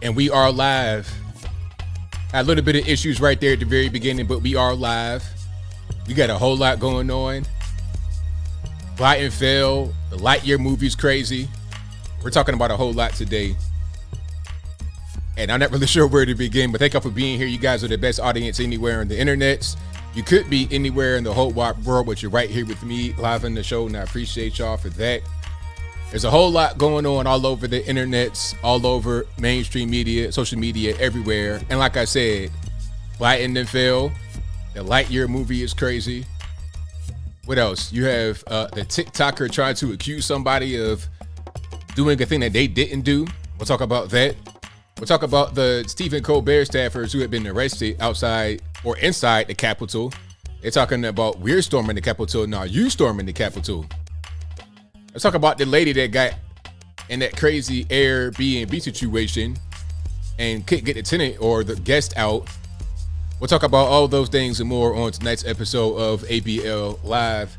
And we are live. Had a little bit of issues right there at the very beginning, but we are live. We got a whole lot going on. Biden fell. The Lightyear movie's crazy. We're talking about a whole lot today. And I'm not really sure where to begin, but thank y'all for being here. You guys are the best audience anywhere on the internet. You could be anywhere in the whole wide world, but you're right here with me live on the show, and I appreciate y'all for that. There's a whole lot going on all over the internets, all over mainstream media, social media, everywhere. And like I said, Biden then fell. The Lightyear movie is crazy. What else? You have the TikToker trying to accuse somebody of doing a thing that they didn't do. We'll talk about that. We'll talk about the Stephen Colbert staffers who have been arrested outside or inside the Capitol. They're talking about we're storming the Capitol. Now you storming the Capitol. Let's talk about the lady that got in that crazy AIRbnb situation and couldn't get the tenant or the guest out. We'll talk about all those things and more on tonight's episode of ABL Live.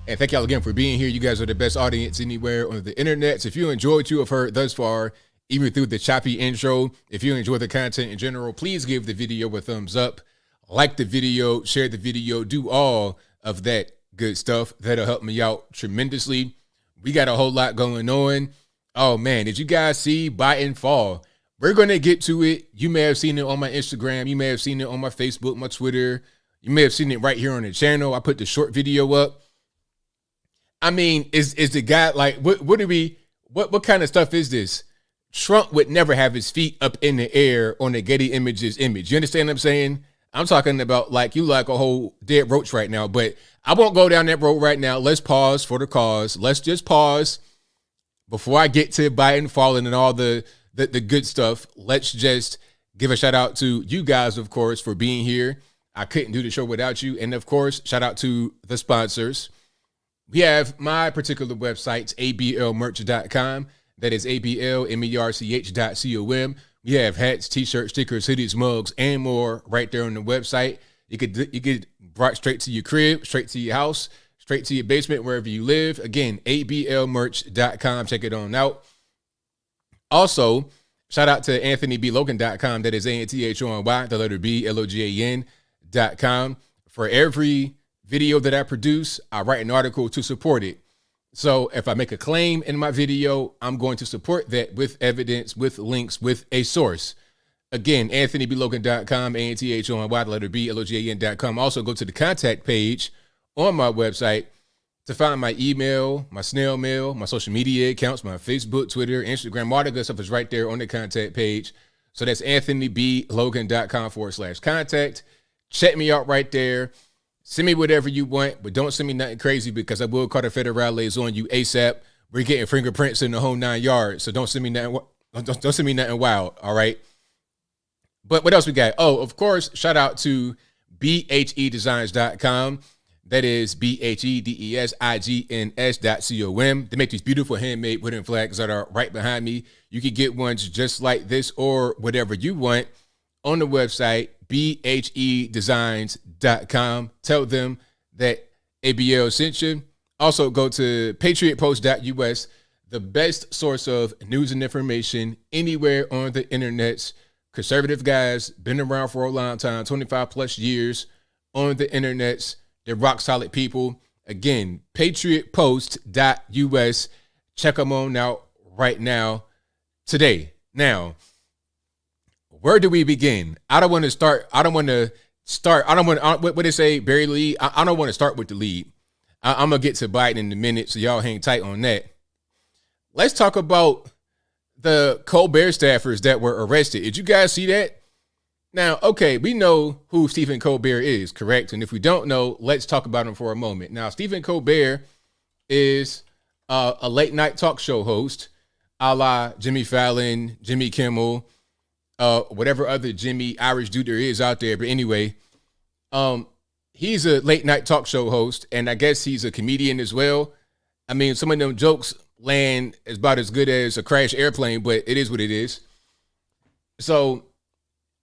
And thank y'all again for being here. You guys are the best audience anywhere on the internet. So if you enjoyed what you have heard thus far, even through the choppy intro, if you enjoy the content in general, please give the video a thumbs up, like the video, share the video, do all of that good stuff. That'll help me out tremendously. We got a whole lot going on. Oh man, did you guys see Biden fall? We're going to get to it. You may have seen it on my Instagram. You may have seen it on my Facebook, my Twitter. You may have seen it right here on the channel. I put the short video up. I mean, is the guy like, what kind of stuff is this? Trump would never have his feet up in the air on the Getty Images image. You understand what I'm saying? I'm talking about like you like a whole dead roach right now, but I won't go down that road right now. Let's pause for the cause. Let's just pause before I get to Biden falling and all the good stuff. Let's just give a shout out to you guys, of course, for being here. I couldn't do the show without you. And of course, shout out to the sponsors. We have my particular website, ablmerch.com. That is ablmerch.com. We have hats, t-shirts, stickers, hoodies, mugs, and more right there on the website. You could brought straight to your crib, straight to your house, straight to your basement, wherever you live. Again, ablmerch.com. Check it on out. Also, shout out to anthonyblogan.com. That is ANTHONY, the letter B, LOGAN.com. For every video that I produce, I write an article to support it. So if I make a claim in my video, I'm going to support that with evidence, with links, with a source. Again, anthonyblogan.com, ANTHONY, the letter B, LOGAN.com. Also go to the contact page on my website to find my email, my snail mail, my social media accounts, my Facebook, Twitter, Instagram. All the good stuff is right there on the contact page. So that's anthonyblogan.com/contact. Check me out right there. Send me whatever you want, but don't send me nothing crazy because I will call the federales on you ASAP. We're getting fingerprints in the whole 9 yards, so don't send me nothing. Don't send me nothing wild. All right. But what else we got? Oh, of course, shout out to bhedesigns.com. That is BHEDESIGNS.com. They make these beautiful handmade wooden flags that are right behind me. You can get ones just like this or whatever you want on the website, bhedesigns.com. Tell them that ABL sent you. Also, go to patriotpost.us, the best source of news and information anywhere on the internet. Conservative guys, been around for a long time, 25 plus years on the internet. They're rock solid people. Again, patriotpost.us. Check them on out right now, today. Now, where do we begin? I don't want to start. What they say, Barry Lee? I don't want to start with the lead. I'm going to get to Biden in a minute, so y'all hang tight on that. Let's talk about the Colbert staffers that were arrested. Did you guys see that? Now, okay, we know who Stephen Colbert is, correct? And if we don't know, let's talk about him for a moment. Now, Stephen Colbert is a late night talk show host, a la Jimmy Fallon, Jimmy Kimmel, whatever other Jimmy Irish dude there is out there. But anyway, he's a late night talk show host, and I guess he's a comedian as well. I mean, some of them jokes land is about as good as a crashed airplane, but it is what it is. So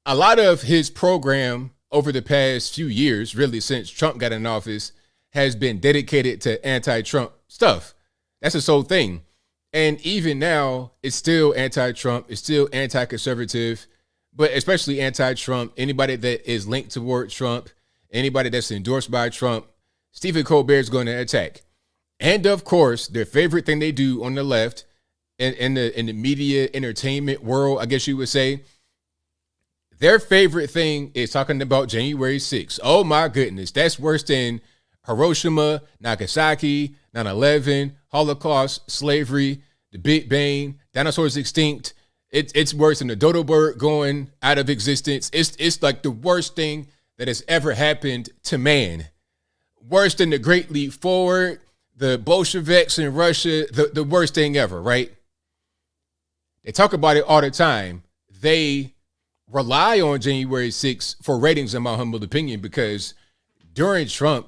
a lot of his program over the past few years, really since Trump got in office, has been dedicated to anti-Trump stuff. That's his whole thing. And even now, it's still anti-Trump. It's still anti-conservative, but especially anti-Trump. Anybody that is linked toward Trump, anybody that's endorsed by Trump, Stephen Colbert is going to attack. And of course, their favorite thing they do on the left, in the media entertainment world, I guess you would say, their favorite thing is talking about January 6th. Oh my goodness, that's worse than Hiroshima, Nagasaki, 9/11, Holocaust, slavery, the Big Bang, dinosaurs extinct. It's worse than the dodo bird going out of existence. It's like the worst thing that has ever happened to man. Worse than the Great Leap Forward, the Bolsheviks in Russia, the worst thing ever, right? They talk about it all the time. They rely on January 6th for ratings, in my humble opinion, because during Trump,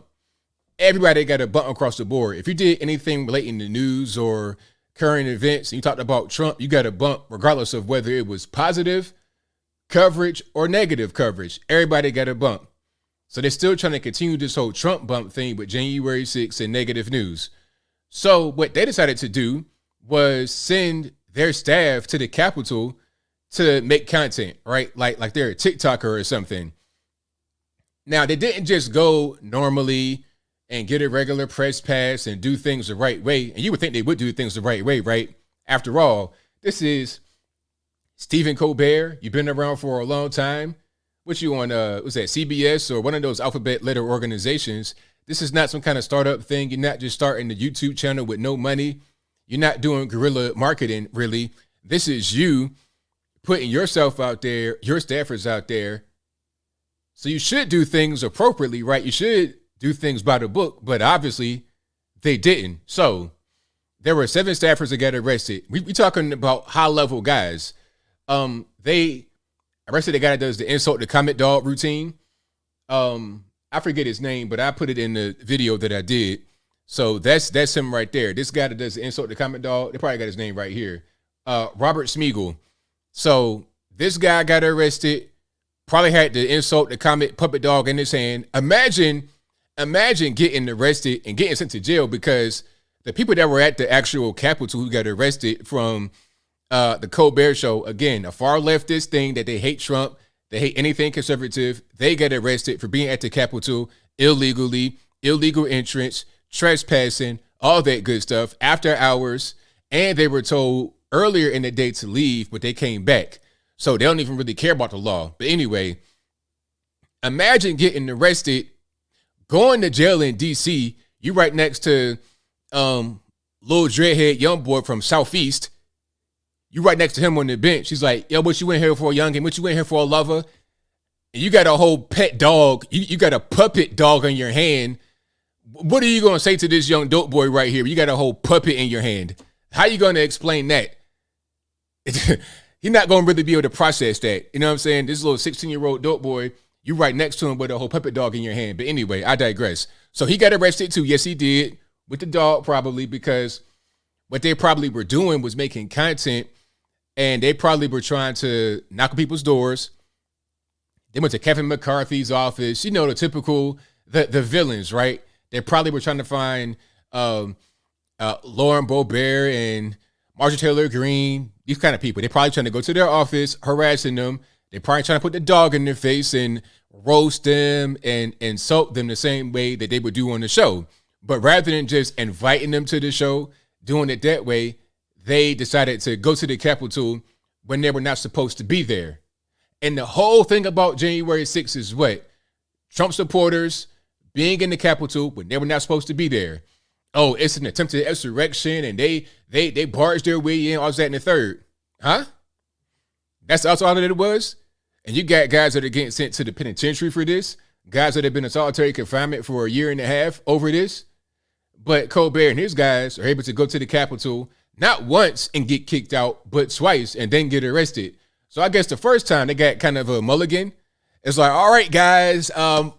everybody got a bump across the board. If you did anything relating to news or current events, and you talked about Trump, you got a bump regardless of whether it was positive coverage or negative coverage. Everybody got a bump. So they're still trying to continue this whole Trump bump thing with January 6th and negative news. So what they decided to do was send their staff to the Capitol to make content, right? Like they're a TikToker or something. Now, they didn't just go normally and get a regular press pass and do things the right way. And you would think they would do things the right way, right? After all, this is Stephen Colbert. You've been around for a long time. What you on, what's that, CBS or one of those alphabet letter organizations? This is not some kind of startup thing. You're not just starting the YouTube channel with no money. You're not doing guerrilla marketing, really. This is you putting yourself out there, your staffers out there. So you should do things appropriately, right? You should do things by the book, but obviously they didn't. So there were 7 staffers that got arrested. We talking about high-level guys. They arrested the guy that does the insult to comment dog routine. I forget his name, but I put it in the video that I did. So that's him right there. This guy that does the insult to comment dog, they probably got his name right here. Robert Smigel. So this guy got arrested, probably had the insult to comment puppet dog in his hand. Imagine getting arrested and getting sent to jail because the people that were at the actual Capitol who got arrested from the Colbert Show, again, a far leftist thing that they hate Trump, they hate anything conservative. They got arrested for being at the Capitol illegally, illegal entrance, trespassing, all that good stuff after hours. And they were told earlier in the day to leave, but they came back. So they don't even really care about the law. But anyway, imagine getting arrested, going to jail in D.C. You right next to little dreadhead young boy from Southeast. You right next to him on the bench. He's like, yo, what you in here for, youngin? What you in here for, a lover? And you got a whole pet dog. You got a puppet dog in your hand. What are you going to say to this young dope boy right here? You got a whole puppet in your hand. How you going to explain that? He's not going to really be able to process that. You know what I'm saying? This little 16-year-old dope boy, you right next to him with a whole puppet dog in your hand. But anyway, I digress. So he got arrested too. Yes, he did. With the dog probably, because what they probably were doing was making content, and they probably were trying to knock on people's doors. They went to Kevin McCarthy's office. You know, the typical, the villains, right? They probably were trying to find Lauren Boebert and Marjorie Taylor Greene, these kind of people. They're probably trying to go to their office, harassing them. They're probably trying to put the dog in their face and roast them and insult them the same way that they would do on the show. But rather than just inviting them to the show, doing it that way, they decided to go to the Capitol when they were not supposed to be there. And the whole thing about January 6th is what? Trump supporters being in the Capitol when they were not supposed to be there. Oh, it's an attempted insurrection, and they barged their way in, all that and the third. Huh? That's all that it was? And you got guys that are getting sent to the penitentiary for this, guys that have been in solitary confinement for a year and a half over this. But Colbert and his guys are able to go to the Capitol not once and get kicked out, but twice and then get arrested. So I guess the first time they got kind of a mulligan. It's like, all right, guys,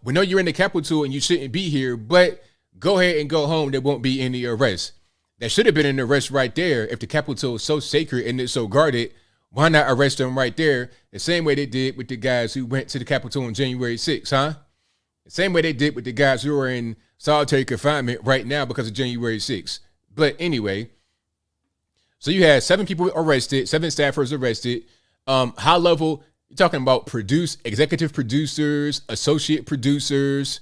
we know you're in the Capitol and you shouldn't be here, but go ahead and go home. There won't be any arrests. There should have been an arrest right there. If the Capitol is so sacred and it's so guarded, why not arrest them right there? The same way they did with the guys who went to the Capitol on January 6th, huh? The same way they did with the guys who are in solitary confinement right now because of January 6th. But anyway, So you had 7 people arrested, 7 staffers arrested. High level, you're talking about executive producers, associate producers,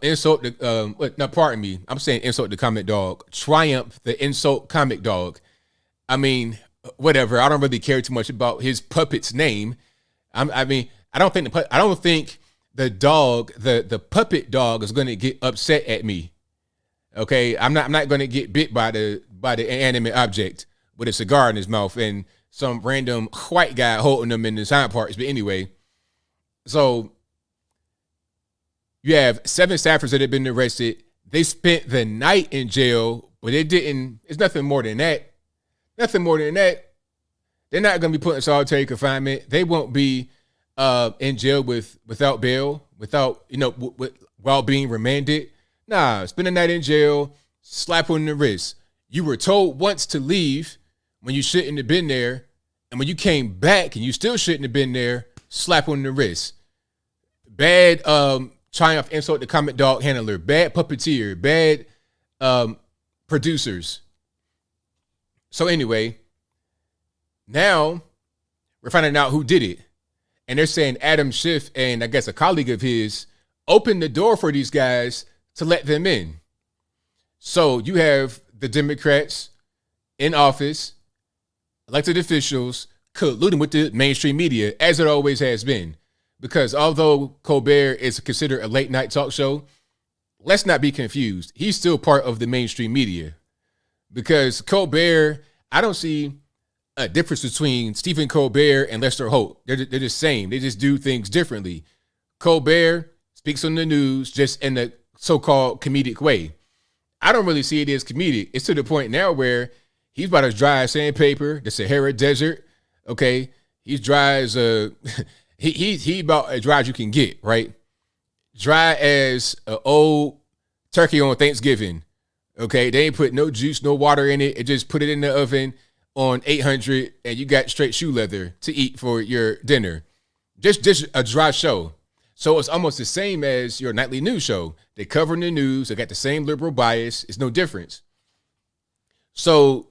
insult the, no, pardon me, I'm saying insult the comic dog. Triumph, the insult comic dog. I mean, whatever. I don't really care too much about his puppet's name. I mean, I don't think the dog, the puppet dog, is going to get upset at me. Okay, I'm not going to get bit by the inanimate object with a cigar in his mouth and some random white guy holding them in his hind parts. But anyway, so you have 7 staffers that have been arrested. They spent the night in jail, but it didn't. It's nothing more than that. Nothing more than that. They're not going to be put in solitary confinement. They won't be in jail without bail, while being remanded. Nah, spend a night in jail, slap on the wrist. You were told once to leave when you shouldn't have been there. And when you came back and you still shouldn't have been there, slap on the wrist. Bad Triumph insult the comic dog handler. Bad puppeteer. Bad producers. So anyway, now we're finding out who did it. And they're saying Adam Schiff and I guess a colleague of his opened the door for these guys to let them in. So you have the Democrats in office, elected officials, colluding with the mainstream media, as it always has been. Because although Colbert is considered a late night talk show, let's not be confused. He's still part of the mainstream media. Because Colbert, I don't see a difference between Stephen Colbert and Lester Holt. They're the same. They just do things differently. Colbert speaks on the news just in a so-called comedic way. I don't really see it as comedic. It's to the point now where he's about as dry as sandpaper, the Sahara Desert. Okay, he's dry as he about as dry as you can get, right? Dry as an old turkey on Thanksgiving. Okay, they ain't put no juice, no water in it. It just put it in the oven on 800, and you got straight shoe leather to eat for your dinner. Just a dry show. So it's almost the same as your nightly news show. They cover the news. They got the same liberal bias. It's no difference. So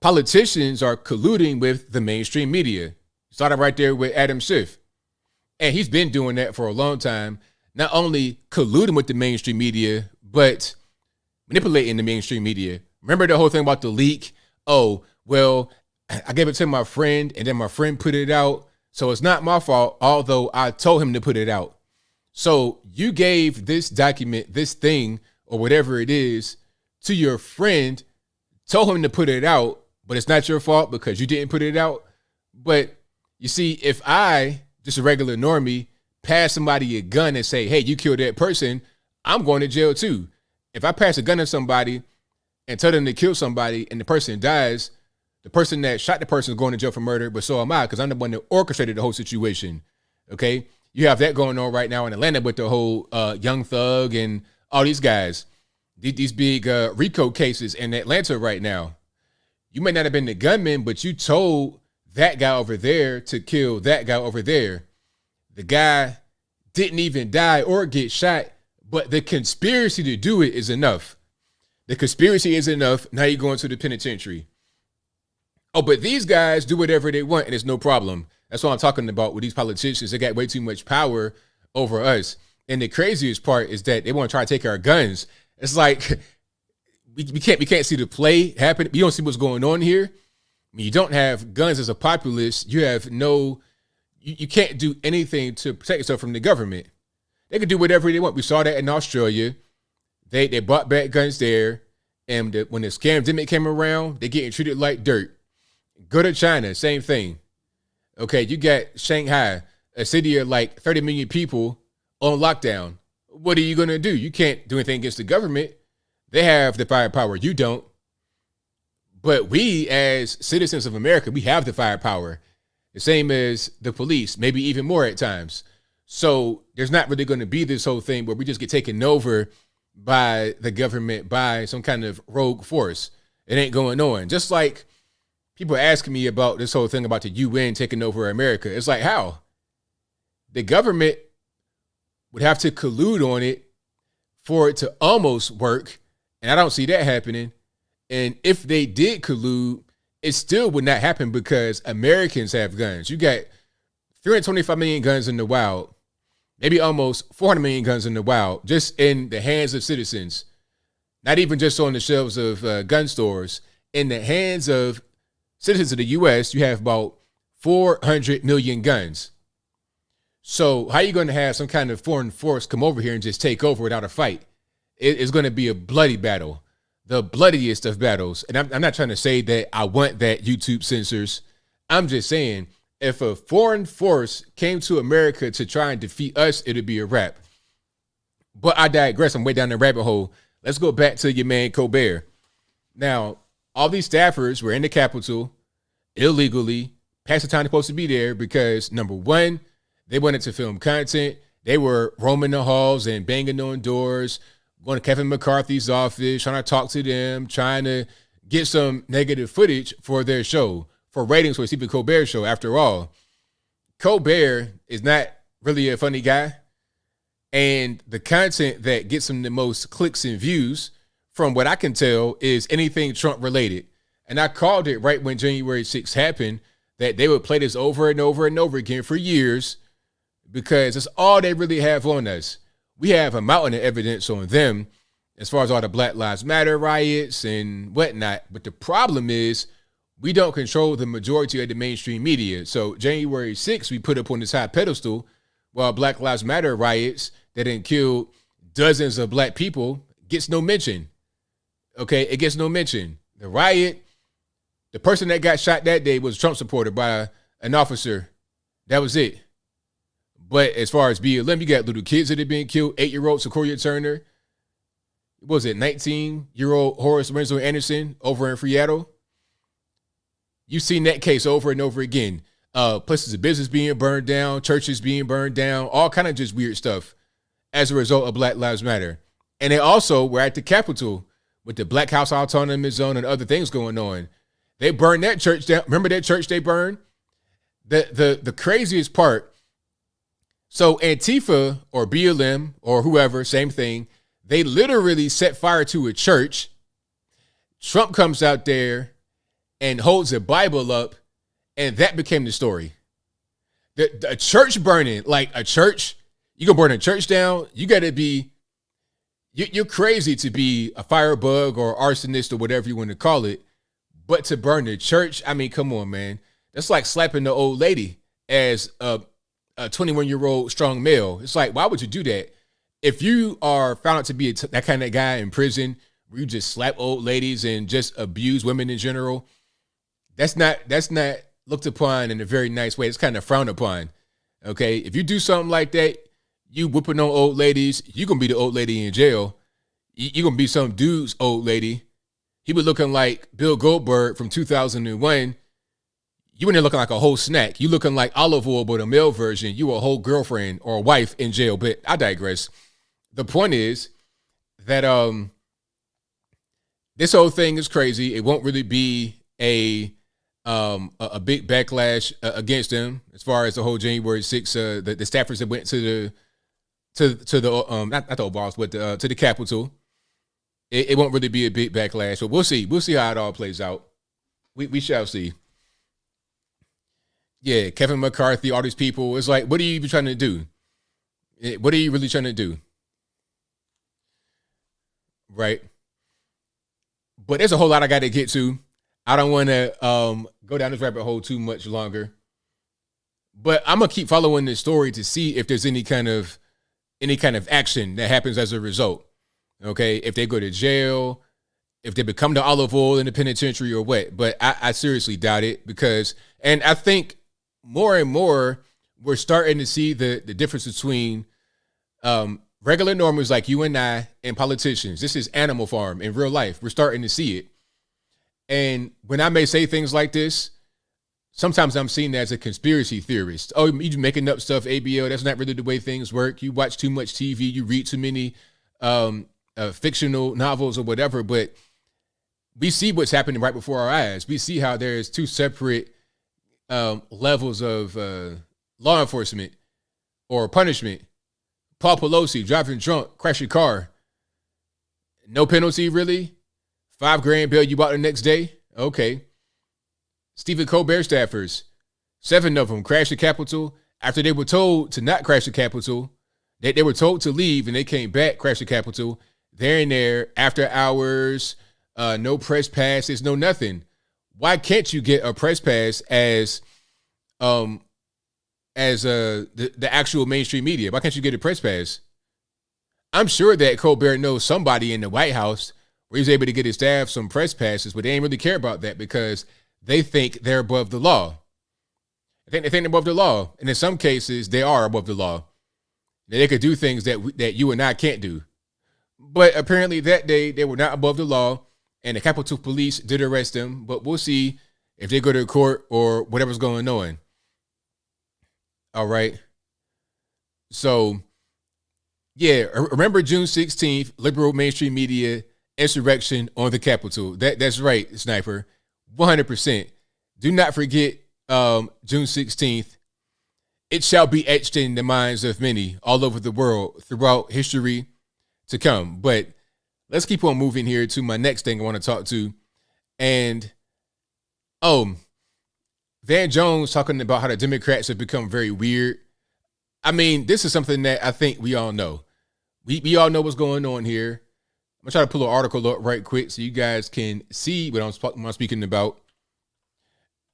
politicians are colluding with the mainstream media. Started right there with Adam Schiff. And he's been doing that for a long time. Not only colluding with the mainstream media, but manipulating the mainstream media. Remember the whole thing about the leak? Oh, well, I gave it to my friend and then my friend put it out. So it's not my fault, although I told him to put it out. So you gave this document, this thing, or whatever it is, to your friend, told him to put it out, but it's not your fault because you didn't put it out. But you see, if I, just a regular normie, pass somebody a gun and say, hey, you killed that person, I'm going to jail too. If I pass a gun at somebody and tell them to kill somebody and the person dies, the person that shot the person is going to jail for murder, but so am I because I'm the one that orchestrated the whole situation. Okay? You have that going on right now in Atlanta with the whole Young Thug and all these guys. These big RICO cases in Atlanta right now. You may not have been the gunman, but you told that guy over there to kill that guy over there. The guy didn't even die or get shot, but the conspiracy to do it is enough. The conspiracy is enough. Now you're going to the penitentiary. Oh, but these guys do whatever they want and it's no problem. That's what I'm talking about with these politicians. They got way too much power over us. And the craziest part is that they want to try to take our guns. It's like we can't see the play happen. You don't see what's going on here. When you don't have guns as a populace, you have you can't do anything to protect yourself from the government. They can do whatever they want. We saw that in Australia. They brought back guns there. And when the scamdemic came around, they're getting treated like dirt. Go to China, same thing. Okay, you got Shanghai, a city of like 30 million people on lockdown. What are you going to do? You can't do anything against the government. They have the firepower. You don't. But we, as citizens of America, we have the firepower. The same as the police, maybe even more at times. So there's not really going to be this whole thing where we just get taken over by the government, by some kind of rogue force. It ain't going on. Just like people asking me about this whole thing about the UN taking over America. It's like, how? The government would have to collude on it for it to almost work. And I don't see that happening. And if they did collude, it still would not happen because Americans have guns. You got 325 million guns in the wild, maybe almost 400 million guns in the wild, just in the hands of citizens. Not even just on the shelves of gun stores. In the hands of citizens of the U.S., you have about 400 million guns. So how are you going to have some kind of foreign force come over here and just take over without a fight? It's going to be a bloody battle, the bloodiest of battles. And I'm not trying to say that I want that, YouTube censors. I'm just saying, if a foreign force came to America to try and defeat us, it'd be a wrap. But I digress. I'm way down the rabbit hole. Let's go back to your man Colbert. Now, all these staffers were in the Capitol illegally, past the time they're supposed to be there because, number one, they wanted to film content. They were roaming the halls and banging on doors, going to Kevin McCarthy's office, trying to talk to them, trying to get some negative footage for their show, for ratings for Stephen Colbert show. After all, Colbert is not really a funny guy. And the content that gets him the most clicks and views, from what I can tell, is anything Trump related. And I called it right when January 6th happened, that they would play this over and over and over again for years because it's all they really have on us. We have a mountain of evidence on them as far as all the Black Lives Matter riots and whatnot. But the problem is we don't control the majority of the mainstream media. So January 6th, we put up on this high pedestal while Black Lives Matter riots that then killed dozens of black people gets no mention. Okay, it gets no mention. The riot, the person that got shot that day was a Trump supporter by an officer. That was it. But as far as BLM, you got little kids that have been killed. 8-year-old Sequoia Turner. What was it? 19-year-old Horace Winslow Anderson over in Seattle. You've seen that case over and over again. Places of business being burned down, churches being burned down, all kind of just weird stuff as a result of Black Lives Matter. And they also were at the Capitol with the Black House Autonomous Zone and other things going on. They burned that church down. Remember that church they burned? The craziest part. So Antifa or BLM or whoever, same thing, they literally set fire to a church. Trump comes out there and holds a Bible up, and that became the story. The church burning, like a church, you gonna burn a church down? You gotta be, you're crazy to be a firebug or arsonist or whatever you want to call it. But to burn the church, I mean, come on, man. That's like slapping the old lady as a 21-year-old strong male. It's like, why would you do that? If you are found out to be that kind of guy in prison where you just slap old ladies and just abuse women in general, that's not looked upon in a very nice way. It's kind of frowned upon. Okay, if you do something like that, you whooping on old ladies, you're gonna be the old lady in jail. You're gonna be some dude's old lady. He was looking like Bill Goldberg from 2001. You were there looking like a whole snack. You looking like olive oil, but a male version. You were a whole girlfriend or a wife in jail. But I digress. The point is that this whole thing is crazy. It won't really be a big backlash against them as far as the whole January 6th. The staffers that went to the not the Oval Office, but to the Capitol. It won't really be a big backlash, but we'll see. We'll see how it all plays out. We shall see. Yeah, Kevin McCarthy, all these people. It's like, what are you even trying to do? What are you really trying to do? Right? But there's a whole lot I got to get to. I don't want to go down this rabbit hole too much longer. But I'm gonna keep following this story to see if there's any kind of action that happens as a result. Okay, if they go to jail, if they become the olive oil in the penitentiary or what. But I seriously doubt it and I think more and more we're starting to see the difference between regular normals like you and I and politicians. This is Animal Farm in real life. We're starting to see it. And when I may say things like this, sometimes I'm seen as a conspiracy theorist. Oh, you're making up stuff, ABL. That's not really the way things work. You watch too much TV. You read too many fictional novels or whatever. But we see what's happening right before our eyes. We see how there's two separate levels of law enforcement or punishment. Paul Pelosi driving drunk, crash your car. No penalty, really? $5,000 bail you out the next day? Okay. Stephen Colbert staffers, 7 of them crashed the Capitol after they were told to not crash the Capitol. They were told to leave and they came back, crashed the Capitol. They're in there after hours, no press passes, no nothing. Why can't you get a press pass as the actual mainstream media? Why can't you get a press pass? I'm sure that Colbert knows somebody in the White House where he's able to get his staff some press passes, but they ain't really care about that because they think they're above the law. They think they're above the law. And in some cases, they are above the law. They could do things that you and I can't do. But apparently that day, they were not above the law, and the Capitol Police did arrest them. But we'll see if they go to court or whatever's going on. All right. So, yeah, remember June 16th, liberal mainstream media insurrection on the Capitol. That's right, Sniper. 100%. Do not forget June 16th. It shall be etched in the minds of many all over the world throughout history to come. But let's keep on moving here to my next thing I want to talk to. And, Van Jones talking about how the Democrats have become very weird. I mean, this is something that I think we all know. We all know what's going on here. I'm going to try to pull an article up right quick so you guys can see what I'm speaking about.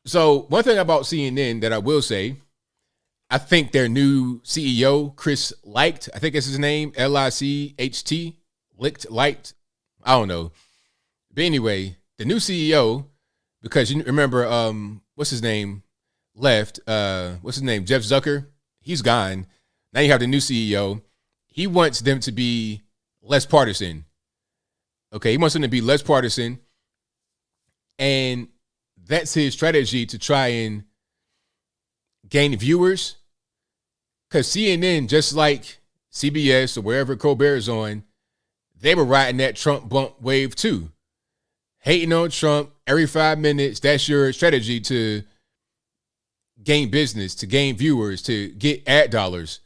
So one thing about CNN that I will say, I think their new CEO, Chris Licht, I think that's his name, Licht, Licht, I don't know. But anyway, the new CEO, because you remember, what's his name, left, Jeff Zucker, he's gone. Now you have the new CEO. He wants them to be less partisan. Okay, he wants them to be less partisan. And that's his strategy to try and gain viewers. Because CNN, just like CBS or wherever Colbert is on, they were riding that Trump bump wave too. Hating on Trump every 5 minutes. That's your strategy to gain business, to gain viewers, to get ad dollars.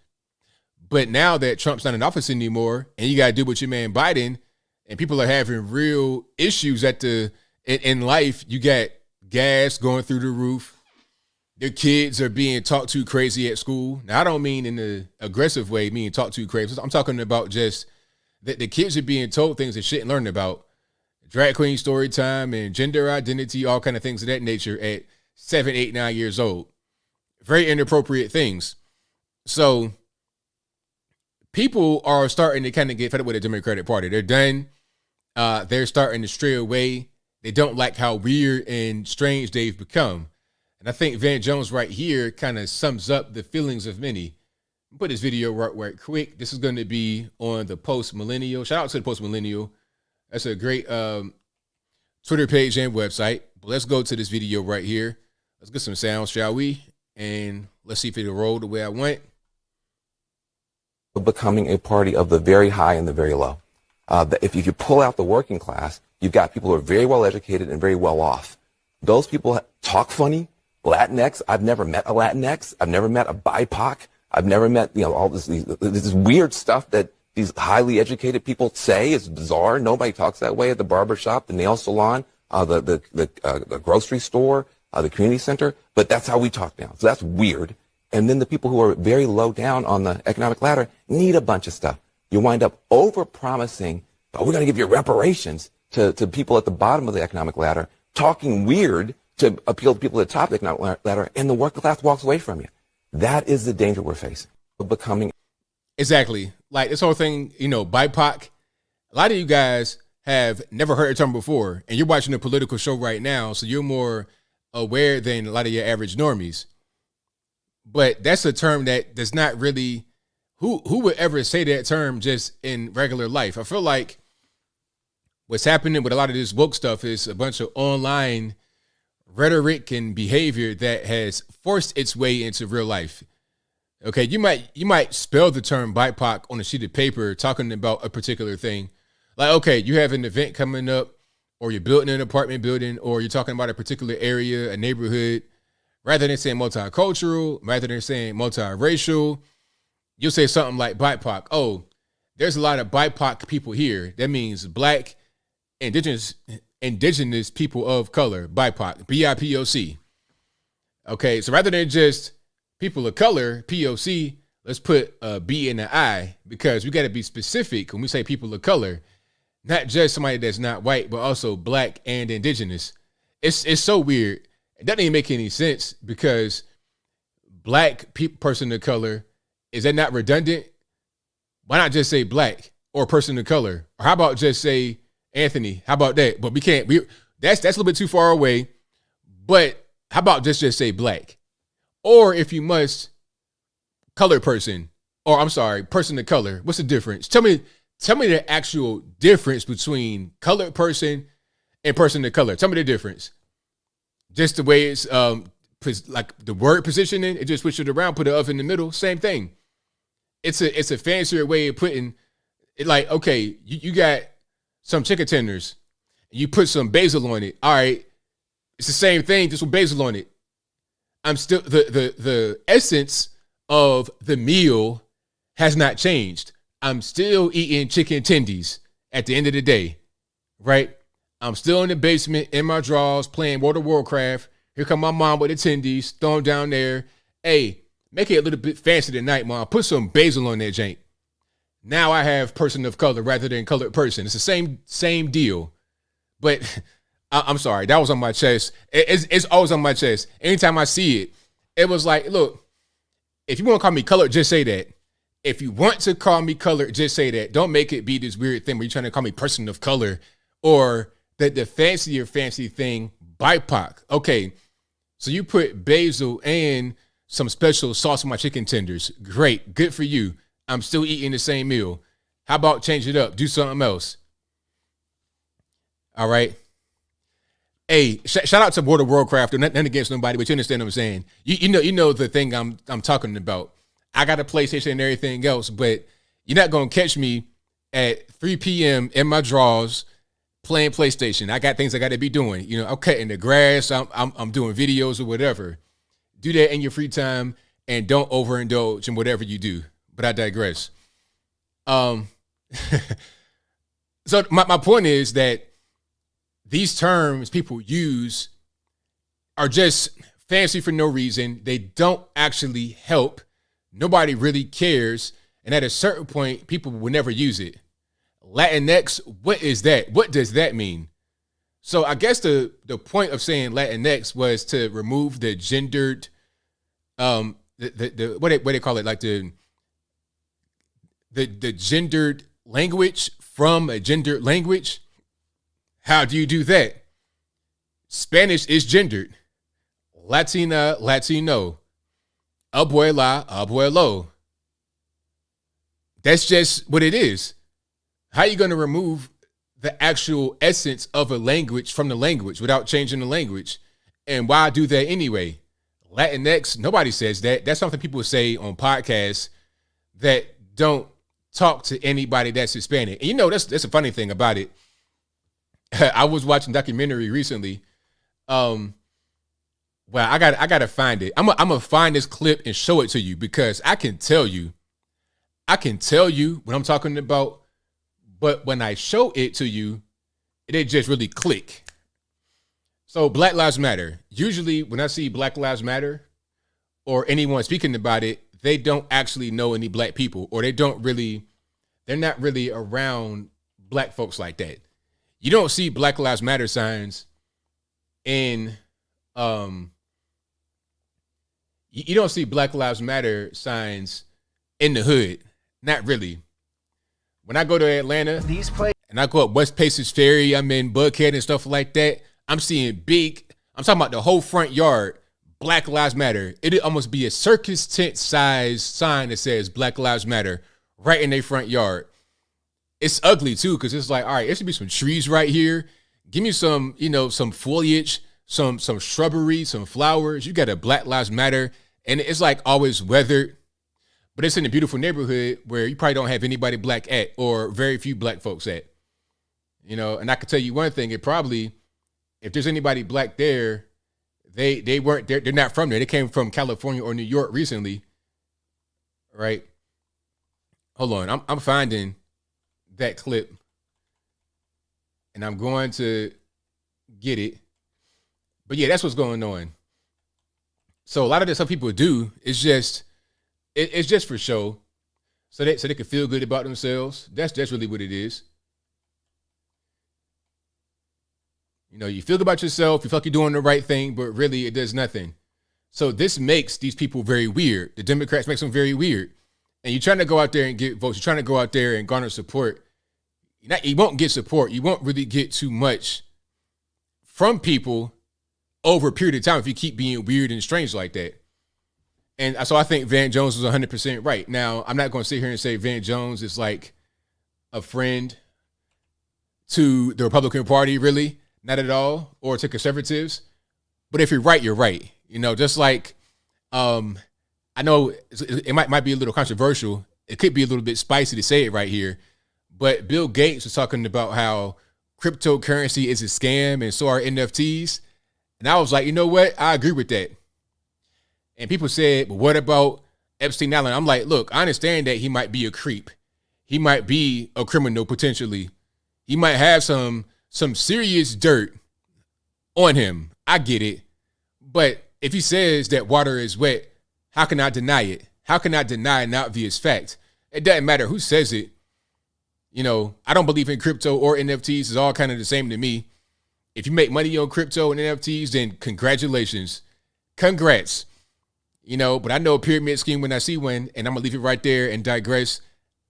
But now that Trump's not in office anymore and you got to do what your man Biden, and people are having real issues in life, you got gas going through the roof. Their kids are being talked to crazy at school. Now, I don't mean in an aggressive way, being talked to crazy. I'm talking about just that the kids are being told things they shouldn't learn about. Drag queen story time and gender identity, all kind of things of that nature at 7, 8, 9 years old. Very inappropriate things. So people are starting to kind of get fed up with the Democratic Party. They're done. They're starting to stray away. They don't like how weird and strange they've become. And I think Van Jones right here kind of sums up the feelings of many. Put this video right quick. This is going to be on the Post Millennial. Shout out to the Post Millennial. That's a great Twitter page and website. But let's go to this video right here. Let's get some sounds, shall we? And let's see if it'll roll the way I want. Becoming a party of the very high and the very low. If you pull out the working class, you've got people who are very well educated and very well off. Those people talk funny. Latinx, I've never met a Latinx. I've never met a BIPOC. I've never met, all this weird stuff that these highly educated people say is bizarre. Nobody talks that way at the barber shop, the nail salon, the grocery store, the community center. But that's how we talk now. So that's weird. And then the people who are very low down on the economic ladder need a bunch of stuff. You wind up over-promising, we're going to give you reparations to people at the bottom of the economic ladder, talking weird to appeal to people at the top of the economic ladder, and the working class walks away from you. That is the danger we're facing. Becoming. Exactly. Like this whole thing, BIPOC, a lot of you guys have never heard the term before, and you're watching a political show right now, so you're more aware than a lot of your average normies. But that's a term that does not really, who would ever say that term just in regular life? I feel like what's happening with a lot of this woke stuff is a bunch of online rhetoric and behavior that has forced its way into real life. Okay, you might spell the term BIPOC on a sheet of paper talking about a particular thing. Like, okay, you have an event coming up, or you're building an apartment building, or you're talking about a particular area, a neighborhood. Rather than saying multicultural, rather than saying multiracial, you'll say something like BIPOC. Oh, there's a lot of BIPOC people here. That means Black, indigenous people of color, BIPOC, BIPOC. Okay, so rather than just people of color, POC, let's put a B and an I, because we got to be specific when we say people of color, not just somebody that's not white, but also black and indigenous. It's so weird. It doesn't even make any sense, because black person of color, is that not redundant? Why not just say black or person of color? Or how about just say Anthony? How about that? But we can't. That's a little bit too far away. But how about just say black? Or if you must, colored person, or I'm sorry, person of color. What's the difference? Tell me the actual difference between colored person and person of color. Tell me the difference. Just the way it's like the word positioning, it just switch it around, put it up in the middle, same thing. It's a fancier way of putting it. Like, okay, you got some chicken tenders, and you put some basil on it. All right, it's the same thing, just with basil on it. I'm still the essence of the meal has not changed. I'm still eating chicken tendies at the end of the day, right? I'm still in the basement in my drawers playing World of Warcraft. Here come my mom with the tendies, throw them down there. Hey, make it a little bit fancy tonight, mom. Put some basil on that jank. Now I have person of color rather than colored person. It's the same deal. But I'm sorry, that was on my chest. It's always on my chest. Anytime I see it, it was like, look, if you want to call me colored, just say that. If you want to call me colored, just say that. Don't make it be this weird thing where you're trying to call me person of color, or the fancy thing, BIPOC. Okay, so you put basil and some special sauce on my chicken tenders. Great, good for you. I'm still eating the same meal. How about change it up? Do something else. All right. Hey, shout out to World of Warcraft. Nothing against nobody, but you understand what I'm saying. You know the thing I'm talking about. I got a PlayStation and everything else, but you're not gonna catch me at 3 p.m. in my drawers playing PlayStation. I got things I got to be doing. You know, I'm cutting the grass. I'm doing videos or whatever. Do that in your free time, and don't overindulge in whatever you do. But I digress. So my point is that these terms people use are just fancy for no reason. They don't actually help. Nobody really cares. And at a certain point, people will never use it. Latinx, what is that? What does that mean? So I guess the point of saying Latinx was to remove the gendered, the what they call it, like the gendered language from a gendered language. How do you do that? Spanish is gendered. Latina, Latino. Abuela, abuelo. That's just what it is. How are you going to remove the actual essence of a language from the language without changing the language? And why do that anyway? Latinx, nobody says that. That's something people say on podcasts that don't talk to anybody that's Hispanic. And you know, that's a funny thing about it. I was watching a documentary recently. Well, I gotta find it. I'm gonna find this clip and show it to you, because I can tell you what I'm talking about, but when I show it to you, it didn't just really click. So Black Lives Matter. Usually when I see Black Lives Matter or anyone speaking about it, they don't actually know any black people, or they're not really around black folks like that. You don't see Black Lives Matter signs in you don't see Black Lives Matter signs in the hood. Not really. When I go to Atlanta and I go up West Paces Ferry, I'm in Buckhead and stuff like that, I'm seeing I'm talking about the whole front yard, Black Lives Matter. It'd almost be a circus tent size sign that says Black Lives Matter right in their front yard. It's ugly too, because it's like, all right, there should be some trees right here. Give me some, some foliage, some shrubbery, some flowers. You got a Black Lives Matter, and it's like always weathered, but it's in a beautiful neighborhood where you probably don't have anybody black at, or very few black folks at. And I can tell you one thing, it probably, if there's anybody black there, they weren't there. They're not from there. They came from California or New York recently, right? Hold on, I'm finding that clip, and I'm going to get it. But yeah, that's what's going on. So a lot of the stuff people do is just it's just for show, so they can feel good about themselves. That's really what it is. You know, you feel good about yourself, you feel like you're doing the right thing, but really it does nothing. So this makes these people very weird. The Democrats makes them very weird. And you're trying to go out there and get votes. You're trying to go out there and garner support. You won't get support. You won't really get too much from people over a period of time if you keep being weird and strange like that. And so I think Van Jones was 100% right. Now, I'm not going to sit here and say Van Jones is like a friend to the Republican Party, really. Not at all, or to conservatives. But if you're right, you're right. You know, just like, I know it might be a little controversial. It could be a little bit spicy to say it right here. But Bill Gates was talking about how cryptocurrency is a scam and so are NFTs. And I was like, you know what? I agree with that. And people said, but what about Epstein Island? I'm like, look, I understand that he might be a creep. He might be a criminal potentially. He might have some serious dirt on him. I get it. But if he says that water is wet, how can I deny it? How can I deny an obvious fact? It doesn't matter who says it. You know, I don't believe in crypto or NFTs. It's all kind of the same to me. If you make money on crypto and NFTs, then congratulations. Congrats. You know, but I know a pyramid scheme when I see one, and I'm going to leave it right there and digress.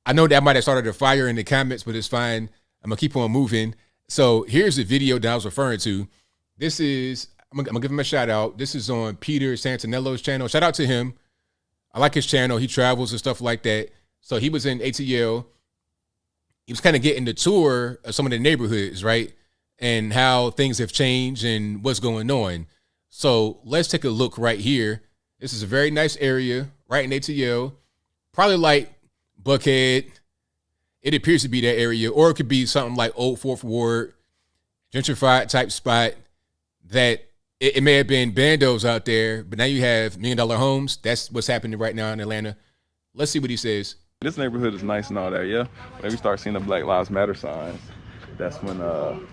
I know that might have started a fire in the comments, but it's fine. I'm going to keep on moving. So here's the video that I was referring to. This is, I'm gonna give him a shout out. This is on Peter Santinello's channel. Shout out to him. I like his channel. He travels and stuff like that. So he was in ATL. He was kind of getting the tour of some of the neighborhoods, right? And how things have changed and what's going on. So let's take a look right here. This is a very nice area right in ATL. Probably like Buckhead. It appears to be that area, or it could be something like Old Fourth Ward, gentrified type spot that it may have been bandos out there, but now you have $1 million homes. That's what's happening right now in Atlanta. Let's see what he says. This neighborhood is nice and all that, yeah. When we start seeing the Black Lives Matter signs, that's when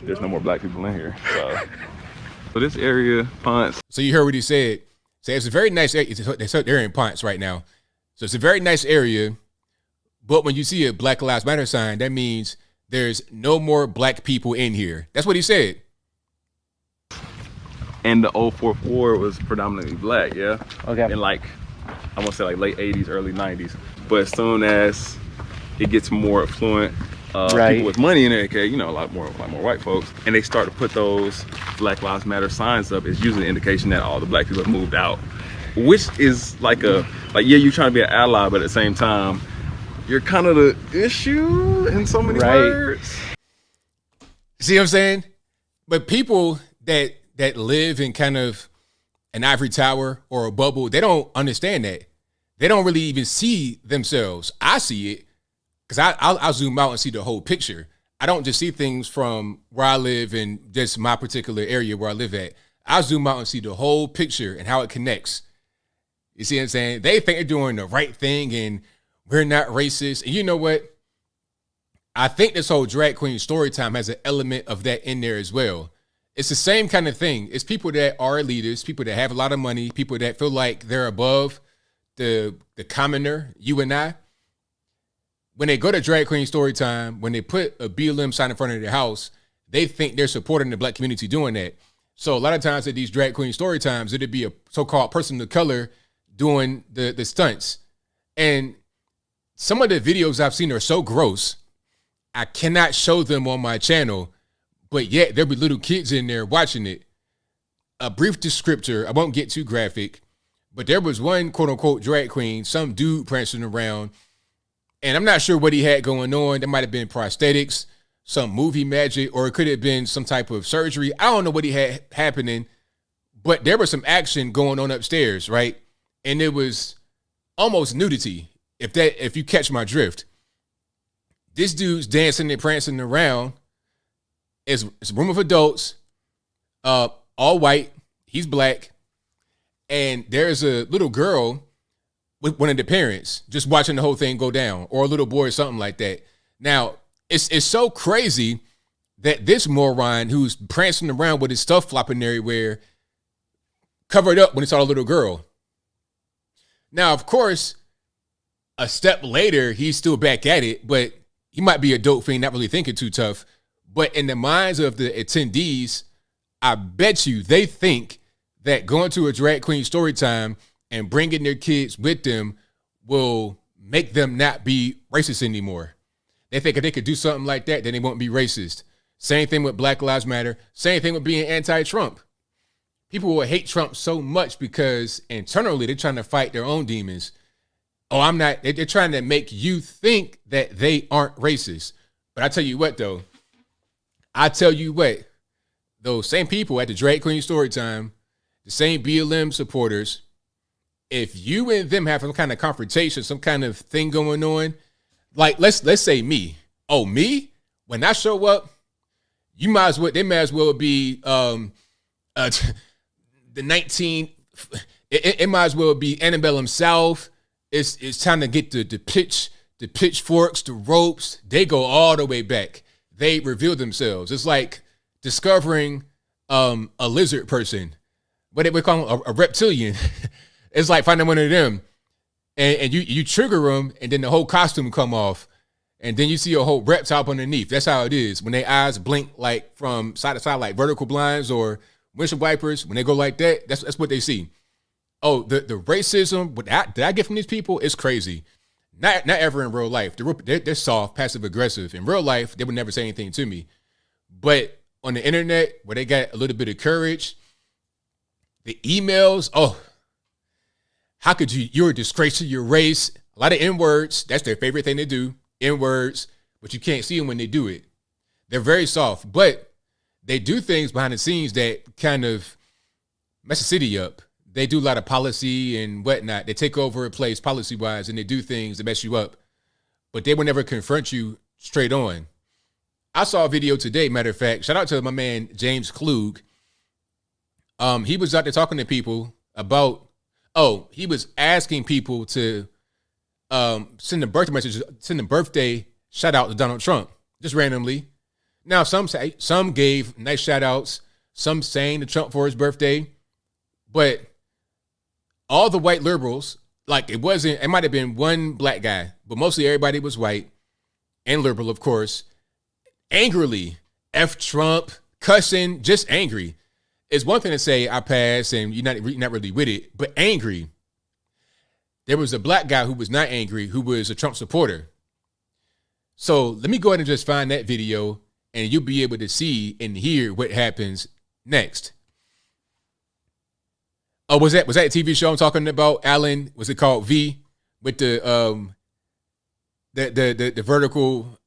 there's no more black people in here. So this area, Ponce. So you heard what he said. So it's a very nice area. They're in Ponce right now. So it's a very nice area. But when you see a Black Lives Matter sign, that means there's no more black people in here. That's what he said. And the Old Fourth Ward was predominantly black, yeah? Okay. In like, I want to say like late 80s, early 90s. But as soon as it gets more affluent, people with money in it, okay, you know, a lot more white folks, and they start to put those Black Lives Matter signs up, it's usually an indication that all the black people have moved out. Which is like yeah, you're trying to be an ally, but at the same time, you're kind of the issue in so many words. See what I'm saying? But people that live in kind of an ivory tower or a bubble, they don't understand that. They don't really even see themselves. I see it because I'll zoom out and see the whole picture. I don't just see things from where I live and just my particular area where I live at. I zoom out and see the whole picture and how it connects. You see what I'm saying? They think they're doing the right thing and we're not racist. And you know what? I think this whole drag queen story time has an element of that in there as well. It's the same kind of thing. It's people that are leaders, people that have a lot of money, people that feel like they're above the commoner, you and I. When they go to drag queen story time, when they put a BLM sign in front of their house, they think they're supporting the black community doing that. So a lot of times at these drag queen story times, it'd be a so-called person of color doing the stunts. And some of the videos I've seen are so gross, I cannot show them on my channel, but yet there'll be little kids in there watching it. A brief descriptor, I won't get too graphic, but there was one quote unquote drag queen, some dude prancing around, and I'm not sure what he had going on. There might have been prosthetics, some movie magic, or it could have been some type of surgery. I don't know what he had happening, but there was some action going on upstairs, right? And it was almost nudity, if you catch my drift. This dude's dancing and prancing around. It's a room of adults, all white. He's black. And there's a little girl with one of the parents just watching the whole thing go down, or a little boy or something like that. Now, it's so crazy that this moron who's prancing around with his stuff flopping everywhere covered up when he saw a little girl. Now, of course, a step later, he's still back at it, but he might be a dope fiend, not really thinking too tough. But in the minds of the attendees, I bet you they think that going to a drag queen story time and bringing their kids with them will make them not be racist anymore. They think if they could do something like that, then they won't be racist. Same thing with Black Lives Matter. Same thing with being anti-Trump. People will hate Trump so much because internally they're trying to fight their own demons. Oh, I'm not. They're trying to make you think that they aren't racist. But I tell you what, though. Those same people at the drag queen story time, the same BLM supporters, if you and them have some kind of confrontation, some kind of thing going on, like let's say me. Oh, me? When I show up, they might as well be the 19. It might as well be antebellum South. It's time to get the pitchforks, the ropes. They go all the way back. They reveal themselves. It's like discovering a lizard person. What we call them, a reptilian. It's like finding one of them, and you trigger them, and then the whole costume come off, and then you see a whole reptile underneath. That's how it is when their eyes blink like from side to side, like vertical blinds or windshield wipers. When they go like that, that's what they see. Oh, the racism that I get from these people is crazy. Not ever in real life. They're soft, passive aggressive. In real life, they would never say anything to me. But on the internet, where they got a little bit of courage, the emails, oh, how could you? You're a disgrace to your race. A lot of N-words. That's their favorite thing to do. N-words. But you can't see them when they do it. They're very soft. But they do things behind the scenes that kind of mess the city up. They do a lot of policy and whatnot. They take over a place policy-wise, and they do things that mess you up. But they will never confront you straight on. I saw a video today, matter of fact. Shout out to my man, James Klug. He was out there talking to people about, he was asking people to send a birthday message, send a birthday shout out to Donald Trump, just randomly. Now, some gave nice shout outs, some sang to Trump for his birthday, but all the white liberals, like it might have been one black guy, but mostly everybody was white and liberal, of course, angrily, F Trump, cussing, just angry. It's one thing to say I pass and you're not really with it, but angry. There was a black guy who was not angry, who was a Trump supporter. So let me go ahead and just find that video, and you'll be able to see and hear what happens next. Oh, was that a TV show I'm talking about, Alan? Was it called V with the vertical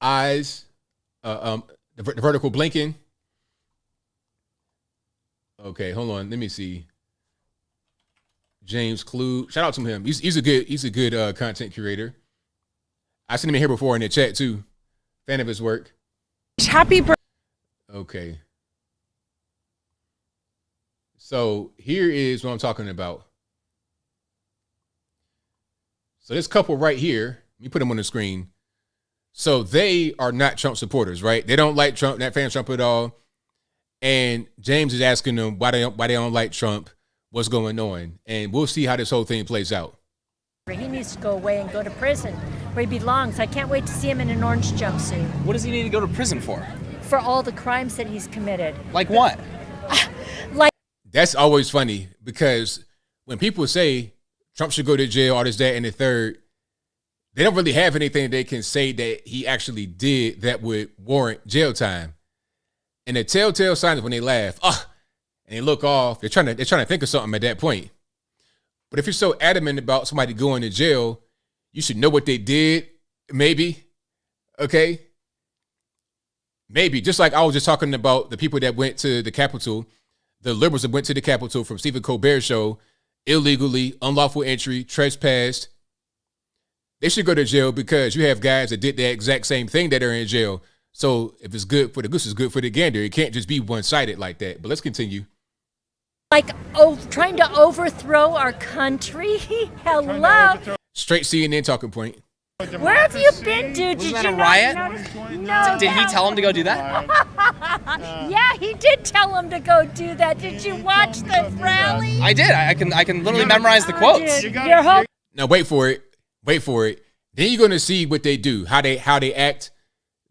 eyes, the vertical blinking? Okay, hold on. Let me see. James Klug. Shout out to him. He's a good content curator. I seen him in here before in the chat too. Fan of his work. Happy birthday. Okay. So here is what I'm talking about. So this couple right here, let me put them on the screen. So they are not Trump supporters, right? They don't like Trump, not fan of Trump at all. And James is asking them why they don't like Trump, what's going on. And we'll see how this whole thing plays out. He needs to go away and go to prison where he belongs. I can't wait to see him in an orange jumpsuit. What does he need to go to prison for? For all the crimes that he's committed. Like what? That's always funny because when people say Trump should go to jail, all this, that, and the third, they don't really have anything they can say that he actually did that would warrant jail time. And the telltale sign is when they laugh, and they look off. They're trying to think of something at that point. But if you're so adamant about somebody going to jail, you should know what they did. Maybe, okay, maybe just like I was just talking about the people that went to the Capitol. The liberals that went to the Capitol from Stephen Colbert show, illegally, unlawful entry, trespassed. They should go to jail because you have guys that did the exact same thing that are in jail. So if it's good for the goose, it's good for the gander. It can't just be one-sided like that. But let's continue. Trying to overthrow our country? Hello? Straight CNN talking point. Where have you been, dude? Wasn't Did that you a riot? not notice? No. Did he tell him to go do that? Yeah, he did tell him to go do that. Did you watch the rally? I did. I can literally memorize the Oh, quotes. dude, your whole Now wait for it. Wait for it. Then you're gonna see what they do, how they act.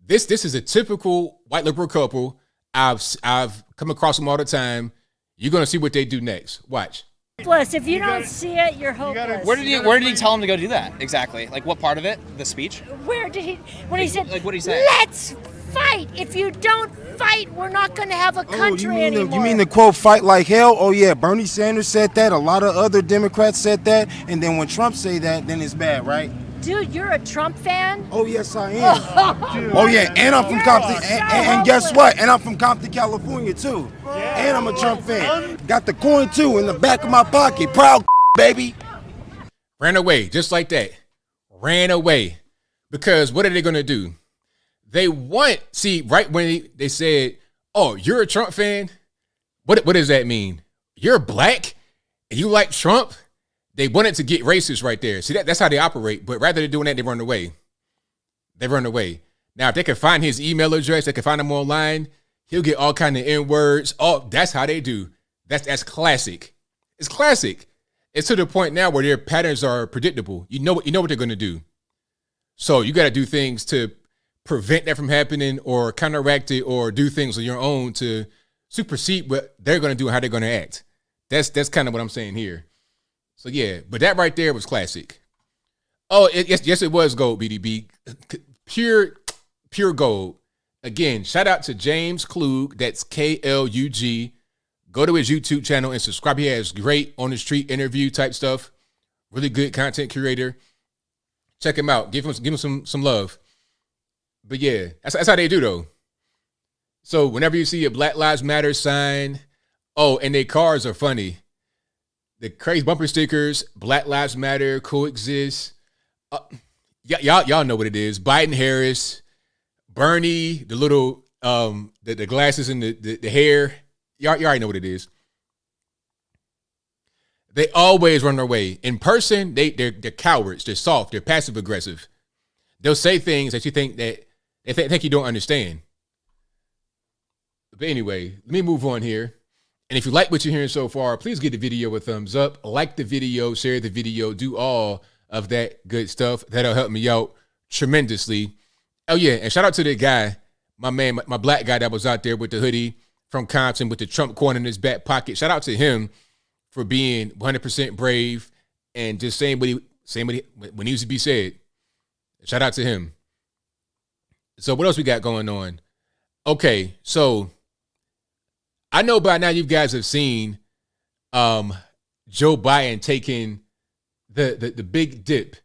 This is a typical white liberal couple. I've come across them all the time. You're gonna see what they do next. Watch. hopeless. If you don't see it, you're hopeless. Where did he tell him to go do that exactly? Like what part of it? The speech? Where did he? When he said, Like, what did he say? "Let's fight. If you don't fight, we're not going to have a country anymore." You mean the quote "fight like hell"? Oh yeah, Bernie Sanders said that. A lot of other Democrats said that. And then when Trump say that, then it's bad, right? Dude, you're a Trump fan? Oh yes, I am. Oh yeah, and I'm from Compton. And guess what? And I'm from Compton, California too. And I'm a Trump fan. Got the coin too in the back of my pocket. Proud baby. Ran away, just like that. Ran away. Because what are they going to do? They want, see, right when they said, oh, you're a Trump fan? What does that mean? You're black and you like Trump? They wanted to get racist right there. See, that's how they operate. But rather than doing that, they run away. They run away. Now, if they can find his email address, they can find him online, he'll get all kind of N-words. Oh, that's how they do. That's classic. It's classic. It's to the point now where their patterns are predictable. You know what they're going to do. So you got to do things to prevent that from happening or counteract it or do things on your own to supersede what they're going to do and how they're going to act. That's kind of what I'm saying here. So yeah, but that right there was classic. Oh, yes, it was gold, BDB. Pure gold. Again, shout out to James Klug. That's Klug. Go to his YouTube channel and subscribe. He has great on the street interview type stuff. Really good content curator. Check him out. Give him some love. But yeah, that's how they do though. So whenever you see a Black Lives Matter sign, oh, and their cars are funny. The crazy bumper stickers, Black Lives Matter, coexist. Y'all know what it is. Biden, Harris, Bernie, the little the glasses and the hair. Y'all already know what it is. They always run their way. In person, they're cowards. They're soft. They're passive aggressive. They'll say things that you think that they think you don't understand. But anyway, let me move on here. And if you like what you're hearing so far, please give the video a thumbs up, like the video, share the video, do all of that good stuff. That'll help me out tremendously. Oh yeah, and shout out to the guy, my man, my black guy that was out there with the hoodie from Compton with the Trump coin in his back pocket. Shout out to him for being 100% brave and just saying what needs to be said. Shout out to him. So what else we got going on? Okay, so I know by now you guys have seen Joe Biden taking the big dip.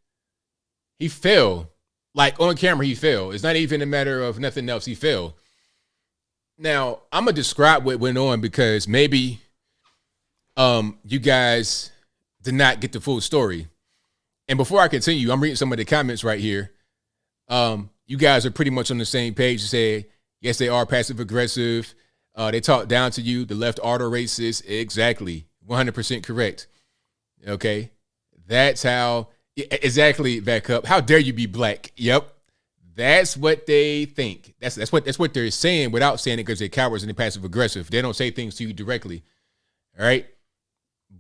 He fell. Like on camera, he fell. It's not even a matter of nothing else. He fell. Now, I'm going to describe what went on because maybe you guys did not get the full story. And before I continue, I'm reading some of the comments right here. You guys are pretty much on the same page to say, yes, they are passive aggressive. They talk down to you. The left are racist. Exactly. 100% correct. Okay. That's how, exactly, back up. How dare you be black? Yep. That's what they think. That's what they're saying without saying it because they're cowards and they're passive aggressive. They don't say things to you directly. All right.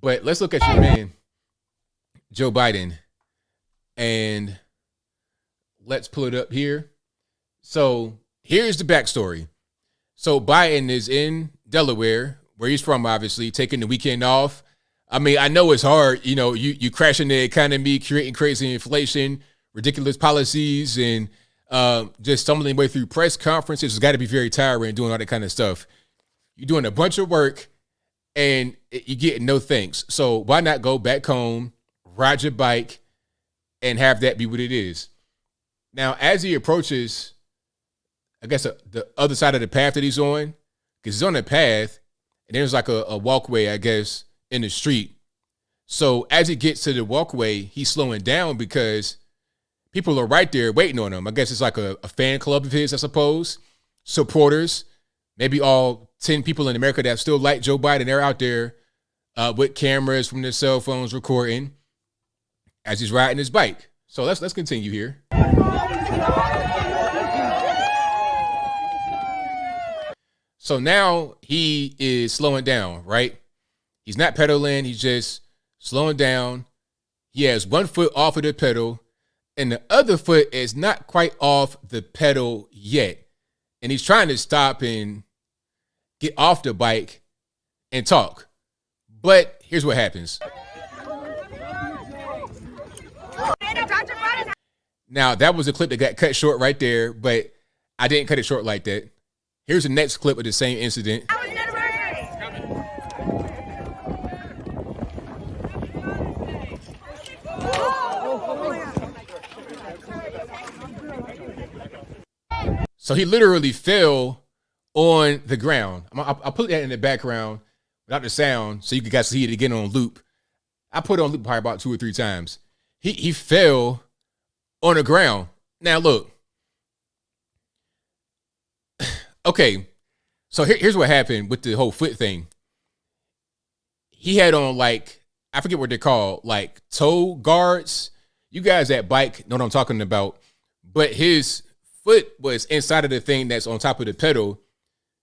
But let's look at your man, Joe Biden. And let's pull it up here. So here's the backstory. So Biden is in Delaware, where he's from, obviously, taking the weekend off. I mean, I know it's hard. You know, you crashing the economy, creating crazy inflation, ridiculous policies, and just stumbling way through press conferences. It's got to be very tiring doing all that kind of stuff. You're doing a bunch of work, and you get no thanks. So why not go back home, ride your bike, and have that be what it is? Now, as he approaches, I guess the other side of the path that he's on, because he's on the path, and there's like a walkway, I guess, in the street. So as he gets to the walkway, he's slowing down because people are right there waiting on him. I guess it's like a fan club of his, I suppose. Supporters, maybe all 10 people in America that still like Joe Biden. They're out there with cameras from their cell phones recording as he's riding his bike. So let's continue here. So now he is slowing down, right? He's not pedaling. He's just slowing down. He has one foot off of the pedal, and the other foot is not quite off the pedal yet. And he's trying to stop and get off the bike and talk. But here's what happens. Now, that was a clip that got cut short right there, but I didn't cut it short like that. Here's the next clip of the same incident. So he literally fell on the ground. I'll put that in the background without the sound so you guys see it again on loop. I put it on loop probably about 2 or 3 times. He fell on the ground. Now look. Okay, so here's what happened with the whole foot thing. He had on like, I forget what they're called, like toe guards. You guys that bike know what I'm talking about. But his foot was inside of the thing that's on top of the pedal,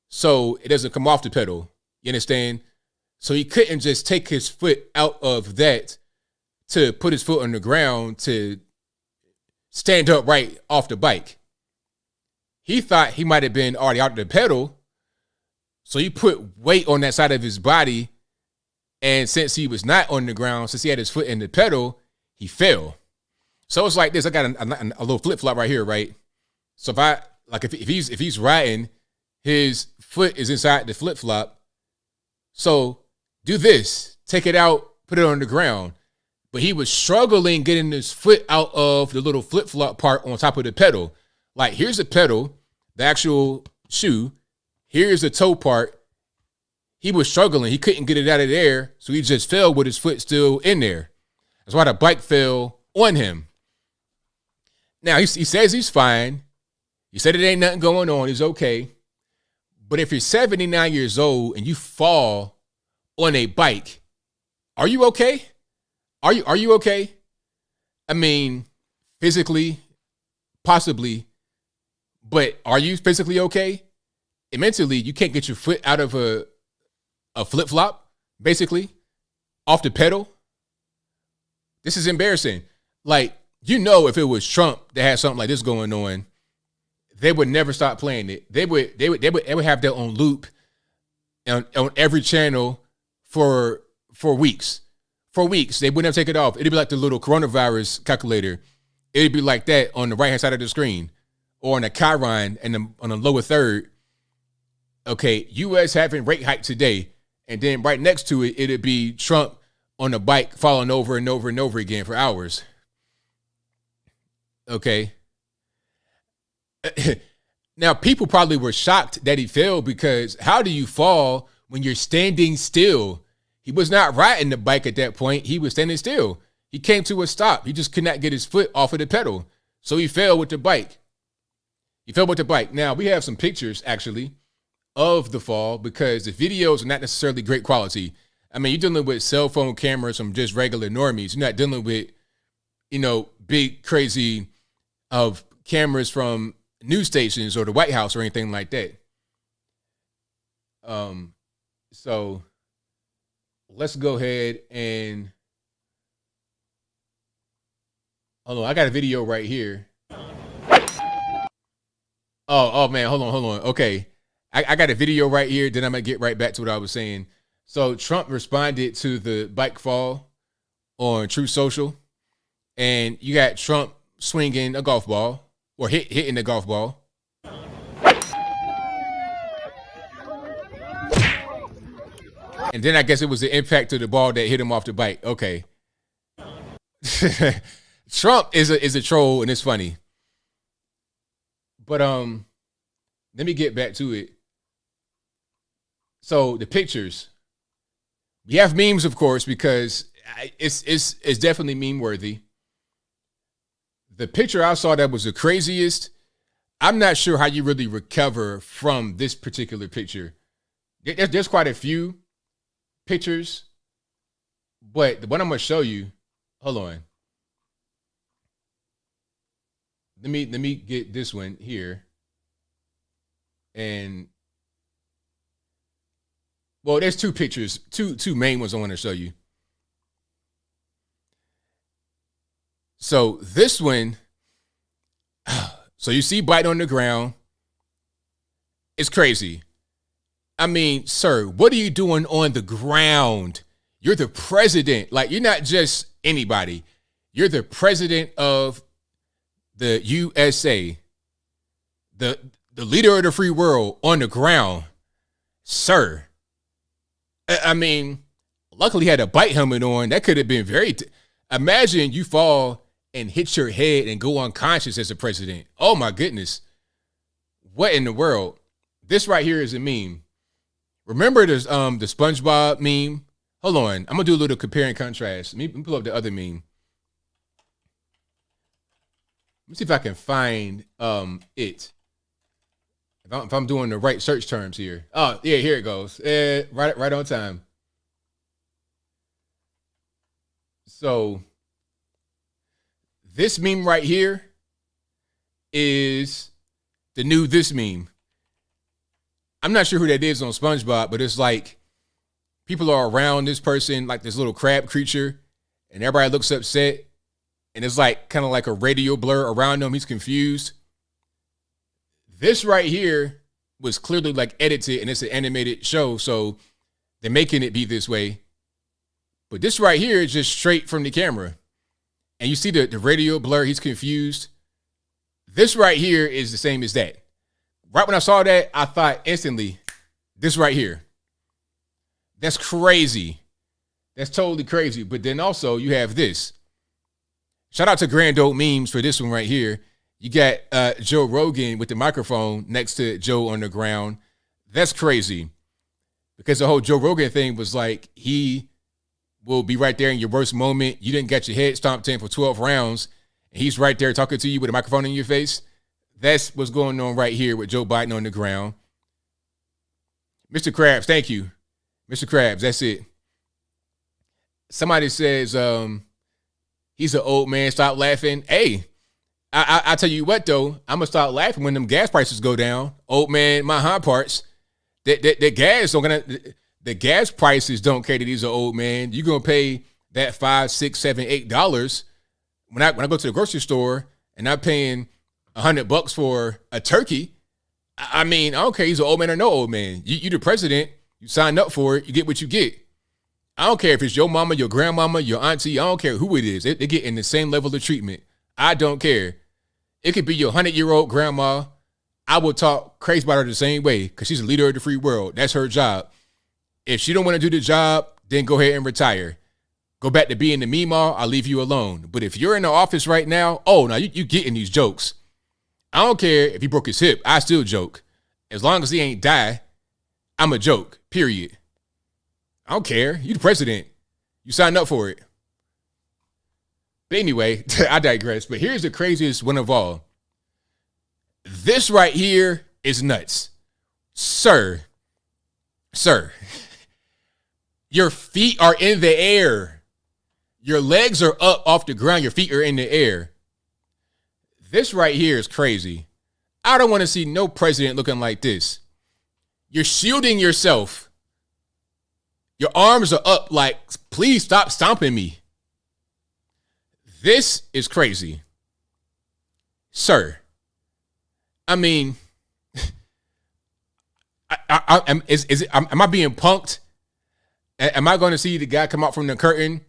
so it doesn't come off the pedal. You understand? So he couldn't just take his foot out of that to put his foot on the ground to stand up right off the bike. He thought he might have been already out of the pedal, so he put weight on that side of his body, and since he was not on the ground, since he had his foot in the pedal, he fell. So it's like this. I got a little flip-flop right here, right? So if he's riding, his foot is inside the flip-flop. So do this, take it out, put it on the ground. But he was struggling getting his foot out of the little flip-flop part on top of the pedal. Like, here's the pedal, the actual shoe. Here's the toe part. He was struggling. He couldn't get it out of there, so he just fell with his foot still in there. That's why the bike fell on him. Now, he says he's fine. He said it ain't nothing going on. He's okay. But if you're 79 years old and you fall on a bike, are you okay? Are you okay? I mean, physically, possibly, but are you physically okay? And mentally, you can't get your foot out of a flip-flop, basically, off the pedal. This is embarrassing. Like, you know, if it was Trump that had something like this going on, they would never stop playing it. They would have that on loop on every channel for weeks. For weeks, they wouldn't have taken it off. It'd be like the little coronavirus calculator. It'd be like that on the right-hand side of the screen, or on the Chiron and on the lower third. Okay, U.S. having rate hike today, and then right next to it, it'd be Trump on the bike falling over and over and over again for hours. Okay. Now, people probably were shocked that he fell, because how do you fall when you're standing still? He was not riding the bike at that point. He was standing still. He came to a stop. He just could not get his foot off of the pedal. So he fell with the bike. Now, we have some pictures, actually, of the fall, because the videos are not necessarily great quality. I mean, you're dealing with cell phone cameras from just regular normies. You're not dealing with, big, crazy of cameras from news stations or the White House or anything like that. So let's go ahead and hold on. I got a video right here. Oh man, hold on. Okay. I got a video right here. Then I'm gonna get right back to what I was saying. So Trump responded to the bike fall on Truth Social, and you got Trump swinging a golf ball, or hitting the golf ball. And then I guess it was the impact of the ball that hit him off the bike. Okay. Trump is a troll, and it's funny. But let me get back to it. So the pictures. We have memes, of course, because it's definitely meme worthy. The picture I saw that was the craziest, I'm not sure how you really recover from this particular picture. There's quite a few pictures, but the one I'm going to show you, hold on. Let me get this one here. And Well, there's two pictures, two main ones I want to show you. So this one, so you see Biden on the ground. It's crazy. I mean, sir, what are you doing on the ground? You're the president. Like, you're not just anybody. You're the president of the USA, the leader of the free world on the ground, sir. I mean, luckily he had a bike helmet on. That could have been imagine you fall and hit your head and go unconscious as a president. Oh my goodness. What in the world? This right here is a meme. Remember the SpongeBob meme? Hold on. I'm gonna do a little compare and contrast. Let me pull up the other meme. Let me see if I can find it. If I'm doing the right search terms here. Oh, yeah, here it goes. Right on time. So this meme right here is the new this meme. I'm not sure who that is on SpongeBob, but it's like people are around this person, like this little crab creature, and everybody looks upset. And it's like kind of like a radio blur around him. He's confused. This right here was clearly like edited, and it's an animated show, so they're making it be this way. But this right here is just straight from the camera. And you see the radio blur, he's confused. This right here is the same as that. Right when I saw that, I thought instantly, this right here. That's crazy. That's totally crazy. But then also you have this. Shout out to Grand Old Memes for this one right here. You got Joe Rogan with the microphone next to Joe on the ground. That's crazy. Because the whole Joe Rogan thing was like, he will be right there in your worst moment. You didn't get your head stomped in for 12 rounds. And he's right there talking to you with a microphone in your face. That's what's going on right here with Joe Biden on the ground. Mr. Krabs, thank you. Mr. Krabs, that's it. Somebody says, he's an old man, stop laughing. Hey, I tell you what, though, I'm going to start laughing when them gas prices go down. Old man, my hind parts. The gas prices don't care that he's an old man. You're going to pay that $5, $6, $7, $8. When I go to the grocery store and I'm paying $100 for a turkey, I mean, I don't care he's an old man or no old man. You the president. You signed up for it. You get what you get. I don't care if it's your mama, your grandmama, your auntie. I don't care who it is. They get in the same level of treatment. I don't care. It could be your 100-year-old grandma. I will talk crazy about her the same way because she's a leader of the free world. That's her job. If she don't want to do the job, then go ahead and retire. Go back to being the Meemaw. I'll leave you alone. But if you're in the office right now, you getting these jokes. I don't care if he broke his hip. I still joke. As long as he ain't die, I'm a joke, period. I don't care. You the president. You signed up for it. But anyway, I digress. But here's the craziest one of all. This right here is nuts. Sir, your feet are in the air. Your legs are up off the ground. Your feet are in the air. This right here is crazy. I don't want to see no president looking like this. You're shielding yourself. Your arms are up like, please stop stomping me. This is crazy. Sir, I mean, am I being punked? Am I going to see the guy come out from the curtain?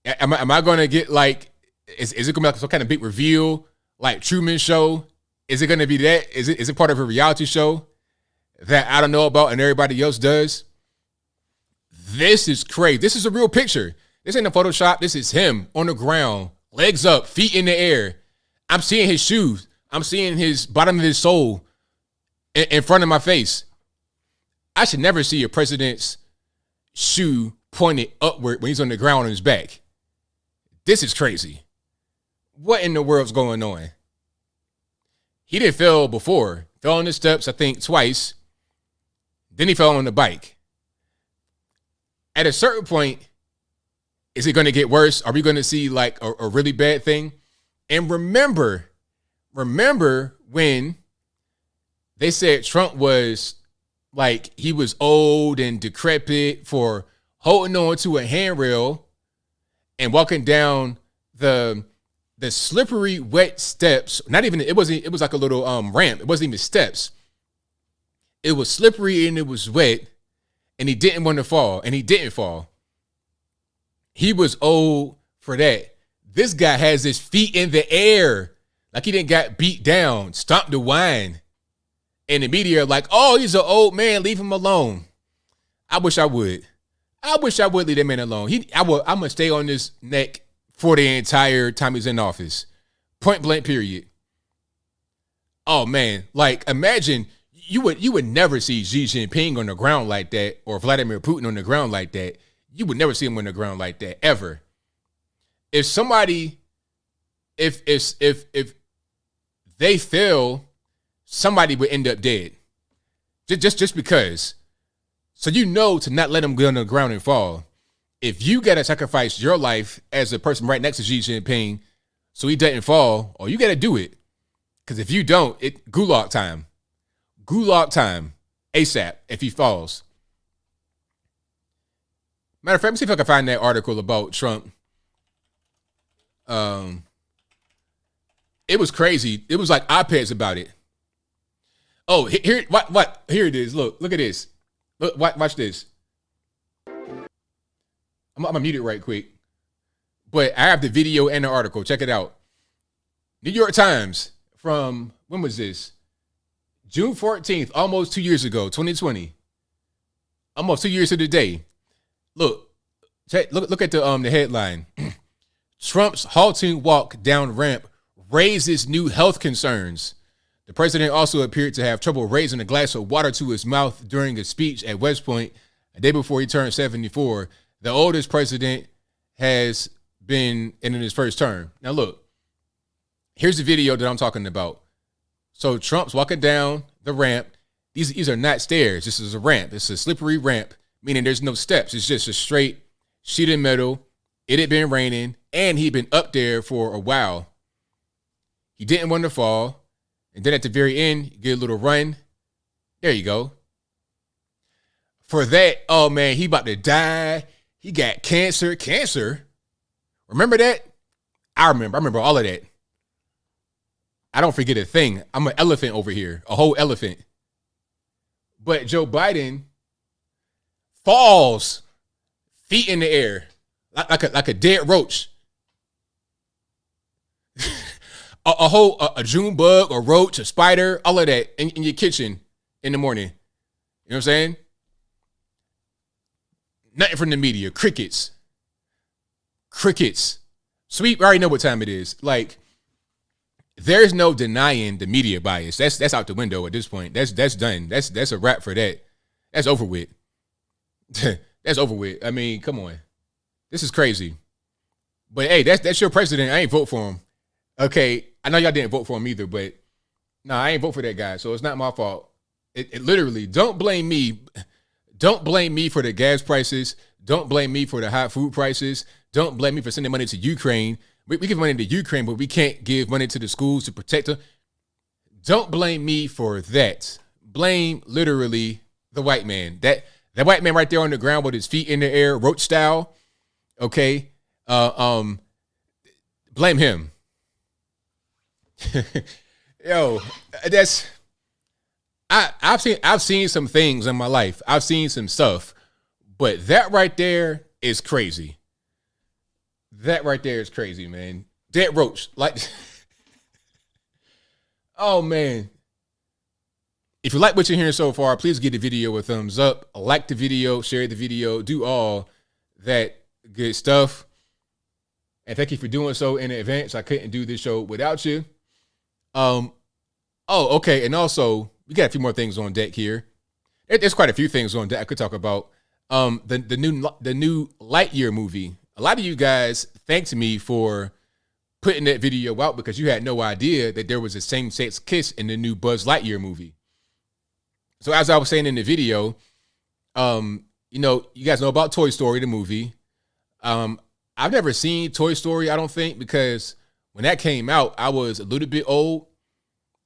Am I going to get like, is it going to be like some kind of big reveal, like Truman Show? Is it going to be that? Is it part of a reality show that I don't know about and everybody else does? This is crazy. This is a real picture. This ain't a Photoshop. This is him on the ground, legs up, feet in the air. I'm seeing his shoes. I'm seeing his bottom of his sole in front of my face. I should never see a president's shoe pointed upward when he's on the ground on his back. This is crazy. What in the world's going on? He didn't fall before. Fell on the steps, I think, twice. Then he fell on the bike. At a certain point, is it going to get worse? Are we going to see like a really bad thing? And remember when they said Trump was like he was old and decrepit for holding on to a handrail and walking down the slippery, wet steps. It was like a little ramp. It wasn't even steps. It was slippery and it was wet, and he didn't want to fall, and he didn't fall. He was old for that. This guy has his feet in the air, like he didn't got beat down, stomped the wine. And the media are like, oh, he's an old man, leave him alone. I wish I would. Leave that man alone. I'm going to stay on this neck for the entire time he's in office. Point blank, period. Oh, man. Like, imagine, you would never see Xi Jinping on the ground like that, or Vladimir Putin on the ground like that. You would never see him on the ground like that, ever. If they fail, somebody would end up dead. Just because. So you know to not let them get on the ground and fall. If you got to sacrifice your life as a person right next to Xi Jinping so he doesn't fall, you got to do it. Because if you don't, gulag time. Gulag time. ASAP if he falls. Matter of fact, let me see if I can find that article about Trump. It was crazy. It was like op-eds about it. Oh, here it is. Look at this. Look, watch this. I'm gonna mute it right quick. But I have the video and the article. Check it out. New York Times from, when was this? June 14th, almost 2 years ago, 2020. Almost 2 years to the day. Look at the headline. Trump's halting walk down ramp raises new health concerns. The president also appeared to have trouble raising a glass of water to his mouth during a speech at West Point a day before he turned 74, the oldest president has been in his first term. Now look, here's the video that I'm talking about. So Trump's walking down the ramp. These are not stairs. This is a ramp. It's a slippery ramp, meaning there's no steps. It's just a straight sheet of metal. It had been raining, and he'd been up there for a while. He didn't want to fall. And then at the very end, you get a little run. There you go. For that, oh man, he about to die. He got cancer. Cancer? Remember that? I remember all of that. I don't forget a thing. I'm an elephant over here, a whole elephant. But Joe Biden falls, feet in the air, like a dead roach. A June bug, a roach, a spider, all of that in your kitchen in the morning. You know what I'm saying? Nothing from the media. Crickets. So we already know what time it is. Like, there's no denying the media bias. That's out the window at this point. That's done. That's a wrap for that. That's over with. That's over with. I mean, come on. This is crazy. But hey, that's your president. I ain't vote for him. Okay, I know y'all didn't vote for him either, but I ain't vote for that guy, so it's not my fault. It literally, don't blame me. Don't blame me for the gas prices. Don't blame me for the high food prices. Don't blame me for sending money to Ukraine. We give money to Ukraine, but we can't give money to the schools to protect them. Don't blame me for that. Blame literally the white man. That white man right there on the ground with his feet in the air, roach style. Okay, blame him. Yo, I've seen some things in my life. I've seen some stuff, but that right there is crazy. That right there is crazy, man. Dead roach, like, oh man. If you like what you're hearing so far, please give the video a thumbs up, like the video, share the video, do all that good stuff. And thank you for doing so in advance. I couldn't do this show without you. Okay. And also, we got a few more things on deck here. There's quite a few things on deck I could talk about. The new Lightyear movie. A lot of you guys thanked me for putting that video out because you had no idea that there was a same-sex kiss in the new Buzz Lightyear movie. So as I was saying in the video, you guys know about Toy Story, the movie. I've never seen Toy Story, I don't think, because when that came out, I was a little bit old.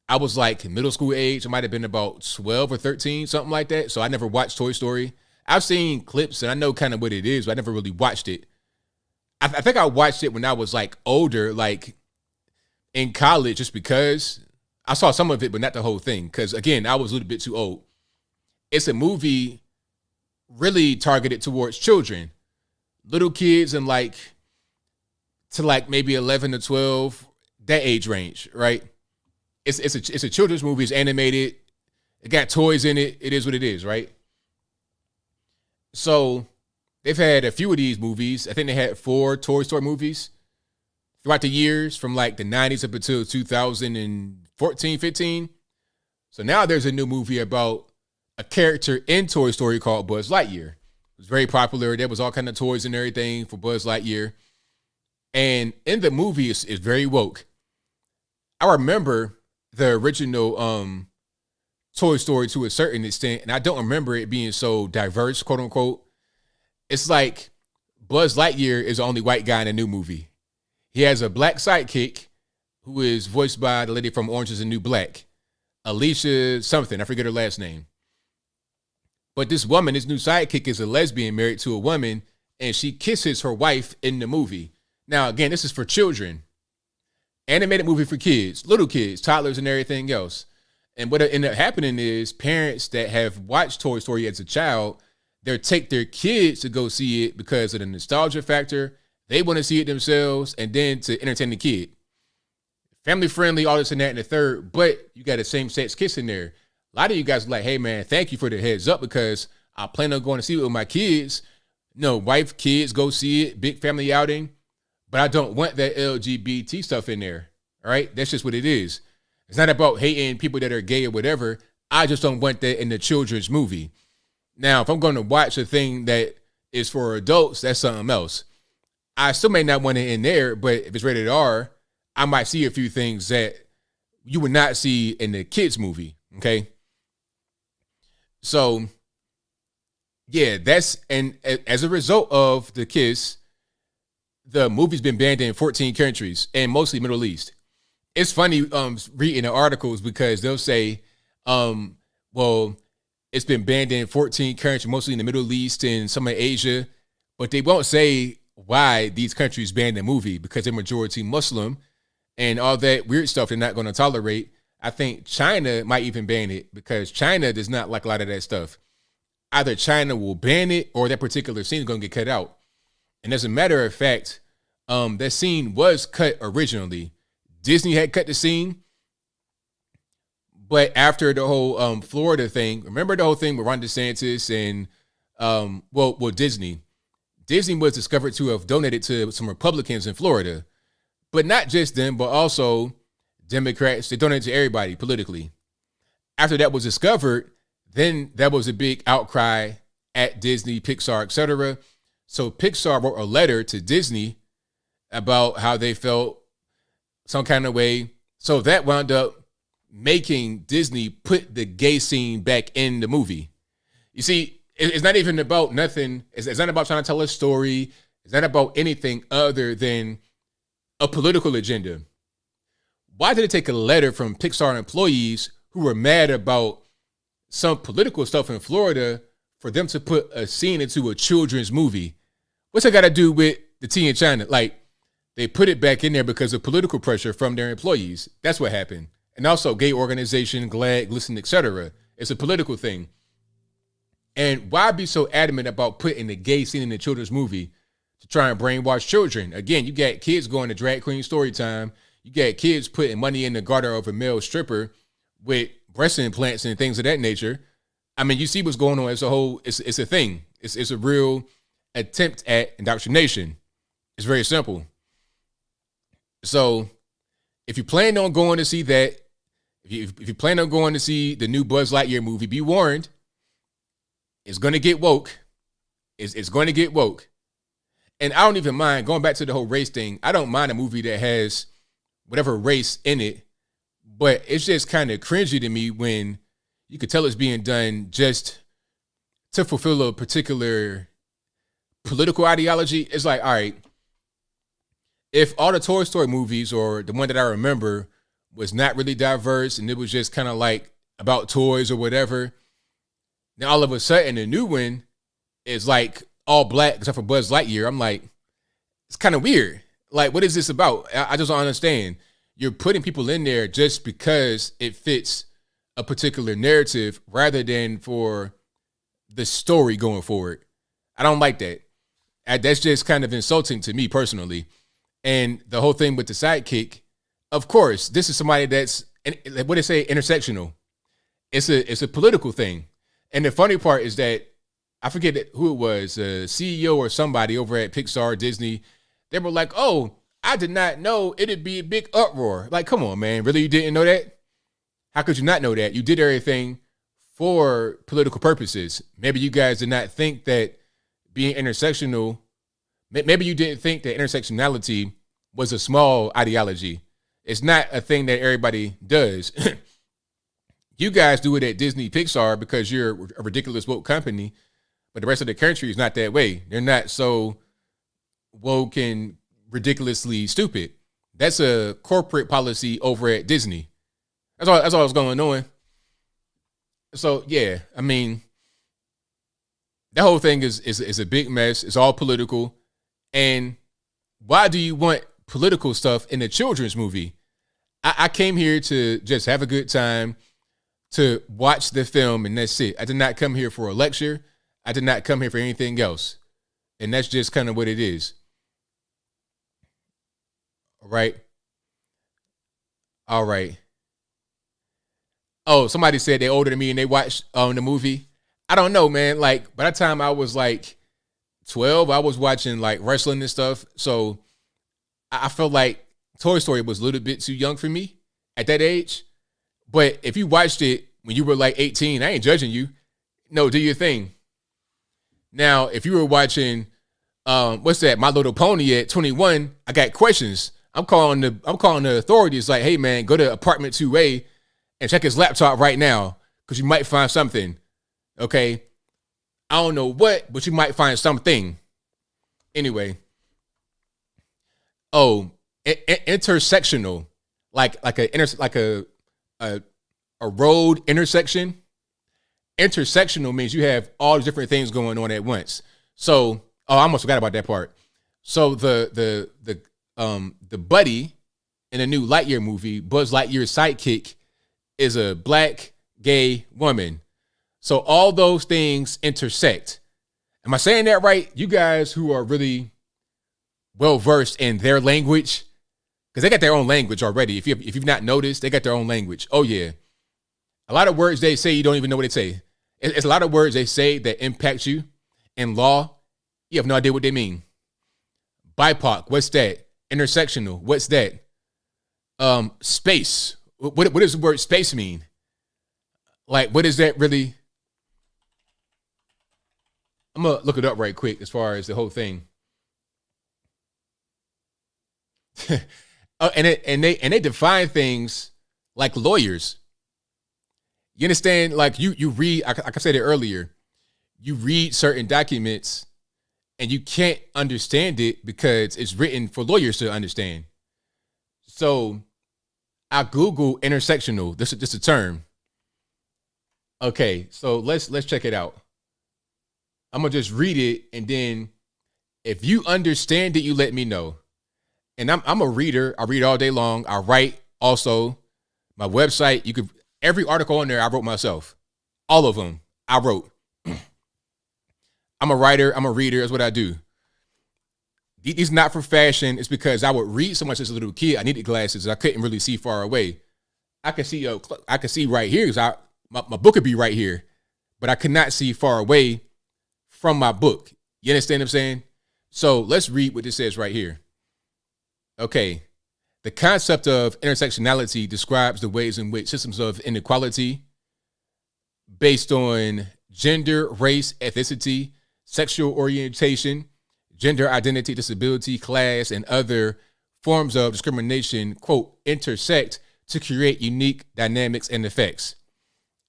I was like middle school age. I might have been about 12 or 13, something like that. So I never watched Toy Story. I've seen clips and I know kind of what it is, but I never really watched it. I think I watched it when I was like older, like in college, just because I saw some of it, but not the whole thing. Because again, I was a little bit too old. It's a movie really targeted towards children, little kids, and like to like maybe 11 to 12, that age range, right? It's a children's movie. It's animated. It got toys in it. It is what it is, right? So they've had a few of these movies. I think they had 4 Toy Story movies throughout the years from like the 90s up until 2014, 15. So now there's a new movie about a character in Toy Story called Buzz Lightyear. It was very popular. There was all kind of toys and everything for Buzz Lightyear. And in the movie, it's very woke. I remember the original Toy Story to a certain extent, and I don't remember it being so diverse, quote unquote. It's like Buzz Lightyear is the only white guy in the new movie. He has a black sidekick who is voiced by the lady from Orange is the New Black, Alicia something. I forget her last name. But this woman, this new sidekick, is a lesbian married to a woman, and she kisses her wife in the movie. Now, again, this is for children. Animated movie for kids, little kids, toddlers, and everything else. And what ended up happening is parents that have watched Toy Story as a child, they'll take their kids to go see it because of the nostalgia factor. They want to see it themselves, and then to entertain the kid. Family friendly, all this and that and the third, but you got a same-sex kiss in there. A lot of you guys are like, hey, man, thank you for the heads up because I plan on going to see it with my kids. No, wife, kids, go see it, big family outing. But I don't want that LGBT stuff in there, all right? That's just what it is. It's not about hating people that are gay or whatever. I just don't want that in the children's movie. Now, if I'm going to watch a thing that is for adults, that's something else. I still may not want it in there, but if it's rated R, I might see a few things that you would not see in the kids' movie, okay? So, yeah, and as a result of the kiss, the movie's been banned in 14 countries and mostly Middle East. It's funny reading the articles because they'll say, well, it's been banned in 14 countries, mostly in the Middle East and some of Asia, but they won't say why these countries banned the movie because they're majority Muslim and all that weird stuff they're not going to tolerate. I think China might even ban it because China does not like a lot of that stuff. Either China will ban it or that particular scene is going to get cut out. And as a matter of fact, that scene was cut originally. Disney had cut the scene, but after the whole Florida thing, remember the whole thing with Ron DeSantis and Disney. Disney was discovered to have donated to some Republicans in Florida, but not just them, but also Democrats. They donated to everybody politically. After that was discovered, then that was a big outcry at Disney, Pixar, etc. So Pixar wrote a letter to Disney about how they felt some kind of way. So that wound up making Disney put the gay scene back in the movie. You see, it's not even about nothing. It's not about trying to tell a story. It's not about anything other than a political agenda. Why did it take a letter from Pixar employees who were mad about some political stuff in Florida for them to put a scene into a children's movie? What's that got to do with the tea in China? Like, they put it back in there because of political pressure from their employees. That's what happened. And also gay organization, GLAAD, GLSEN, etc. It's a political thing. And why be so adamant about putting the gay scene in the children's movie to try and brainwash children? Again, you got kids going to drag queen story time. You got kids putting money in the garter of a male stripper with breast implants and things of that nature. I mean, you see what's going on as a whole. It's a thing. It's a real attempt at indoctrination. It's very simple. So if you plan on going to see that, if you plan on going to see the new Buzz Lightyear movie, be warned, it's going to get woke. It's going to get woke. And I don't even mind, going back to the whole race thing, I don't mind a movie that has whatever race in it, but it's just kind of cringy to me when you could tell it's being done just to fulfill a particular political ideology. It's like, all right, if all the Toy Story movies, or the one that I remember, was not really diverse, and it was just kind of like about toys or whatever. Now all of a sudden, the new one is like all black except for Buzz Lightyear. I'm like, it's kind of weird. Like, what is this about? I just don't understand. You're putting people in there just because it fits a particular narrative rather than for the story going forward. I don't like that. That's just kind of insulting to me personally. And the whole thing with the sidekick, of course, this is somebody that's, what do they say, intersectional. It's a political thing. And the funny part is that, I forget who it was, a CEO or somebody over at Pixar, Disney, they were like, oh, I did not know it'd be a big uproar. Like, come on, man. Really, you didn't know that? How could you not know that? You did everything for political purposes. Maybe you guys did not think that being intersectional, maybe you didn't think that intersectionality was a small ideology. It's not a thing that everybody does. You guys do it at Disney Pixar because you're a ridiculous woke company, but the rest of the country is not that way. They're not so woke and ridiculously stupid. That's a corporate policy over at Disney. That's all that's going on. So yeah, I mean, that whole thing is a big mess. It's all political. And why do you want political stuff in a children's movie? I came here to just have a good time, to watch the film, and that's it. I did not come here for a lecture. I did not come here for anything else. And that's just kind of what it is. All right. All right. Oh, somebody said they're older than me and they watched the movie. I don't know, man. Like, by the time I was like 12, I was watching like wrestling and stuff. So I felt like Toy Story was a little bit too young for me at that age. But if you watched it when you were like 18, I ain't judging you. No, do your thing. Now, if you were watching, what's that, My Little Pony at 21, I got questions. I'm calling the authorities like, hey man, go to apartment 2A and check his laptop right now because you might find something. Okay, I don't know what, but you might find something. Anyway, intersectional, like a road intersection. Intersectional means you have all the different things going on at once. So, I almost forgot about that part. So the buddy in the new Lightyear movie, Buzz Lightyear's sidekick, is a black gay woman. So all those things intersect. Am I saying that right? You guys who are really well versed in their language, because they got their own language already. If you've not noticed, they got their own language. Oh yeah, a lot of words they say you don't even know what they say. It's a lot of words they say that impact you. In law, you have no idea what they mean. BIPOC, what's that? Intersectional, what's that? Space. What does the word space mean? Like, what is that really? I'm gonna look it up right quick as far as the whole thing. And they define things like lawyers. You understand? Like you read, like I said it earlier, you read certain documents and you can't understand it because it's written for lawyers to understand. So I Google intersectional. This is a term. Okay, so let's check it out. I'm gonna just read it, and then if you understand it, you let me know. And I'm a reader. I read all day long. I write also. My website, you could every article on there I wrote myself. All of them I wrote. I'm a writer. I'm a reader. That's what I do. These not for fashion. It's because I would read so much as a little kid. I needed glasses. I couldn't really see far away. I could see right here because my book would be right here, but I could not see far away from my book. You understand what I'm saying? So let's read what this says right here. Okay. The concept of intersectionality describes the ways in which systems of inequality based on gender, race, ethnicity, sexual orientation, gender identity, disability, class, and other forms of discrimination, quote, intersect to create unique dynamics and effects.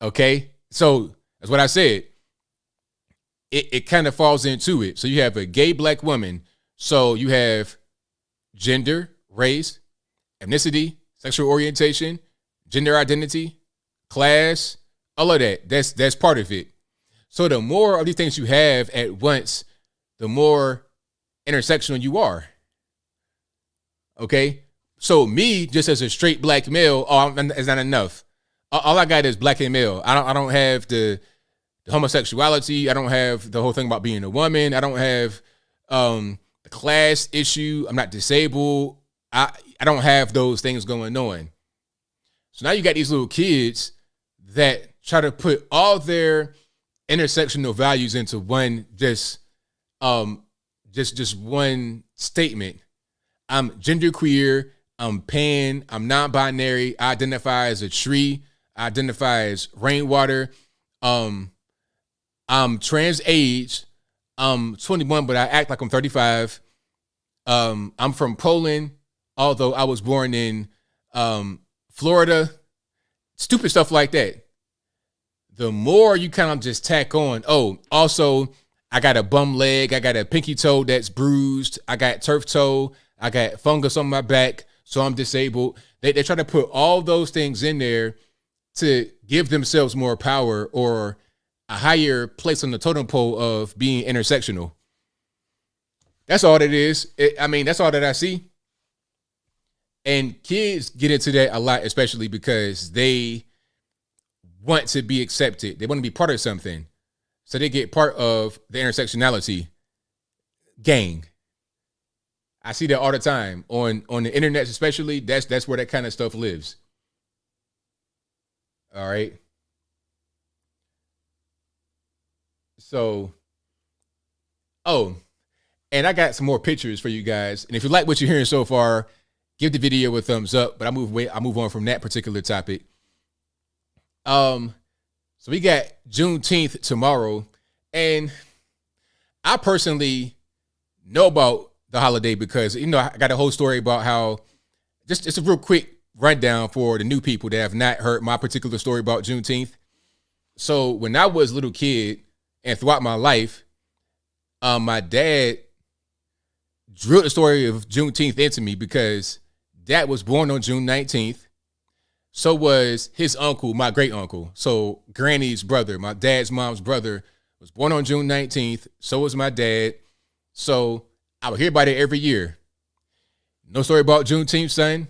Okay? So that's what I said. It kind of falls into it. So you have a gay black woman. So you have gender, race, ethnicity, sexual orientation, gender identity, class, all of that. That's part of it. So the more of these things you have at once, the more intersectional you are. Okay? So me, just as a straight black male, it's not enough. All I got is black and male. I don't have the homosexuality. I don't have the whole thing about being a woman. I don't have the class issue. I'm not disabled. I don't have those things going on. So now you got these little kids that try to put all their intersectional values into one just one statement. I'm genderqueer, I'm pan, I'm non-binary, I identify as a tree, I identify as rainwater, I'm trans age, I'm 21, but I act like I'm 35. I'm from Poland, although I was born in Florida. Stupid stuff like that. The more you kind of just tack on, also, I got a bum leg, I got a pinky toe that's bruised, I got turf toe, I got fungus on my back, so I'm disabled. They try to put all those things in there to give themselves more power or a higher place on the totem pole of being intersectional. That's all it is. That's all that I see. And kids get into that a lot, especially because they want to be accepted. They want to be part of something. So they get part of the intersectionality gang. I see that all the time on the internet, especially. That's where that kind of stuff lives. All right. So, and I got some more pictures for you guys. And if you like what you're hearing so far, give the video a thumbs up. But I move on from that particular topic. So we got Juneteenth tomorrow, and I personally know about the holiday because, I got a whole story about how, just a real quick rundown for the new people that have not heard my particular story about Juneteenth. So when I was a little kid and throughout my life, my dad drilled the story of Juneteenth into me because Dad was born on June 19th. So was his uncle, my great uncle. So Granny's brother, my dad's mom's brother, was born on June 19th. So was my dad. So I would hear about it every year. No story about Juneteenth, son.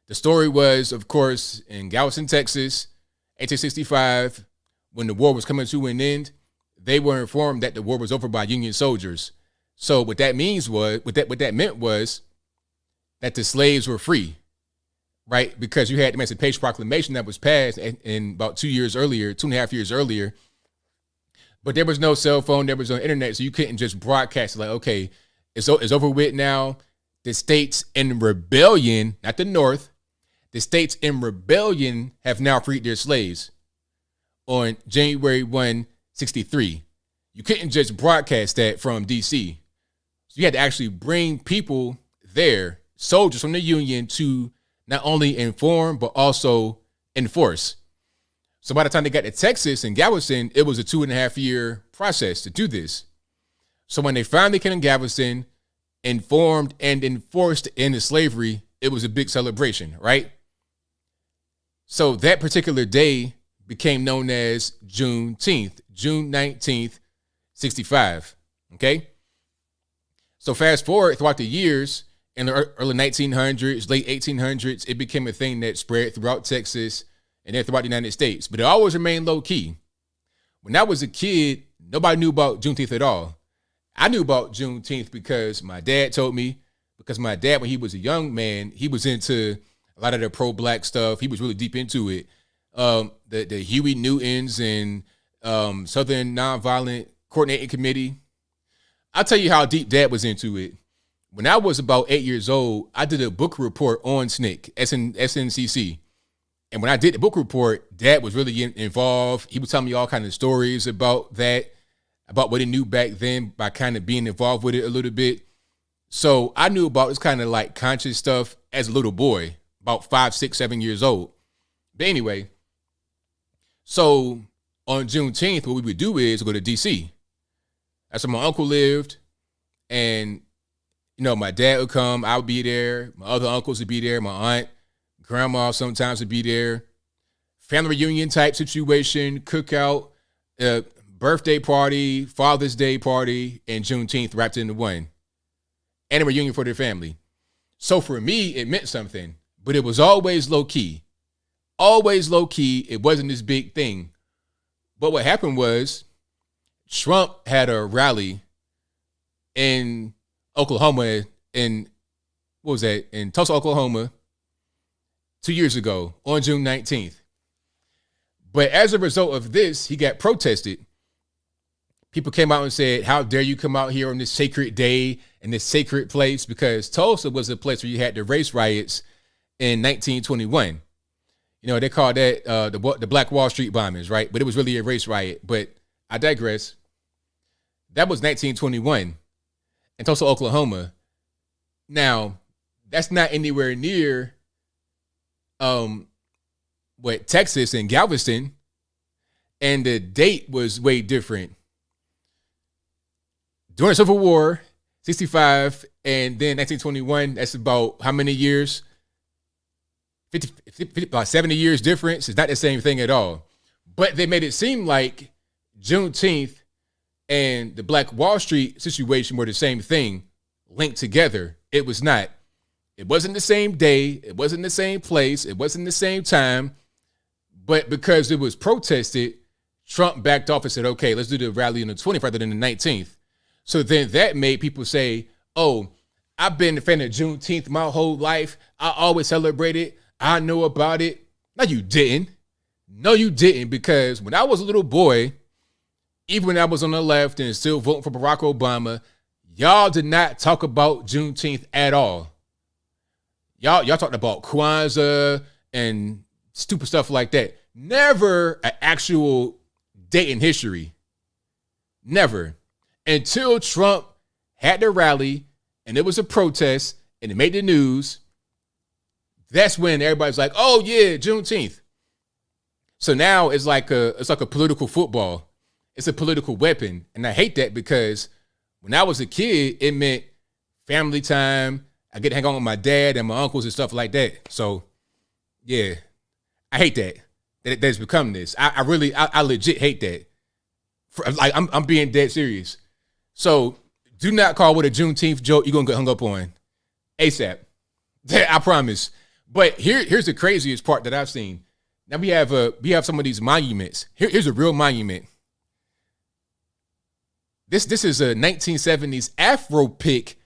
The story was, of course, in Galveston, Texas, 1865, when the war was coming to an end. They were informed that the war was over by Union soldiers. So what that means was, what that meant was that the slaves were free. Right, because you had the Emancipation Proclamation that was passed in about 2.5 years earlier. But there was no cell phone, there was no internet, so you couldn't just broadcast like, okay, it's over with now. The states in rebellion, not the North, the states in rebellion have now freed their slaves on January 1, 1963. You couldn't just broadcast that from D.C. So you had to actually bring people there, soldiers from the Union, to not only inform, but also enforce. So by the time they got to Texas and Galveston, it was a 2.5 year process to do this. So when they finally came in Galveston, informed and enforced the end of slavery, it was a big celebration, right? So that particular day became known as Juneteenth, June 19th, 1965, okay? So fast forward throughout the years, in the early 1900s, late 1800s, it became a thing that spread throughout Texas and then throughout the United States. But it always remained low key. When I was a kid, nobody knew about Juneteenth at all. I knew about Juneteenth because my dad told me, because my dad, when he was a young man, he was into a lot of the pro-black stuff. He was really deep into it. The Huey Newtons and Southern Nonviolent Coordinating Committee. I'll tell you how deep Dad was into it. When I was about 8 years old, I did a book report on SNCC, SNCC. And when I did the book report, Dad was really involved. He was telling me all kinds of stories about that, about what he knew back then by kind of being involved with it a little bit. So I knew about this kind of like conscious stuff as a little boy, about 5, 6, 7 years old. But anyway, so on Juneteenth, what we would do is go to D.C. That's where my uncle lived. And my dad would come, I would be there. My other uncles would be there, my aunt, Grandma sometimes would be there. Family reunion type situation, cookout, birthday party, Father's Day party, and Juneteenth wrapped into one. And a reunion for their family. So for me, it meant something, but it was always low key. Always low key. It wasn't this big thing. But what happened was Trump had a rally in Oklahoma, in Tulsa, Oklahoma, 2 years ago on June 19th. But as a result of this, he got protested. People came out and said, how dare you come out here on this sacred day in this sacred place? Because Tulsa was a place where you had the race riots in 1921. You know, they called that the Black Wall Street bombings, right? But it was really a race riot. But I digress. That was 1921 in Tulsa, Oklahoma. Now, that's not anywhere near Texas and Galveston. And the date was way different. During the Civil War, 65, and then 1921, that's about how many years? 50, about 70 years difference. It's not the same thing at all. But they made it seem like Juneteenth and the Black Wall Street situation were the same thing, linked together. It was not. It wasn't the same day. It wasn't the same place. It wasn't the same time. But because it was protested, Trump backed off and said, okay, let's do the rally on the 20th rather than the 19th. So then that made people say, oh, I've been a fan of Juneteenth my whole life. I always celebrate it. I know about it. No, you didn't. No, you didn't. Because when I was a little boy, even when I was on the left and still voting for Barack Obama, y'all did not talk about Juneteenth at all. Y'all talked about Kwanzaa and stupid stuff like that. Never an actual date in history. Never. Until Trump had the rally and it was a protest and it made the news. That's when everybody's like, oh yeah, Juneteenth. So now it's like a political football. It's a political weapon. And I hate that because when I was a kid, it meant family time. I get to hang out with my dad and my uncles and stuff like that. So yeah, I hate that it's become this. I legit hate that. I'm being dead serious. So do not call with a Juneteenth joke you're going to get hung up on ASAP. I promise. But here's the craziest part that I've seen. Now we have some of these monuments. Here's a real monument. This is a 1970s Afro pick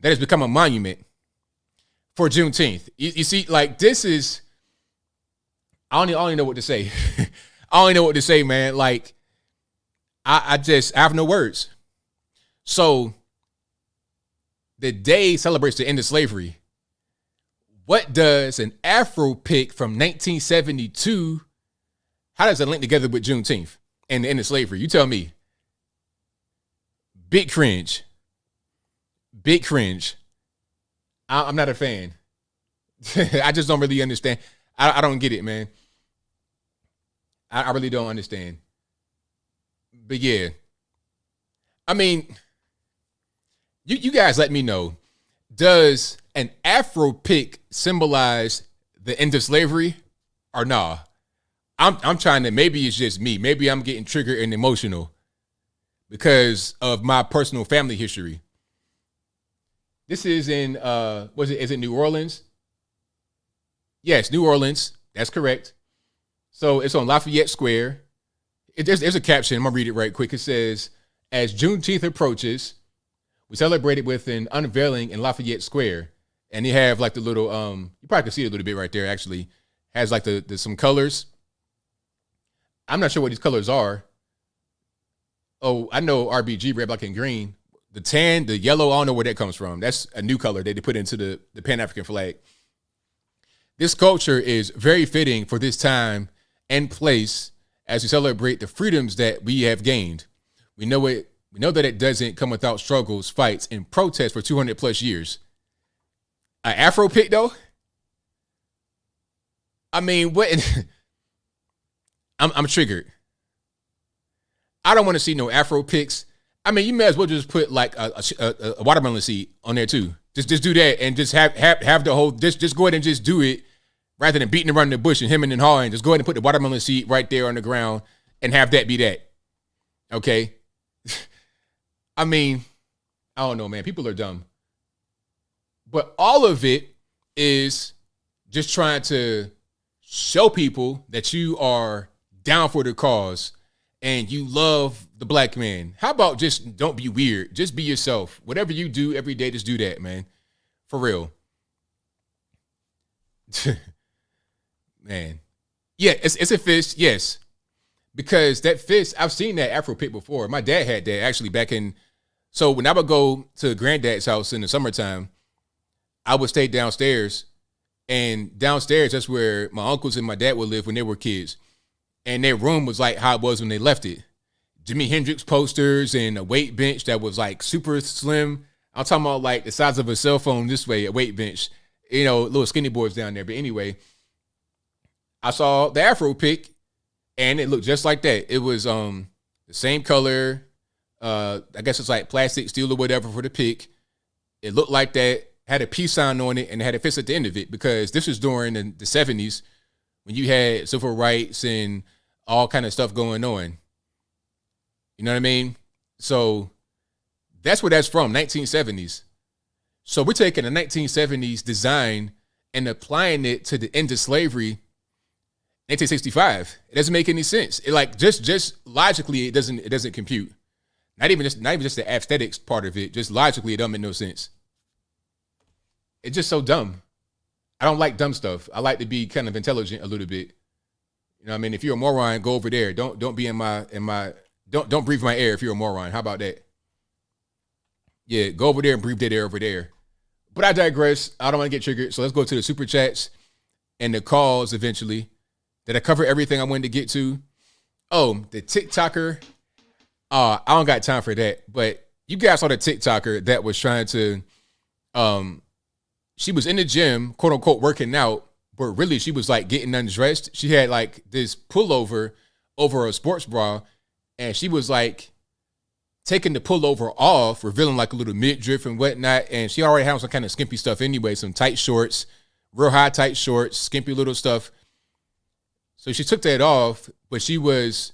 that has become a monument for Juneteenth. You see, like this is, I don't even know what to say. I don't even know what to say, man. Like I have no words. So the day celebrates the end of slavery. What does an Afro pick from 1972, how does it link together with Juneteenth and the end of slavery? You tell me. Big cringe. Big cringe. I'm not a fan. I just don't really understand. I don't get it, man. I really don't understand. But yeah. I mean, you guys let me know. Does an Afro pick symbolize the end of slavery or nah? I'm trying to, maybe it's just me. Maybe I'm getting triggered and emotional because of my personal family history. This is in, is it New Orleans? Yes, New Orleans. That's correct. So it's on Lafayette Square. There's a caption. I'm going to read it right quick. It says, as Juneteenth approaches, we celebrated with an unveiling in Lafayette Square. And you have like the little, you probably can see it a little bit right there, actually. Has like the some colors. I'm not sure what these colors are. Oh, I know RBG, red, black, and green. The tan, the yellow, I don't know where that comes from. That's a new color that they put into the Pan-African flag. This culture is very fitting for this time and place as we celebrate the freedoms that we have gained. We know that it doesn't come without struggles, fights, and protests for 200 plus years. An Afro pick, though? I mean, what? I'm triggered. I don't want to see no Afro picks. I mean, you may as well just put like a watermelon seed on there too. Just do that and just have the whole, just go ahead and just do it rather than beating around the bush and hemming and hawing. Just go ahead and put the watermelon seed right there on the ground and have that be that. Okay? I mean, I don't know, man. People are dumb. But all of it is just trying to show people that you are down for the cause and you love the black man. How about just don't be weird? Just be yourself. Whatever you do every day, just do that, man. For real. Man. Yeah, it's a fist, yes. Because that fist, I've seen that Afro pick before. My dad had that actually back in. So when I would go to granddad's house in the summertime, I would stay downstairs. And downstairs, that's where my uncles and my dad would live when they were kids. And their room was like how it was when they left it. Jimi Hendrix posters and a weight bench that was like super slim. I'm talking about like the size of a cell phone this way, a weight bench. You know, little skinny boys down there. But anyway, I saw the Afro pick and it looked just like that. It was the same color. I guess it's like plastic, steel or whatever for the pick. It looked like that. Had a peace sign on it and had a fist at the end of it because this was during the 70s when you had civil rights and all kind of stuff going on. You know what I mean? So that's where that's from, 1970s. So we're taking a 1970s design and applying it to the end of slavery, 1965. It doesn't make any sense. It like just logically, it doesn't compute. Not even just the aesthetics part of it. Just logically, it doesn't make no sense. It's just so dumb. I don't like dumb stuff. I like to be kind of intelligent a little bit. You know what I mean? If you're a moron, go over there. Don't be in my don't breathe my air if you're a moron. How about that? Yeah, go over there and breathe that air over there. But I digress. I don't want to get triggered. So let's go to the super chats and the calls eventually. Did I cover everything I wanted to get to? Oh, the TikToker. I don't got time for that. But you guys saw the TikToker that was trying to she was in the gym, quote unquote, working out, but really she was like getting undressed. She had like this pullover over a sports bra, and she was like taking the pullover off, revealing like a little midriff and whatnot. And she already had some kind of skimpy stuff anyway, some tight shorts, real high tight shorts, skimpy little stuff. So she took that off, but she was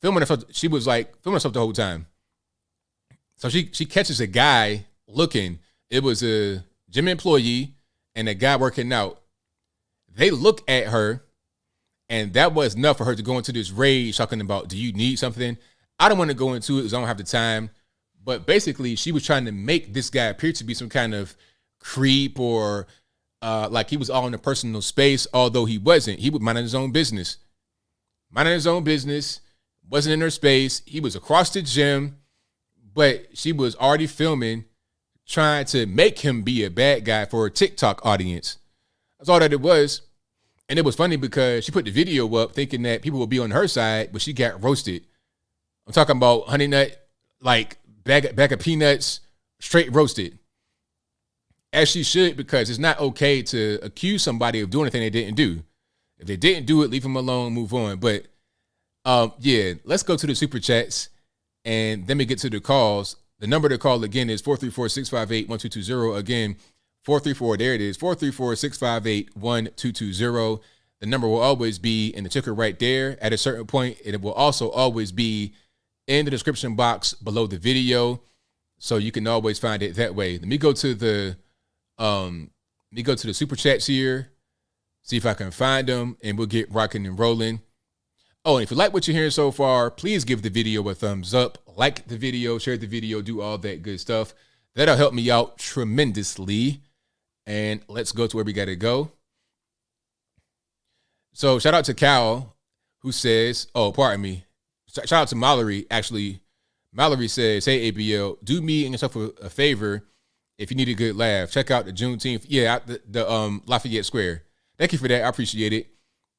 filming herself. She was like filming herself the whole time. So she catches a guy looking. It was a gym employee and a guy working out. They look at her, and that was enough for her to go into this rage talking about, do you need something? I don't want to go into it because I don't have the time. But basically, she was trying to make this guy appear to be some kind of creep or like he was all in a personal space, although he wasn't. He was minding his own business. Minding his own business, wasn't in her space. He was across the gym, but she was already filming, trying to make him be a bad guy for a TikTok audience. That's all that it was. And it was funny because she put the video up thinking that people would be on her side, but she got roasted. I'm talking about Honey Nut, like bag of peanuts, straight roasted. As she should, because it's not okay to accuse somebody of doing anything they didn't do. If they didn't do it, leave them alone, move on. But yeah, let's go to the super chats and then we get to the calls. The number to call again is 434-658-1220. Again, 434, there it is, 434-658-1220. The number will always be in the ticker right there at a certain point. It will also always be in the description box below the video. So you can always find it that way. Let me go to the super chats here, see if I can find them, and we'll get rocking and rolling. Oh, and if you like what you're hearing so far, please give the video a thumbs up, like the video, share the video, do all that good stuff. That'll help me out tremendously. And let's go to where we got to go. So shout out to Cal, who says, oh, pardon me. Shout out to Mallory, actually. Mallory says, hey, ABL, do me and yourself a favor if you need a good laugh. Check out the Juneteenth. Yeah, the Lafayette Square. Thank you for that. I appreciate it.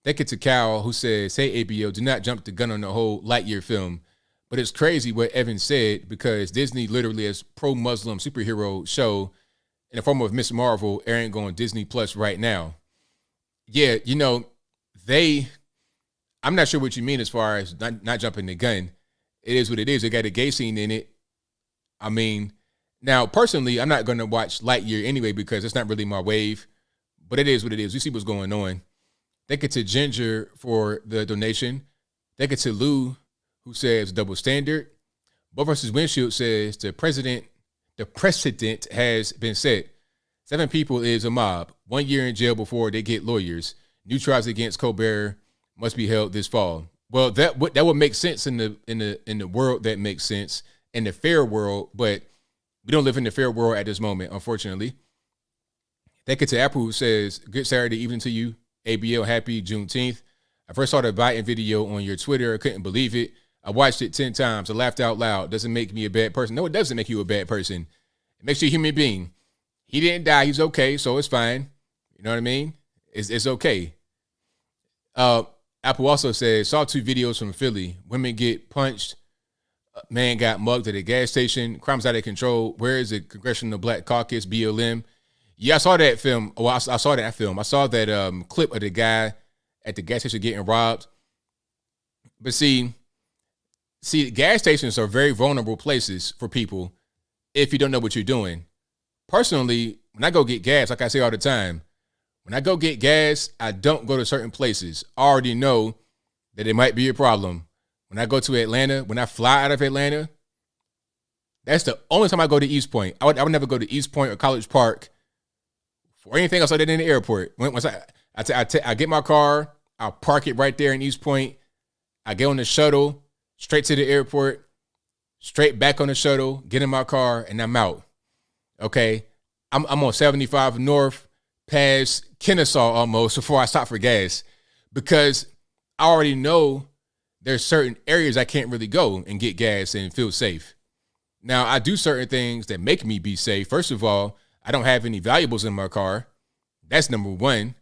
Thank you to Cal, who says, hey, ABL, do not jump the gun on the whole Lightyear film. But it's crazy what Evan said because Disney literally has pro-Muslim superhero show in the form of Miss Marvel airing on Disney Plus right now. Yeah, you know, I'm not sure what you mean as far as not jumping the gun. It is what it is. They got a gay scene in it. I mean, now, personally, I'm not going to watch Lightyear anyway because it's not really my wave. But it is what it is. We see what's going on. Thank you to Ginger for the donation. Thank you to Lou, who says double standard. Bo versus Windshield says the precedent has been set. 7 people is a mob. 1 year in jail before they get lawyers. New trials against Colbert must be held this fall. Well, that would make sense in the world that makes sense, in the fair world, but we don't live in the fair world at this moment, unfortunately. Thank you to Apple, who says, good Saturday evening to you. ABL, happy Juneteenth. I first saw the Biden video on your Twitter. I couldn't believe it. I watched it 10 times. I laughed out loud. Doesn't make me a bad person. No, it doesn't make you a bad person. It makes you a human being. He didn't die. He's okay, so it's fine. You know what I mean? It's okay. Apple also says, saw 2 videos from Philly. Women get punched. Man got mugged at a gas station. Crime's out of control. Where is the Congressional Black Caucus, BLM? Yeah, I saw that film. Well, I saw that film. I saw that clip of the guy at the gas station getting robbed. But see, gas stations are very vulnerable places for people if you don't know what you're doing. Personally, when I go get gas, like I say all the time, when I go get gas, I don't go to certain places. I already know that it might be a problem. When I go to Atlanta, when I fly out of Atlanta, that's the only time I go to East Point. I would never go to East Point or College Park for anything else other than the airport. Once I get my car, I'll park it right there in East Point. I get on the shuttle, straight to the airport, straight back on the shuttle, get in my car, and I'm out. Okay? I'm on 75 North, past Kennesaw almost, before I stop for gas, because I already know there's certain areas I can't really go and get gas and feel safe. Now, I do certain things that make me be safe. First of all, I don't have any valuables in my car. That's number 1.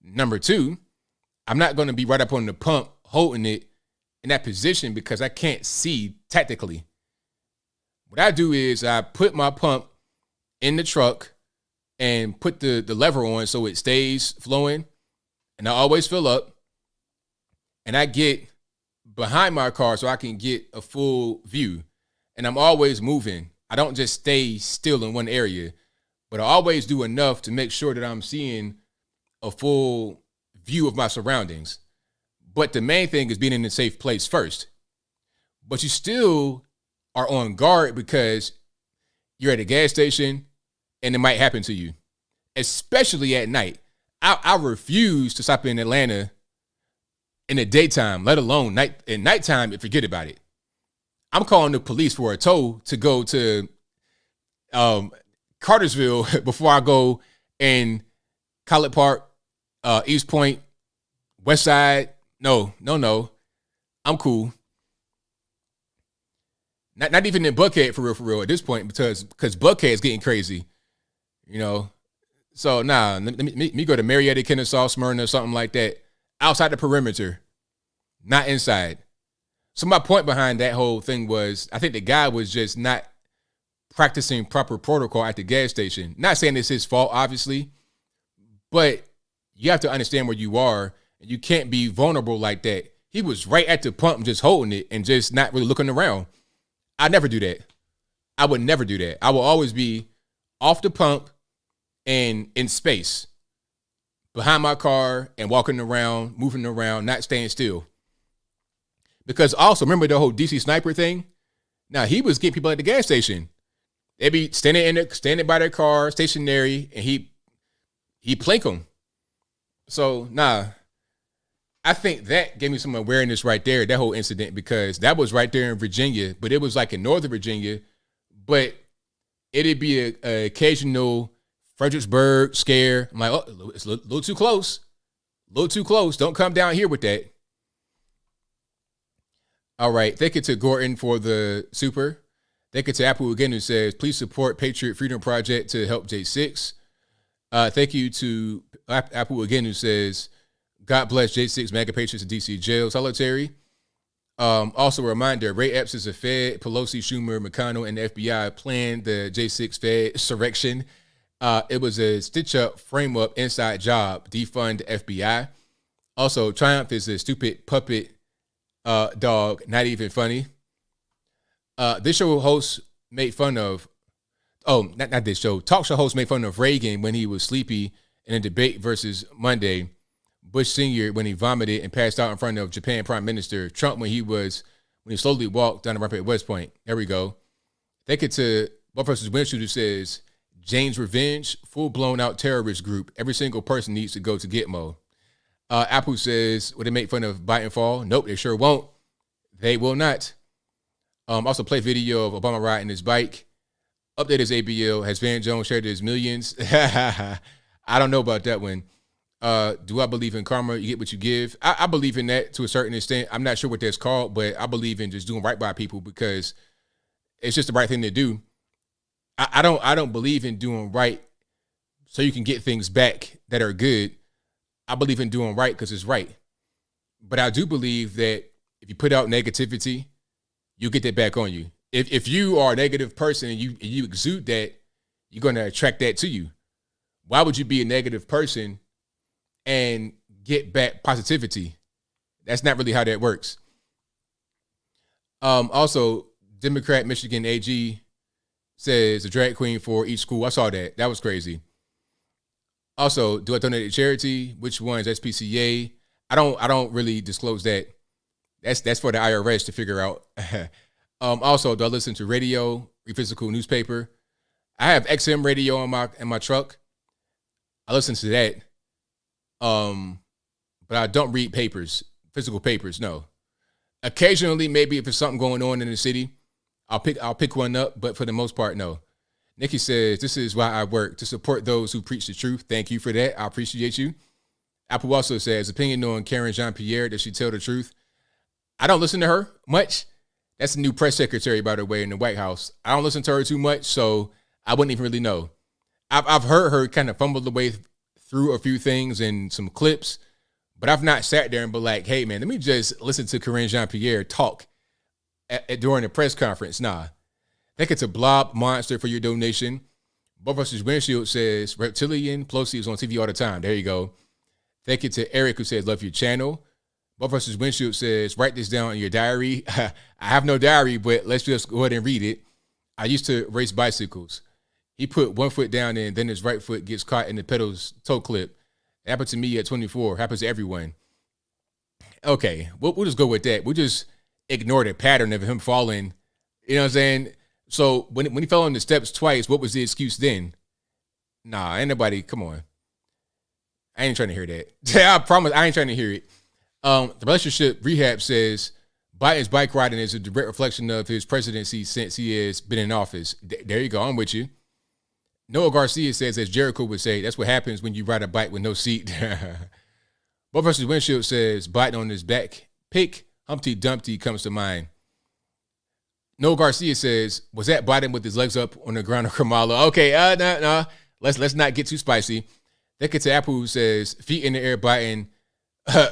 Number 2, I'm not going to be right up on the pump holding it in that position because I can't see tactically. What I do is I put my pump in the truck and put the lever on so it stays flowing, and I always fill up, and I get behind my car so I can get a full view, and I'm always moving. I don't just stay still in one area, but I always do enough to make sure that I'm seeing a full view of my surroundings. But the main thing is being in a safe place first. But you still are on guard because you're at a gas station and it might happen to you, especially at night. I refuse to stop in Atlanta in the daytime, let alone night. At nighttime, forget about it. I'm calling the police for a tow to go to Cartersville before I go in College Park, East Point, West Side. No. I'm cool. Not even in Buckhead for real at this point, because Buckhead's getting crazy, you know. So let me go to Marietta, Kennesaw, Smyrna, something like that, outside the perimeter, not inside. So my point behind that whole thing was, I think the guy was just not practicing proper protocol at the gas station. Not saying it's his fault, obviously, but you have to understand where you are, and you can't be vulnerable like that. He was right at the pump, just holding it and just not really looking around. I never do that. I would never do that. I will always be off the pump and in space, behind my car and walking around, moving around, not staying still. Because also, remember the whole DC sniper thing? Now, he was getting people at the gas station. They'd be standing by their car, stationary, and he plink them. So, I think that gave me some awareness right there, that whole incident, because that was right there in Virginia, but it was like in Northern Virginia, but it'd be a occasional Fredericksburg scare. I'm like, oh, it's a little too close. A little too close. Don't come down here with that. All right. Thank you to Gordon for the super. Thank you to Apple again, who says, please support Patriot Freedom Project to help J6. Thank you to Apple again, who says, God bless J6 MAGA patriots in DC jail solitary. Also a reminder, Ray Epps is a Fed, Pelosi, Schumer, McConnell, and the FBI planned the J6 Fed insurrection. It was a stitch-up, frame-up, inside job, defund the FBI. Also, Triumph is a stupid puppet dog, not even funny. This show host made fun of, not this show, talk show host made fun of Reagan when he was sleepy in a debate versus Monday. Bush Sr. when he vomited and passed out in front of Japan Prime Minister, Trump when he slowly walked down the ramp at West Point. There we go. Thank you to Buff vs. Windshield, who says, Jane's Revenge, full-blown out terrorist group. Every single person needs to go to Gitmo. Apple says, would they make fun of Biden fall? Nope, they sure won't. They will not. Also play video of Obama riding his bike. Update his ABL. Has Van Jones shared his millions? I don't know about that one. Do I believe in karma? You get what you give. I believe in that to a certain extent. I'm not sure what that's called, but I believe in just doing right by people because it's just the right thing to do. I don't believe in doing right so you can get things back that are good. I believe in doing right because it's right. But I do believe that if you put out negativity, you get that back on you. If you are a negative person and you exude that, you're going to attract that to you. Why would you be a negative person and get back positivity? That's not really how that works. Also, Democrat Michigan AG says a drag queen for each school. I saw that. That was crazy. Also, do I donate to charity? Which ones? SPCA? I don't really disclose that. That's for the IRS to figure out. Also, do I listen to radio, physical newspaper? I have XM radio in my truck. I listen to that. But I don't read papers, physical papers. No. Occasionally, maybe if there's something going on in the city, I'll pick one up. But for the most part, no. Nikki says, this is why I work, to support those who preach the truth. Thank you for that. I appreciate you. Apple also says, opinion on Karen Jean-Pierre, does she tell the truth? I don't listen to her much. That's the new press secretary, by the way, in the White House. I don't listen to her too much, so I wouldn't even really know. I've heard her kind of fumble the way through a few things and some clips, but I've not sat there and been like, hey, man, let me just listen to Karen Jean-Pierre talk during a press conference. Nah. Thank you to Blob Monster for your donation. Buff vs. Windshield says, Reptilian Pelosi is on TV all the time. There you go. Thank you to Eric, who says, love your channel. Buff vs. Windshield says, write this down in your diary. I have no diary, but let's just go ahead and read it. I used to race bicycles. He put one foot down and then his right foot gets caught in the pedal's toe clip. It happened to me at 24. Happens to everyone. Okay, we'll just go with that. We'll just ignore the pattern of him falling. You know what I'm saying? So when he fell on the steps twice, what was the excuse then? Nah, ain't nobody, come on. I ain't trying to hear that. I promise I ain't trying to hear it. The relationship rehab says Biden's bike riding is a direct reflection of his presidency since he has been in office. There you go. I'm with you. Noah Garcia says, as Jericho would say, that's what happens when you ride a bike with no seat. Buff vs. Windshield says Biden on his back. Pick Humpty Dumpty comes to mind. Noah Garcia says, was that Biden with his legs up on the ground of Kamala? Okay, no. Let's not get too spicy. Then get to Apple, who says, feet in the air, Biden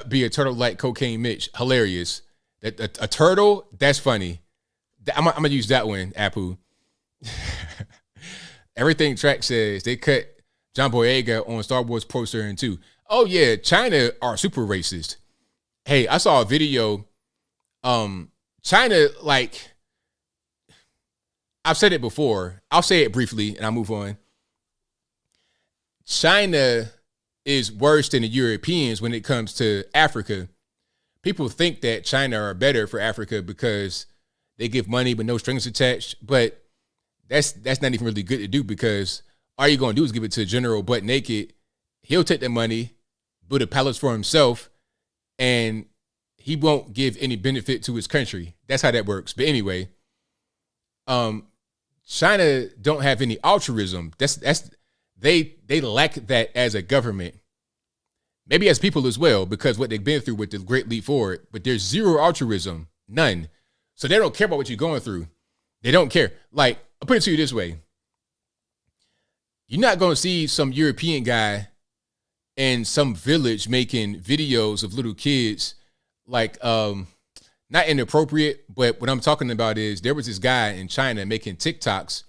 be a turtle like cocaine Mitch. Hilarious. A turtle? That's funny. I'm going to use that one, Apple. Everything Track says, they cut John Boyega on Star Wars poster in 2. Oh, yeah, China are super racist. Hey, I saw a video. China, like, I've said it before. I'll say it briefly and I'll move on. China is worse than the Europeans when it comes to Africa. People think that China are better for Africa because they give money with no strings attached, but that's not even really good to do because all you're going to do is give it to a general butt naked. He'll take the money, build a palace for himself, and he won't give any benefit to his country. That's how that works. But anyway, China don't have any altruism. They lack that as a government. Maybe as people as well, because what they've been through with the Great Leap Forward, but there's zero altruism, none. So they don't care about what you're going through. They don't care. Like, I'll put it to you this way. You're not going to see some European guy in some village making videos of little kids, like, not inappropriate, but what I'm talking about is there was this guy in China making TikToks,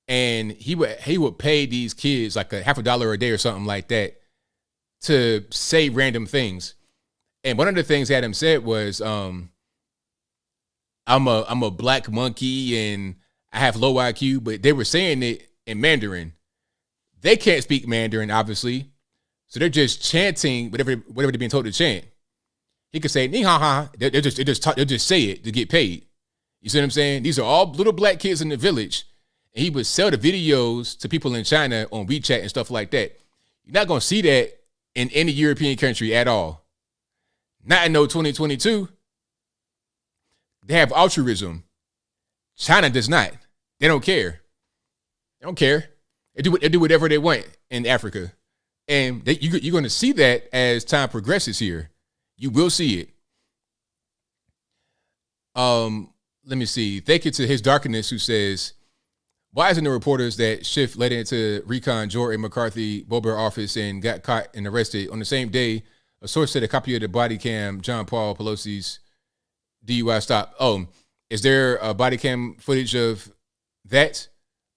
and he would pay these kids like $50 a day or something like that to say random things. And one of the things Adam said was, I'm a black monkey and I have low IQ, but they were saying it in Mandarin. They can't speak Mandarin, obviously, So they're just chanting whatever they're being told to chant. He could say, "Ni ha ha." They'll just say it to get paid. You see what I'm saying? These are all little black kids in the village. And he would sell the videos to people in China on WeChat and stuff like that. You're not going to see that in any European country at all. Not in no 2022. They have altruism. China does not. They don't care. They don't care. They do whatever they want in Africa. And you're going to see that as time progresses here. You will see it. Let me see. Thank you to His Darkness, who says, why isn't the reporters that Schiff led into recon Jordan McCarthy Colbert office and got caught and arrested on the same day? A source said a copy of the body cam John Paul Pelosi's DUI stop. Oh, is there a body cam footage of that?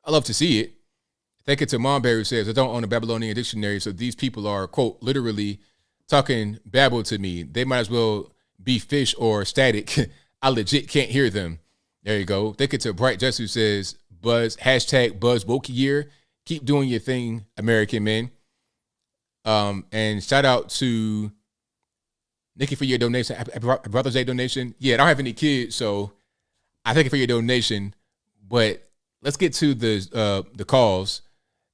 I love to see it. Thank you to Mombear, who says, I don't own a Babylonian dictionary, so these people are, quote, literally talking babble to me. They might as well be fish or static. I legit can't hear them. There you go. Thank you to Bright Just, who says, #Buzz Woke Year. Keep doing your thing, American men. And shout out to Nikki for your donation. Happy Brother's Day donation. Yeah, I don't have any kids, so I thank you for your donation. But let's get to the calls.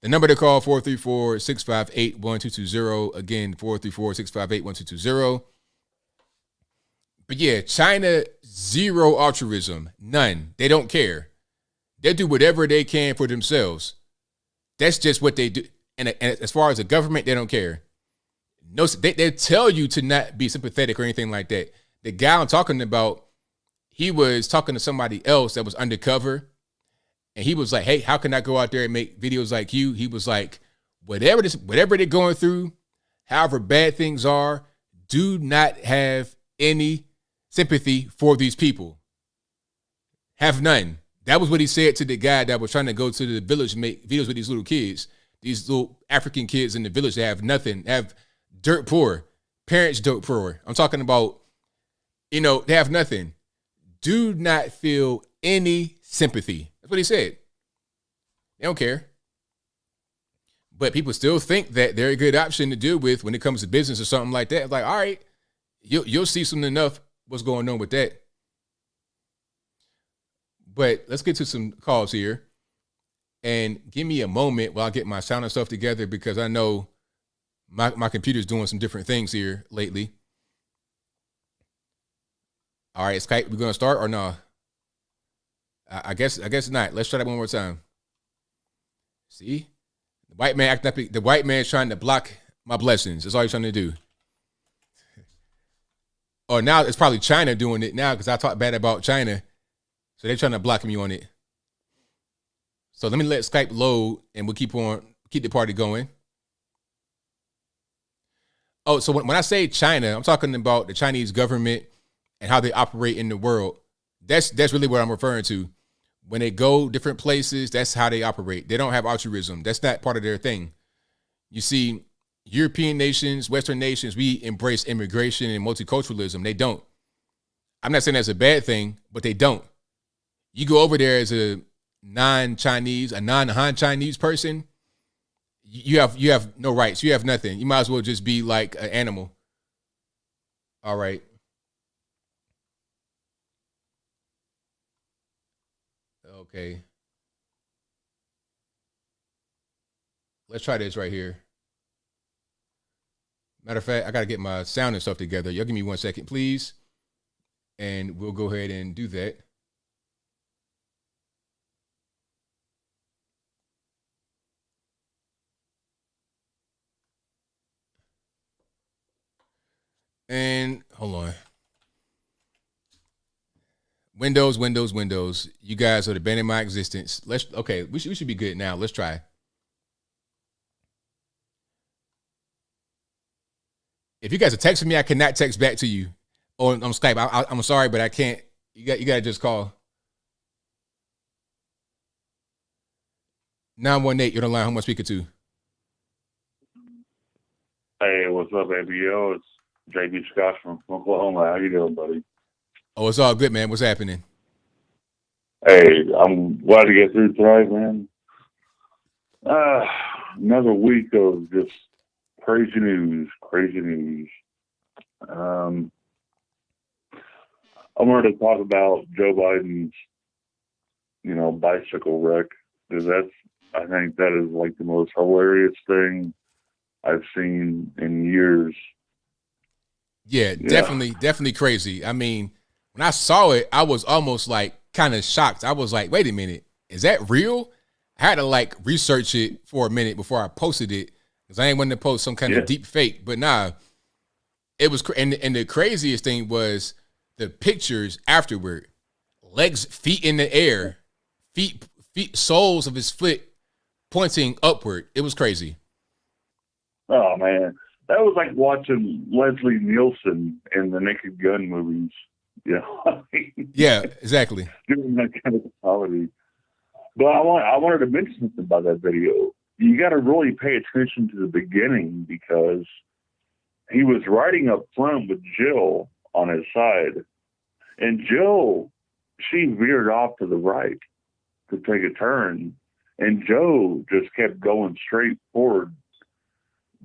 The number to call, 434-658-1220. Again, 434-658-1220. But yeah, China, zero altruism. None. They don't care. They do whatever they can for themselves. That's just what they do. And as far as the government, they don't care. No, they tell you to not be sympathetic or anything like that. The guy I'm talking about, he was talking to somebody else that was undercover. And he was like, hey, how can I go out there and make videos like you? He was like, whatever they're going through, however bad things are, do not have any sympathy for these people. Have none. That was what he said to the guy that was trying to go to the village and make videos with these little kids, these little African kids in the village that have nothing, have dirt poor, parents dirt poor. I'm talking about, they have nothing. Do not feel any sympathy. That's what he said. They don't care. But people still think that they're a good option to deal with when it comes to business or something like that. It's like, all right, you'll see soon enough what's going on with that. But let's get to some calls here. And give me a moment while I get my sound and stuff together, because I know my computer's doing some different things here lately. All right, Skype, we're going to start or no? I guess not. Let's try that one more time. See? The white man acting up. The white man's trying to block my blessings. That's all he's trying to do. Or now it's probably China doing it now because I talk bad about China. So they're trying to block me on it. So let me let Skype load and we'll keep the party going. Oh, so when I say China, I'm talking about the Chinese government and how they operate in the world. That's really what I'm referring to. When they go different places, that's how they operate. They don't have altruism. That's not part of their thing. You see, European nations, Western nations, we embrace immigration and multiculturalism. They don't. I'm not saying that's a bad thing, but they don't. You go over there as a non-Chinese, a non-Han Chinese person, you have no rights. You have nothing. You might as well just be like an animal. All right. Okay. Let's try this right here. Matter of fact, I got to get my sound and stuff together. Y'all give me 1 second, please. And we'll go ahead and do that. And hold on. Windows. You guys are the bane of my existence. Okay, we should be good now. Let's try. If you guys are texting me, I cannot text back to you on Skype. I'm sorry, but I can't. You got to just call. 918, you're on the line. Who am I speaking to? Hey, what's up, ABL? It's JB Scott from Oklahoma. How you doing, buddy? Oh, it's all good, man. What's happening? Hey, I'm glad to get through tonight, man. Another week of just Crazy news. Crazy news. I wanted to talk about Joe Biden's, bicycle wreck, because I think that is like the most hilarious thing I've seen in years. Yeah, definitely crazy. I mean, when I saw it, I was almost like kind of shocked. I was like, wait a minute, is that real? I had to like research it for a minute before I posted it, because I ain't wanting to post some kind of deep fake. But nah, it was, and the craziest thing was the pictures afterward. Legs, feet in the air, feet, soles of his foot pointing upward. It was crazy. Oh man, that was like watching Leslie Nielsen in the Naked Gun movies. Yeah, exactly. Doing that kind of comedy. But I wanted to mention something about that video. You got to really pay attention to the beginning, because he was riding up front with Jill on his side, and Jill, she veered off to the right to take a turn, and Joe just kept going straight forward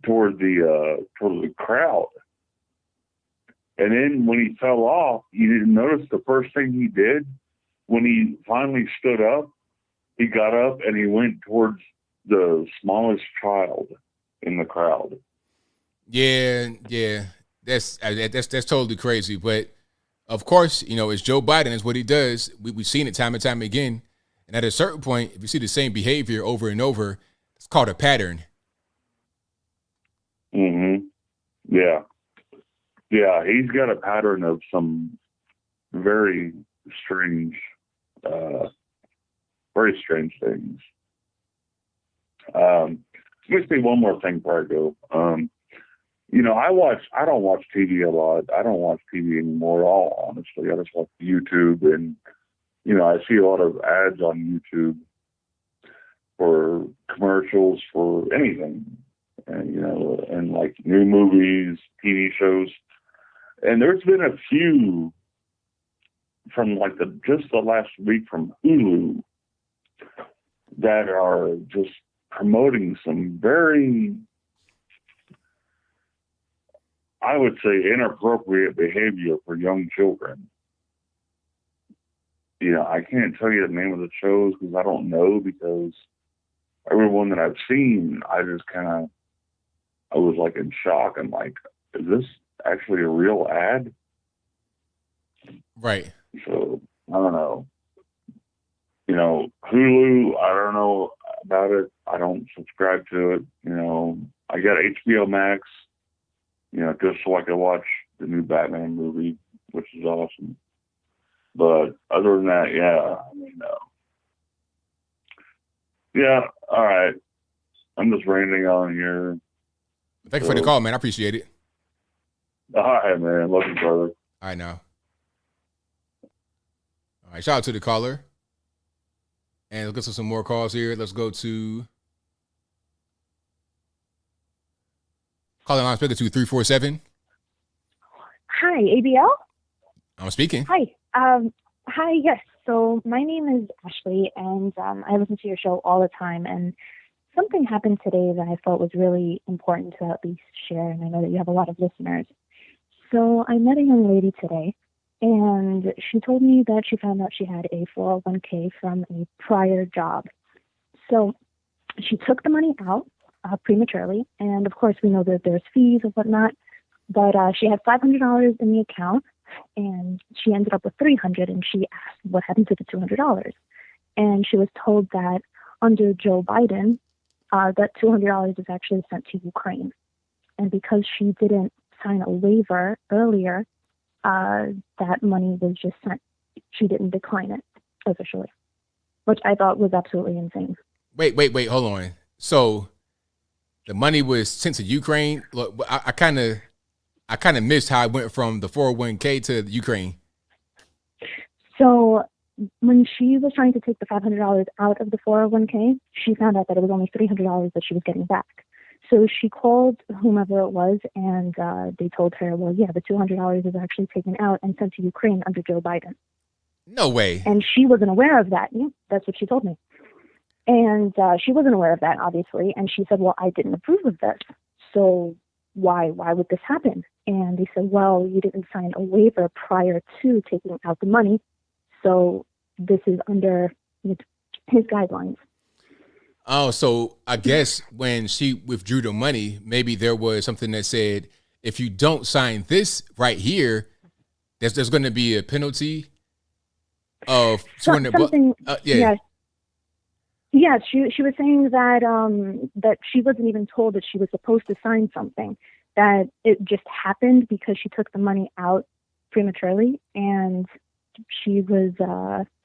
toward the crowd. And then when he fell off, you didn't notice the first thing he did when he finally stood up. He got up and he went towards the smallest child in the crowd. Yeah, that's totally crazy. But of course, it's Joe Biden. Is what he does. We've seen it time and time again. And at a certain point, if you see the same behavior over and over, it's called a pattern. Mm-hmm. Yeah. Yeah, he's got a pattern of some very strange things. Let me say one more thing before I go. I don't watch TV a lot. I don't watch TV anymore at all, honestly. I just watch YouTube, and, I see a lot of ads on YouTube for commercials for anything, and like new movies, TV shows. And there's been a few from like just the last week from Hulu that are just promoting some very, I would say, inappropriate behavior for young children. I can't tell you the name of the shows because I don't know, because everyone that I've seen, I was like in shock. I'm like, is this actually a real ad? Right. So I don't know. Hulu, I don't know about it. I don't subscribe to it. I got HBO Max, just so I can watch the new Batman movie, which is awesome. But other than that, yeah, all right. I'm just ranting on here. Thank you for the call, man. I appreciate it. All right, man. Love you, brother. All right, now. All right, shout out to the caller. And let's get to some more calls here. Let's go to calling line speaker to 347. Hi, ABL? I'm speaking. Hi. Hi, yes. So my name is Ashley, and I listen to your show all the time. And something happened today that I felt was really important to at least share. And I know that you have a lot of listeners. So I met a young lady today, and she told me that she found out she had a 401k from a prior job. So she took the money out prematurely, and of course we know that there's fees and whatnot, but she had $500 in the account, and she ended up with $300, and she asked what happened to the $200. And she was told that under Joe Biden, that $200 is actually sent to Ukraine. And because she didn't sign a waiver earlier, that money was just sent. She didn't decline it officially, which I thought was absolutely insane. Wait, hold on. So the money was sent to Ukraine. Look, I kind of missed how it went from the 401k to the Ukraine. So when she was trying to take the $500 out of the 401k, she found out that it was only $300 that she was getting back. So she called whomever it was, and they told her, well, yeah, the $200 is actually taken out and sent to Ukraine under Joe Biden. No way. And she wasn't aware of that. Yeah, that's what she told me. And she wasn't aware of that, obviously. And she said, well, I didn't approve of this. So why would this happen? And they said, well, you didn't sign a waiver prior to taking out the money, so this is under his guidelines. Oh, so I guess when she withdrew the money, maybe there was something that said, if you don't sign this right here, there's going to be a penalty of $200. Yeah. Yeah, she was saying that that she wasn't even told that she was supposed to sign something, that it just happened because she took the money out prematurely, and she was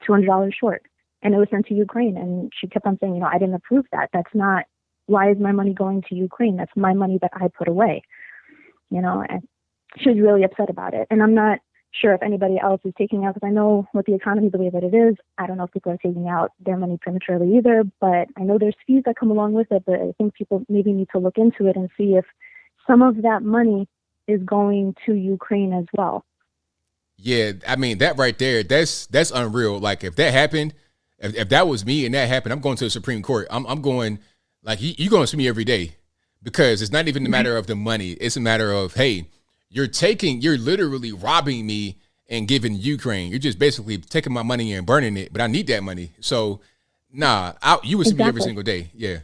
$200 short, and it was sent to Ukraine. And she kept on saying, I didn't approve that. That's not, why is my money going to Ukraine? That's my money that I put away. And she was really upset about it. And I'm not sure if anybody else is taking out, because I know with the economy the way that it is, I don't know if people are taking out their money prematurely either, but I know there's fees that come along with it, but I think people maybe need to look into it and see if some of that money is going to Ukraine as well. Yeah, I mean, that right there, that's unreal. Like, if that happened, if that was me and that happened, I'm going to the Supreme Court. I'm going, like, you're going to see me every day, because it's not even a matter of the money. It's a matter of, hey, you're literally robbing me and giving Ukraine. You're just basically taking my money and burning it, but I need that money. So, you would see me every single day. Yeah.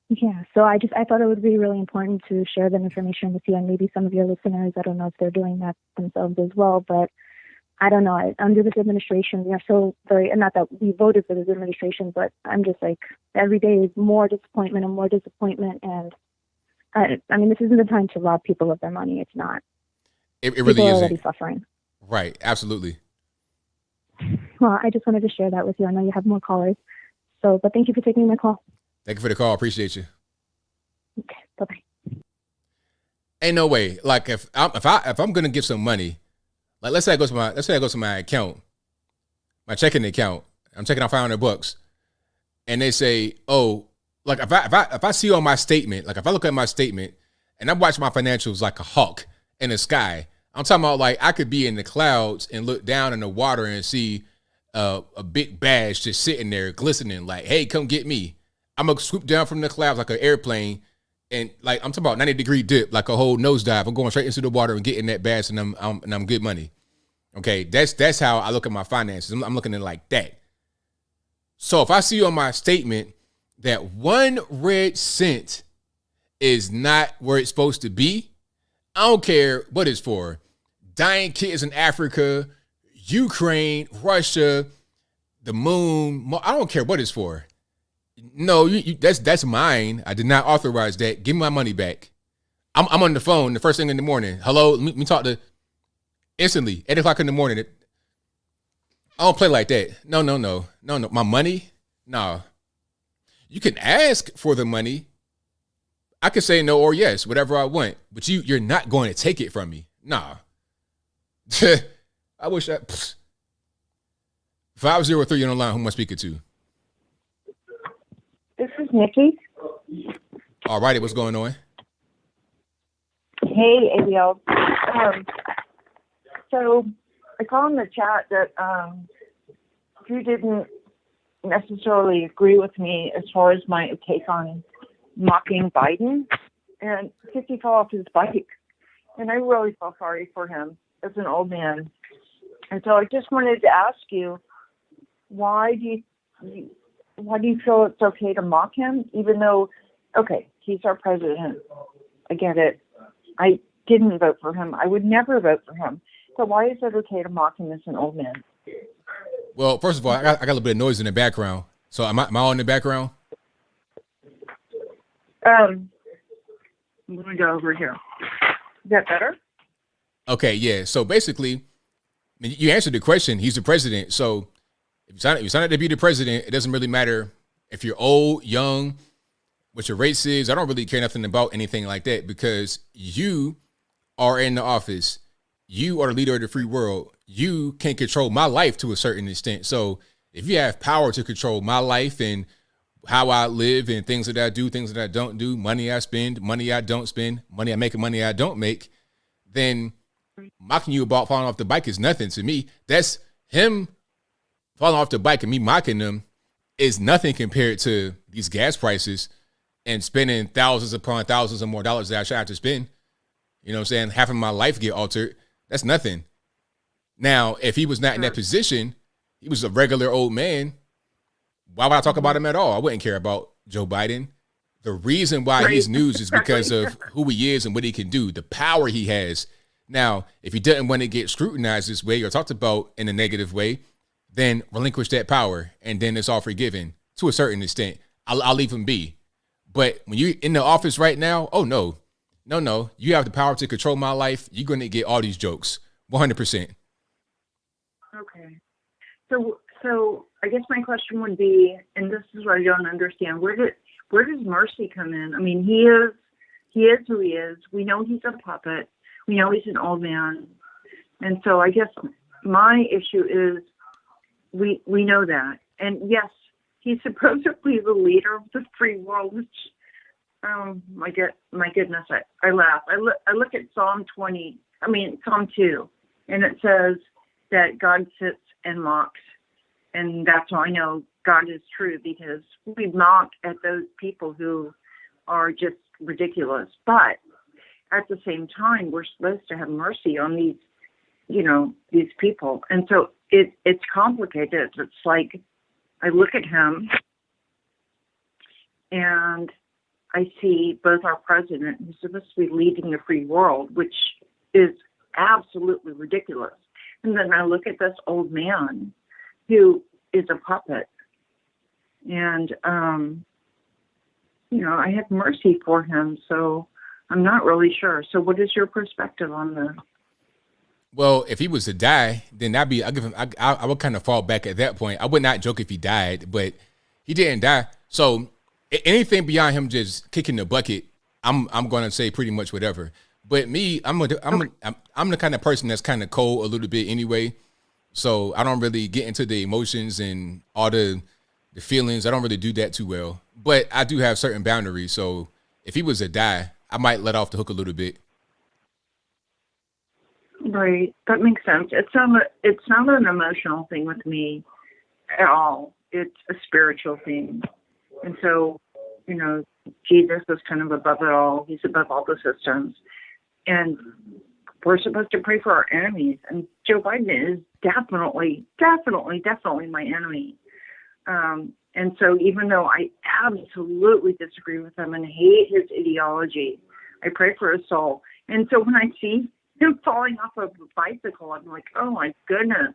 Yeah, so I thought it would be really important to share that information with you, and maybe some of your listeners. I don't know if they're doing that themselves as well, but I don't know. Under this administration, we are so very, and not that we voted for this administration, but I'm just like, every day is more disappointment and more disappointment. And I mean, this isn't the time to rob people of their money. It's not. It really people are isn't. already suffering. Right. Absolutely. Well, I just wanted to share that with you. I know you have more callers. But thank you for taking my call. Thank you for the call. Appreciate you. Okay. Bye-bye. Ain't no way. Like, if I'm gonna give some money, like, let's say I go to my account, my checking account. I'm checking out $500, and they say, oh, like, if I see on my statement, like, if I look at my statement and I watch my financials like a hawk in the sky, I'm talking about, like, I could be in the clouds and look down in the water and see a big badge just sitting there glistening, like, hey, come get me. I'm gonna swoop down from the clouds like an airplane, and, like, I'm talking about 90-degree dip, like a whole nosedive. I'm going straight into the water and getting that badge, and I'm good money. Okay, that's how I look at my finances. I'm looking at it like that. So if I see on my statement that 1 red cent is not where it's supposed to be, I don't care what it's for. Dying kids in Africa, Ukraine, Russia, the moon. I don't care what it's for. No, that's mine. I did not authorize that. Give me my money back. I'm on the phone the first thing in the morning. Hello, let me talk to instantly. 8 o'clock in the morning. I don't play like that. No. My money? No. You can ask for the money. I can say no or yes, whatever I want. But you're not going to take it from me. Nah. I wish 503 on the line. Who am I speaking to? This is Nikki. All righty, what's going on? Hey, ABL. So I saw in the chat that you didn't necessarily agree with me as far as my take on mocking Biden, and he fell off his bike, and I really felt sorry for him as an old man. And so I just wanted to ask you, why do you feel it's okay to mock him, even though, okay, he's our president. I get it. I didn't vote for him. I would never vote for him. So why is it okay to mock him as an old man? Well, first of all, I got a little bit of noise in the background. So am I all in the background? I'm going to go over here. Is that better? Okay, yeah. So basically, I mean, you answered the question. He's the president. So if you sign up to be the president, it doesn't really matter if you're old, young, what your race is. I don't really care nothing about anything like that, because you are in the office. You are the leader of the free world. You can control my life to a certain extent. So if you have power to control my life and how I live and things that I do, things that I don't do, money I spend, money I don't spend, money I make and money I don't make, then mocking you about falling off the bike is nothing to me. That's him falling off the bike and me mocking them is nothing compared to these gas prices. and spending thousands upon thousands of more dollars that I should have to spend. You know what I'm saying? Having my life get altered, that's nothing. Now, if he was not in that position, he was a regular old man, why would I talk about him at all? I wouldn't care about Joe Biden. The reason why he's news is because of who he is and what he can do, the power he has. Now, if he doesn't want to get scrutinized this way or talked about in a negative way, then relinquish that power, and then it's all forgiven to a certain extent. I'll leave him be. But when you're in the office right now, oh, no. You have the power to control my life. You're going to get all these jokes, 100%. Okay. So I guess my question would be, and this is what I don't understand, where does mercy come in? I mean, he is who he is. We know he's a puppet. We know he's an old man. And so I guess my issue is we know that. And yes, he's supposedly the leader of the free world, which, my goodness, I laugh. I look at Psalm 2, and it says that God sits and mocks. And that's how I know God is true, because we mock at those people who are just ridiculous. But at the same time, we're supposed to have mercy on these people. And so it's complicated. It's like I look at him and I see both our president, who's supposed to be leading the free world, which is absolutely ridiculous. And then I look at this old man who is a puppet. And, I have mercy for him. So I'm not really sure. So what is your perspective on this? Well, if he was to die, then I would kind of fall back at that point. I would not joke if he died, but he didn't die. So anything beyond him just kicking the bucket, I'm going to say pretty much whatever. But me, I'm the kind of person that's kind of cold a little bit anyway. So I don't really get into the emotions and all the feelings. I don't really do that too well. But I do have certain boundaries. So if he was to die, I might let off the hook a little bit. Right. That makes sense. It's not an emotional thing with me at all. It's a spiritual thing. And so, Jesus is kind of above it all. He's above all the systems. And we're supposed to pray for our enemies. And Joe Biden is definitely my enemy. And so even though I absolutely disagree with him and hate his ideology, I pray for his soul. And so when I see him falling off of a bicycle, I'm like, oh my goodness,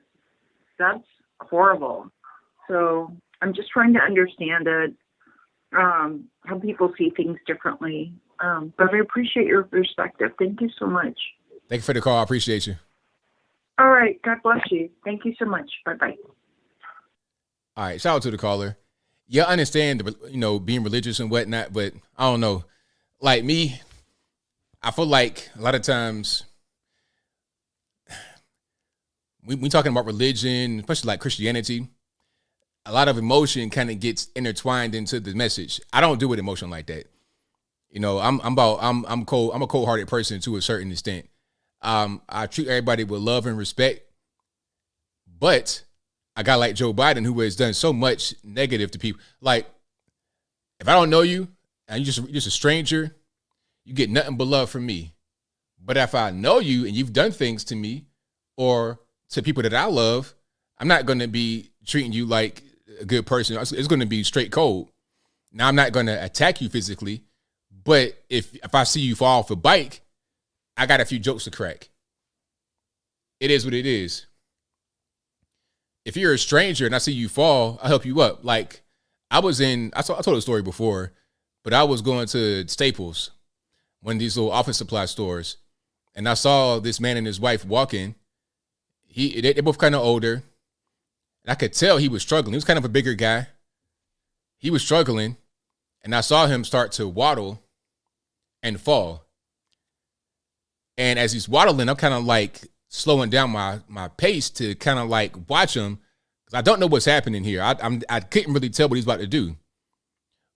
that's horrible. So I'm just trying to understand it, how people see things differently. But I appreciate your perspective. Thank you so much. Thank you for the call. I appreciate you. All right. God bless you. Thank you so much. Bye-bye. All right. Shout out to the caller. Yeah, I understand, being religious and whatnot, but I don't know. Like me, I feel like a lot of times we talking about religion, especially like Christianity, a lot of emotion kind of gets intertwined into the message. I don't do it emotion like that. I'm cold. I'm a cold-hearted person to a certain extent. I treat everybody with love and respect, but a guy like Joe Biden, who has done so much negative to people, like if I don't know you and you're just a stranger, you get nothing but love from me. But if I know you and you've done things to me or to people that I love, I'm not going to be treating you like a good person. It's going to be straight cold. Now, I'm not going to attack you physically, but if I see you fall off a bike, I got a few jokes to crack. It is what it is. If you're a stranger and I see you fall, I'll help you up. Like I told a story before, but I was going to Staples, one of these little office supply stores, and I saw this man and his wife walking. They're both kind of older. And I could tell he was struggling. He was kind of a bigger guy. He was struggling, and I saw him start to waddle and fall. And as he's waddling, I'm kind of like slowing down my pace to kind of like watch him, because I don't know what's happening here. I couldn't really tell what he's about to do.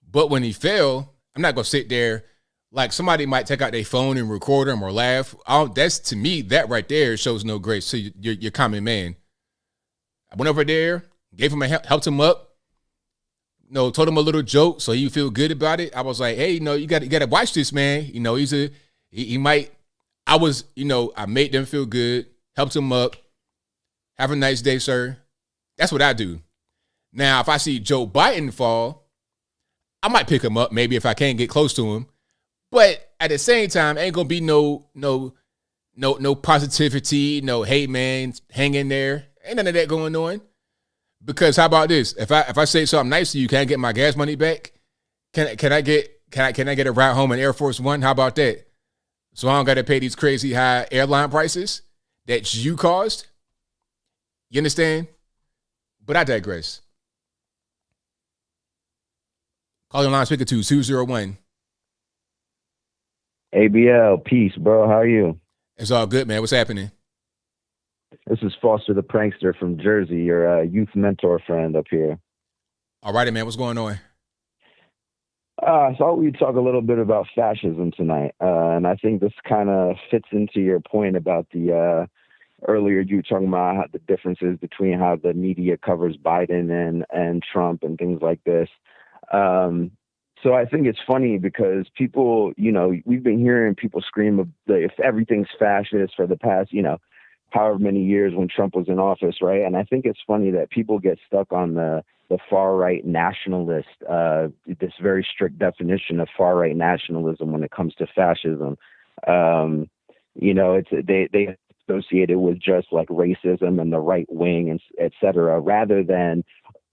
But when he fell, I'm not going to sit there like somebody might take out their phone and record him or laugh. That's, to me, that right there shows no grace to your common man. I went over there, gave him helped him up, told him a little joke so he feel good about it. I was like, hey, you got to watch this, man. He might. I made them feel good, helped him up. Have a nice day, sir. That's what I do. Now, if I see Joe Biden fall, I might pick him up maybe if I can't get close to him. But at the same time, ain't gonna be no positivity, no, hey man, hang in there. Ain't none of that going on. Because how about this? If I say something nice to you, can I get my gas money back? Can I get a ride home in Air Force One? How about that? So I don't gotta pay these crazy high airline prices that you caused. You understand? But I digress. Call your line speaker to 201. ABL, peace, bro. How are you? It's all good, man. What's happening? This is Foster the Prankster from Jersey, your youth mentor friend up here. All righty, man. What's going on? I thought we'd talk a little bit about fascism tonight. And I think this kind of fits into your point about the earlier you were talking about how the differences between how the media covers Biden and Trump and things like this. So I think it's funny because people, we've been hearing people scream if everything's fascist for the past, however many years when Trump was in office, right? And I think it's funny that people get stuck on the far right nationalist, this very strict definition of far right nationalism when it comes to fascism. They associate it with just like racism and the right wing and et cetera, rather than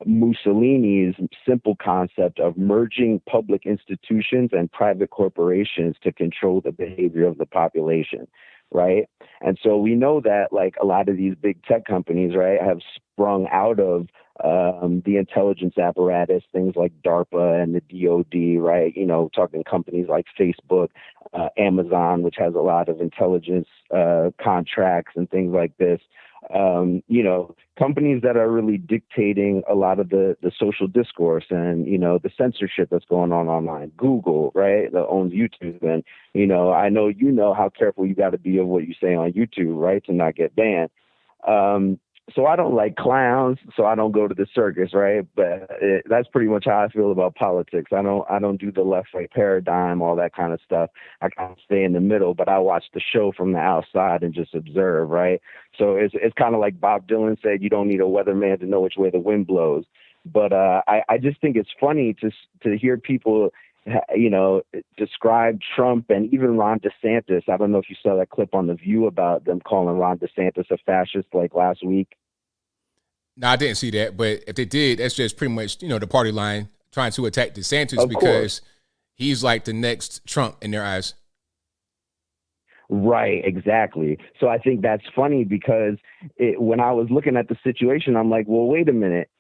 Mussolini's simple concept of merging public institutions and private corporations to control the behavior of the population, right? And so we know that like a lot of these big tech companies, right, have sprung out of the intelligence apparatus, things like DARPA and the DOD, right? Talking companies like Facebook, Amazon, which has a lot of intelligence contracts and things like this. Companies that are really dictating a lot of the social discourse and, the censorship that's going on online. Google, right, that owns YouTube. And, I know how careful you got to be of what you say on YouTube, right, to not get banned. So I don't like clowns, so I don't go to the circus, right? But that's pretty much how I feel about politics. I don't do the left-right paradigm, all that kind of stuff. I kind of stay in the middle, but I watch the show from the outside and just observe, right? So it's kind of like Bob Dylan said, you don't need a weatherman to know which way the wind blows. But I just think it's funny to hear people describe Trump and even Ron DeSantis. I don't know if you saw that clip on The View about them calling Ron DeSantis a fascist like last week. No, I didn't see that. But if they did, that's just pretty much, the party line trying to attack DeSantis because he's like the next Trump in their eyes. Right, exactly. So I think that's funny because when I was looking at the situation, I'm like, well, wait a minute.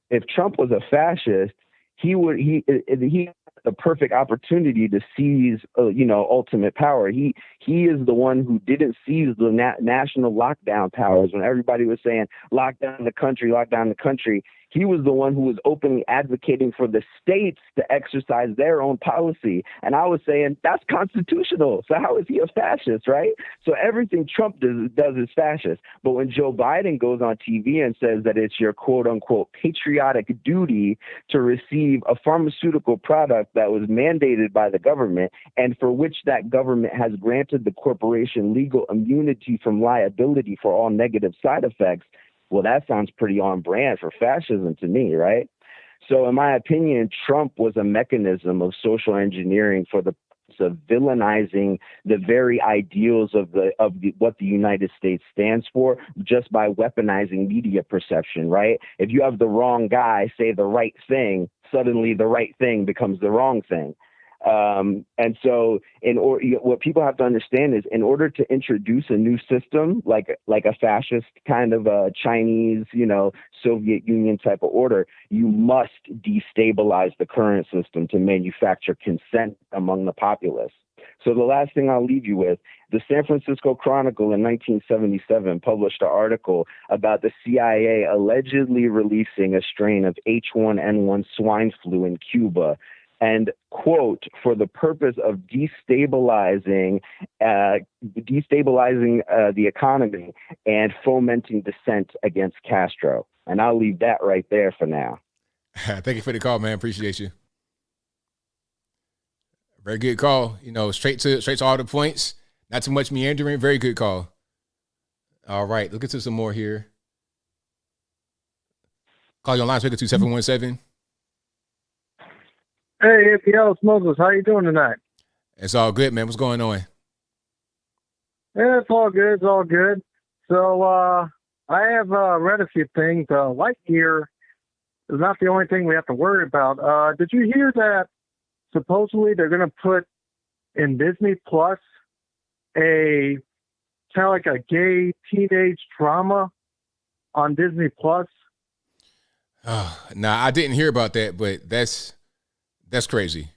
If Trump was a fascist, he had the perfect opportunity to seize, ultimate power. He is the one who didn't seize the national lockdown powers when everybody was saying lock down the country, lock down the country. He was the one who was openly advocating for the states to exercise their own policy. And I was saying that's constitutional. So how is he a fascist, right? So everything Trump does is fascist. But when Joe Biden goes on TV and says that it's your quote unquote patriotic duty to receive a pharmaceutical product that was mandated by the government and for which that government has granted the corporation legal immunity from liability for all negative side effects, well, that sounds pretty on brand for fascism to me, right? So in my opinion, Trump was a mechanism of social engineering for the purpose of villainizing the very ideals of what the United States stands for just by weaponizing media perception, right? If you have the wrong guy say the right thing, suddenly the right thing becomes the wrong thing. And so what people have to understand is in order to introduce a new system, like a fascist kind of a Chinese, Soviet Union type of order, you must destabilize the current system to manufacture consent among the populace. So the last thing I'll leave you with, the San Francisco Chronicle in 1977 published an article about the CIA allegedly releasing a strain of H1N1 swine flu in Cuba. And, quote, for the purpose of destabilizing the economy and fomenting dissent against Castro. And I'll leave that right there for now. Thank you for the call, man. Appreciate you. Very good call. You know, straight to all the points. Not too much meandering. Very good call. All right, look into some more here. Call your line, speaker 2717. Hey, ABL, it's Moses. How you doing tonight? It's all good, man. What's going on? Yeah, it's all good. It's all good. So I have read a few things. Lightyear is not the only thing we have to worry about. Did you hear that supposedly they're going to put in Disney Plus a kind of like a gay teenage drama on Disney Plus? Nah, I didn't hear about that, but that's crazy.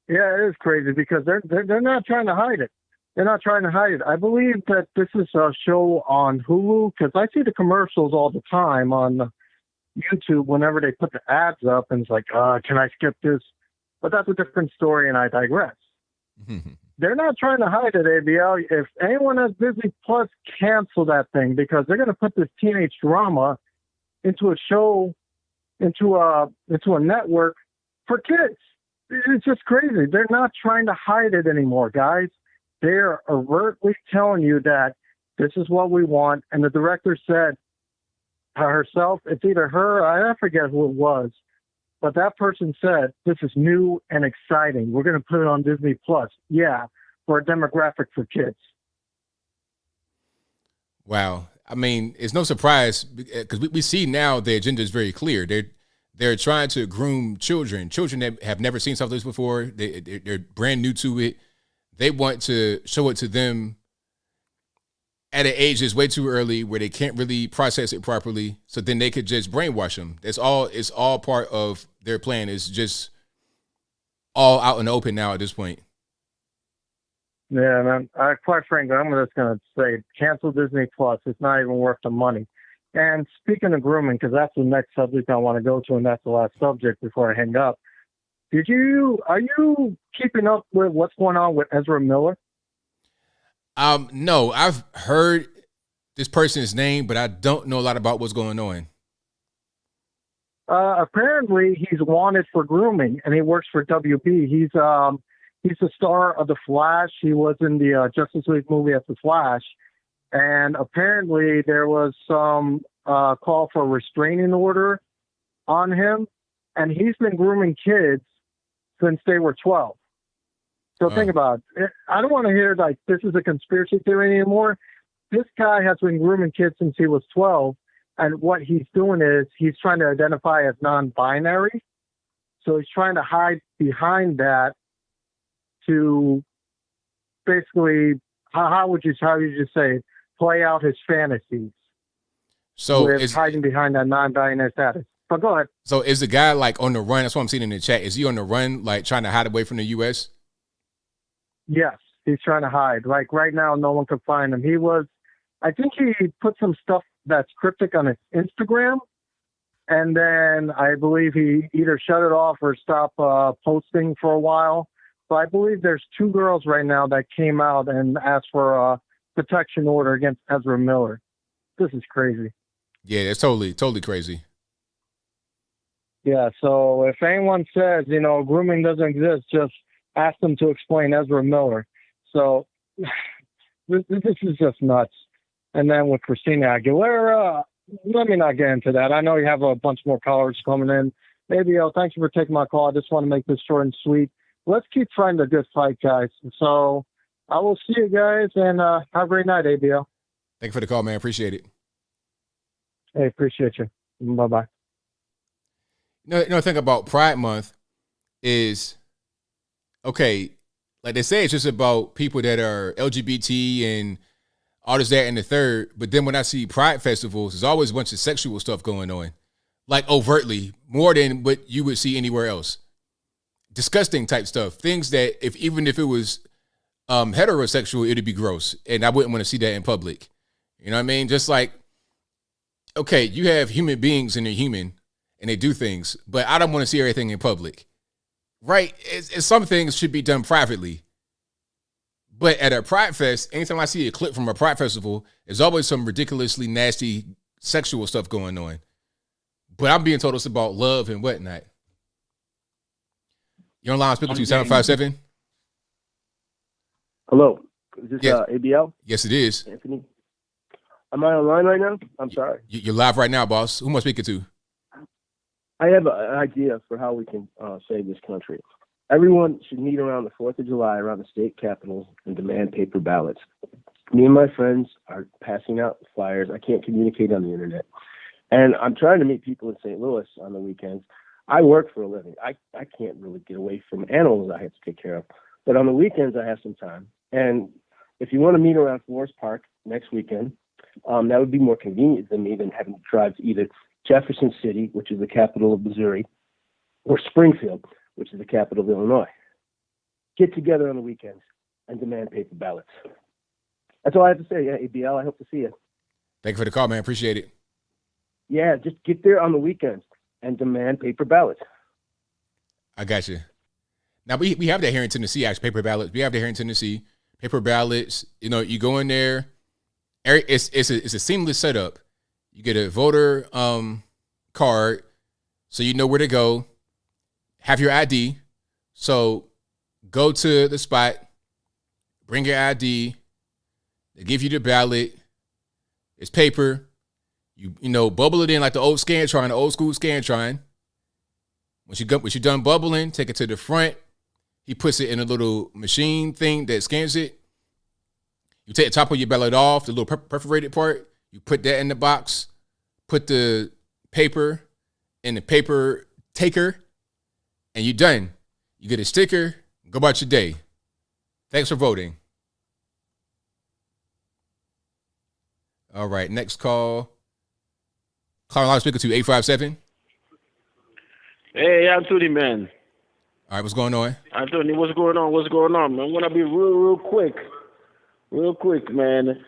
Yeah, it is crazy because they're not trying to hide it. They're not trying to hide it. I believe that this is a show on Hulu because I see the commercials all the time on YouTube whenever they put the ads up, and it's like, can I skip this? But that's a different story, and I digress. They're not trying to hide it, ABL. If anyone has Disney Plus, cancel that thing because they're going to put this teenage drama into a show, into a network for kids. It's just crazy. They're not trying to hide it anymore, guys. They're overtly telling you that this is what we want. And the director said herself, it's either her, I forget who it was, but that person said, this is new and exciting. We're going to put it on Disney Plus. Yeah, for a demographic for kids. Wow. I mean, it's no surprise because we see now the agenda is very clear. They're trying to groom children that have never seen something like this before. They're brand new to it. They want to show it to them at an age that's way too early where they can't really process it properly. So then they could just brainwash them. It's all part of their plan. It's just all out in the open now at this point. Yeah, man. Quite frankly, I'm just going to say cancel Disney Plus. It's not even worth the money. And speaking of grooming, because that's the next subject I want to go to, and that's the last subject before I hang up. Are you keeping up with what's going on with Ezra Miller? No, I've heard this person's name, but I don't know a lot about what's going on. Apparently, he's wanted for grooming, and he works for WB. He's the star of The Flash. He was in the Justice League movie as The Flash. And apparently there was some call for a restraining order on him. And he's been grooming kids since they were 12. So think about it. I don't want to hear like this is a conspiracy theory anymore. This guy has been grooming kids since he was 12. And what he's doing is he's trying to identify as non-binary. So he's trying to hide behind that to basically, how would you just say, play out his fantasies. So with hiding behind that non-binary status. But go ahead. So is the guy like on the run? That's what I'm seeing in the chat. Is he on the run, like trying to hide away from the U.S.? Yes, he's trying to hide. Like right now, no one can find him. I think he put some stuff that's cryptic on his Instagram. And then I believe he either shut it off or stopped posting for a while. So I believe there's 2 girls right now that came out and asked for a protection order against Ezra Miller. This is crazy. Yeah, it's totally crazy. Yeah, so if anyone says, grooming doesn't exist, just ask them to explain Ezra Miller. So this is just nuts. And then with Christina Aguilera, let me not get into that. I know you have a bunch more callers coming in. ABL, thanks for taking my call. I just want to make this short and sweet. Let's keep fighting the good fight, guys. So I will see you guys, and have a great night, ABL. Thank you for the call, man. Appreciate it. Hey, appreciate you. Bye-bye. The thing about Pride Month is, okay, like they say it's just about people that are LGBT and all this, that, and the third. But then when I see Pride festivals, there's always a bunch of sexual stuff going on. Like overtly, more than what you would see anywhere else. Disgusting type stuff. Things that even if it was heterosexual, it'd be gross. And I wouldn't want to see that in public. You know what I mean? Just like, okay, you have human beings and they're human and they do things, but I don't want to see everything in public. Right? Some things should be done privately. But at a Pride Fest, anytime I see a clip from a Pride Festival, there's always some ridiculously nasty sexual stuff going on. But I'm being told it's about love and whatnot. You're online speaking to 757. Hello. Is this Yes. ABL? Yes, it is. Anthony? Am I online right now? I'm sorry. You're live right now, boss. Who am I speaking to? I have an idea for how we can save this country. Everyone should meet around the 4th of July around the state capitol and demand paper ballots. Me and my friends are passing out flyers. I can't communicate on the internet. And I'm trying to meet people in St. Louis on the weekends. I work for a living. I can't really get away from animals I have to take care of. But on the weekends, I have some time. And if you want to meet around Forest Park next weekend, that would be more convenient than me than having to drive to either Jefferson City, which is the capital of Missouri, or Springfield, which is the capital of Illinois. Get together on the weekends and demand paper ballots. That's all I have to say. Yeah, ABL, I hope to see you. Thank you for the call, man. Appreciate it. Yeah, just get there on the weekends and demand paper ballots. I got you. Now, we have that here in Tennessee, actually, paper ballots. We have that here in Tennessee. Paper ballots, you know, you go in there. It's a seamless setup. You get a voter card, so you know where to go. Have your ID. So go to the spot, bring your ID. They give you the ballot. It's paper. You know, bubble it in like the old Scantron, the old school Scantron. Once you're done bubbling, take it to the front. He puts it in a little machine thing that scans it. You take the top of your ballot off, the little perforated part. You put that in the box. Put the paper in the paper taker, and you're done. You get a sticker. Go about your day. Thanks for voting. All right, next call. Caller speaker to 857. Hey, Anthony, man. All right, what's going on? Anthony, what's going on? What's going on, man? I'm going to be real quick. Real quick, man.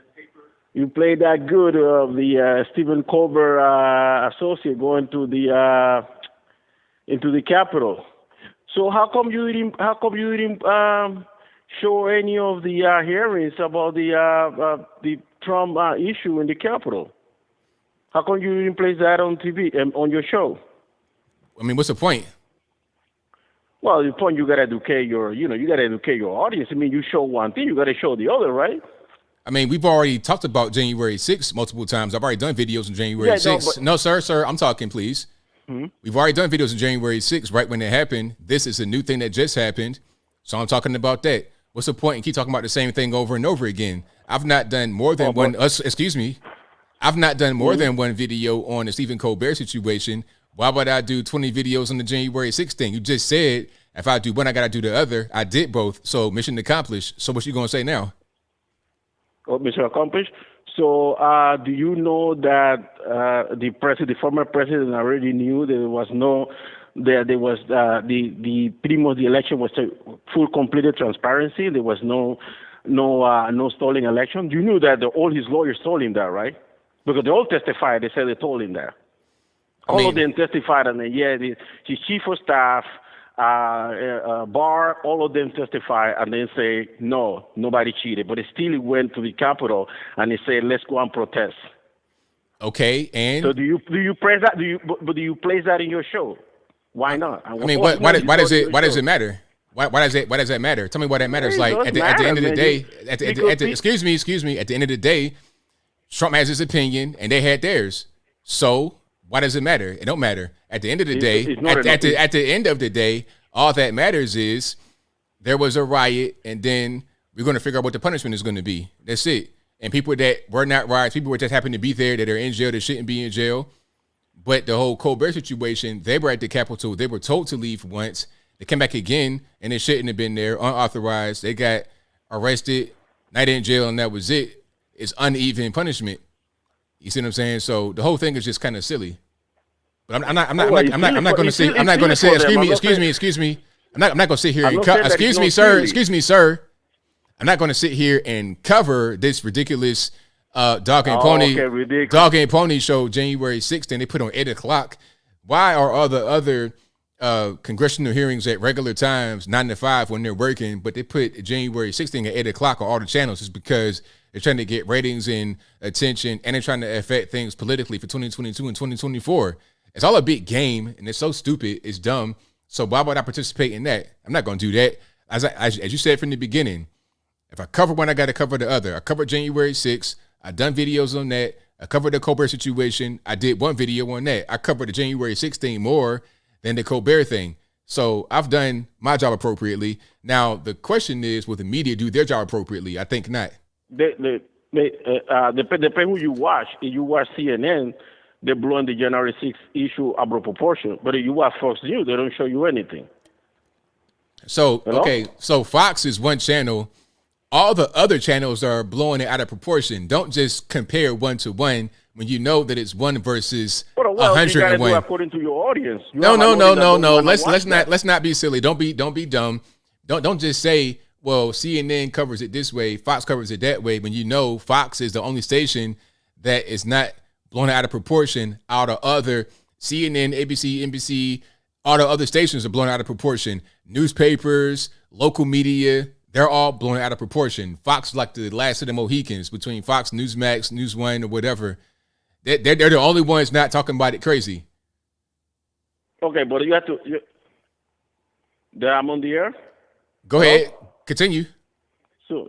You played that good of the Stephen Colbert associate going to the into the Capitol. So how come you didn't show any of the hearings about the Trump issue in the Capitol? How come you didn't place that on TV on your show? I mean, what's the point? Well, the point you gotta educate your audience. I mean, you show one thing, you gotta show the other, right? I mean, we've already talked about January 6th multiple times. I've already done videos on January 6th. No, sir, I'm talking, please. Hmm? We've already done videos on January 6th, right when it happened. This is a new thing that just happened. So I'm talking about that. What's the point in keep talking about the same thing over and over again? I've not done more than I've not done more than one video on the Stephen Colbert situation. Why would I do 20 videos on the January 6th thing? You just said if I do one, I got to do the other. I did both. So mission accomplished. So what you going to say now? Oh, mission accomplished. So do you know that the former president already knew there was pretty much the election was a full completed transparency. There was no stolen election. You knew that all his lawyers told him that, right? Because they all testified. They said they told him that. All of them testified, and his chief of staff, Barr, all of them testify, and then say no, nobody cheated. But they still went to the Capitol and they said, let's go and protest. Okay, and so do you place that? Do you place that in your show? Why not? I mean, why does it matter? Why does that matter? Tell me why that matters. Like at the end of the day, excuse me. At the end of the day, Trump has his opinion and they had theirs. So why does it matter? It don't matter. At the end of the day, at the end of the day, all that matters is there was a riot, and then we're going to figure out what the punishment is going to be. That's it. And people that were not riots, people who just happened to be there, that are in jail, that shouldn't be in jail. But the whole Colbert situation, they were at the Capitol. They were told to leave once. They came back again, and they shouldn't have been there, unauthorized. They got arrested, night in jail, and that was it. It's uneven punishment. You see what I'm saying? So the whole thing is just kind of silly. But I'm not going to say. I'm not going to say. Excuse me. I'm not going to sit here and excuse me, sir. I'm not going to sit here and cover this ridiculous dog and pony show January 6th, and they put on 8:00. Why are all the other congressional hearings at regular times 9 to 5 when they're working, but they put January 6th thing at 8:00 on all the channels? Is because they're trying to get ratings and attention, and they're trying to affect things politically for 2022 and 2024. It's all a big game, and it's so stupid. It's dumb. So why would I participate in that? I'm not going to do that. As you said from the beginning, if I cover one, I got to cover the other. I covered January 6th. I done videos on that. I covered the Colbert situation. I did one video on that. I covered the January 6th thing more than the Colbert thing. So I've done my job appropriately. Now, the question is, will the media do their job appropriately? I think not. Depends who you watch. If you watch CNN, they're blowing the January 6th issue out of proportion. But if you watch Fox News, they don't show you anything. So, okay, so Fox is one channel. All the other channels are blowing it out of proportion. Don't just compare one to one when you know that it's one versus 101. Do according to your audience. No. Let's not be silly. Don't be dumb. Don't just say, well, CNN covers it this way, Fox covers it that way, when you know Fox is the only station that is not blown out of proportion. Out of other CNN, ABC, NBC, all the other stations are blown out of proportion. Newspapers, local media, they're all blown out of proportion. Fox is like the last of the Mohicans between Fox, Newsmax, News One, or whatever. They're the only ones not talking about it crazy. Okay, but you have to. I'm on the air. Go ahead, continue. So,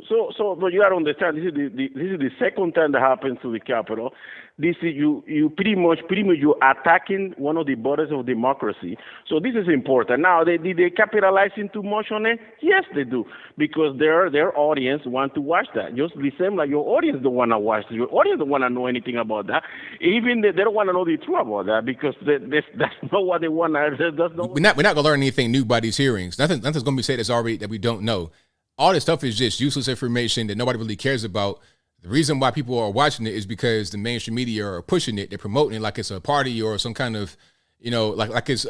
but you got to understand, this is the second time that happens to the Capitol. This is you pretty much you're attacking one of the borders of democracy. So this is important. Now, they capitalizing too much on it? Yes, they do, because their audience want to watch that. Just the same like your audience don't want to watch. Your audience don't want to know anything about that. Even they don't want to know the truth about that, because that's not what they want. We're not gonna learn anything new by these hearings. Nothing's gonna be said that's already that we don't know. All this stuff is just useless information that nobody really cares about. The reason why people are watching it is because the mainstream media are pushing it. They're promoting it like it's a party or some kind of, like it's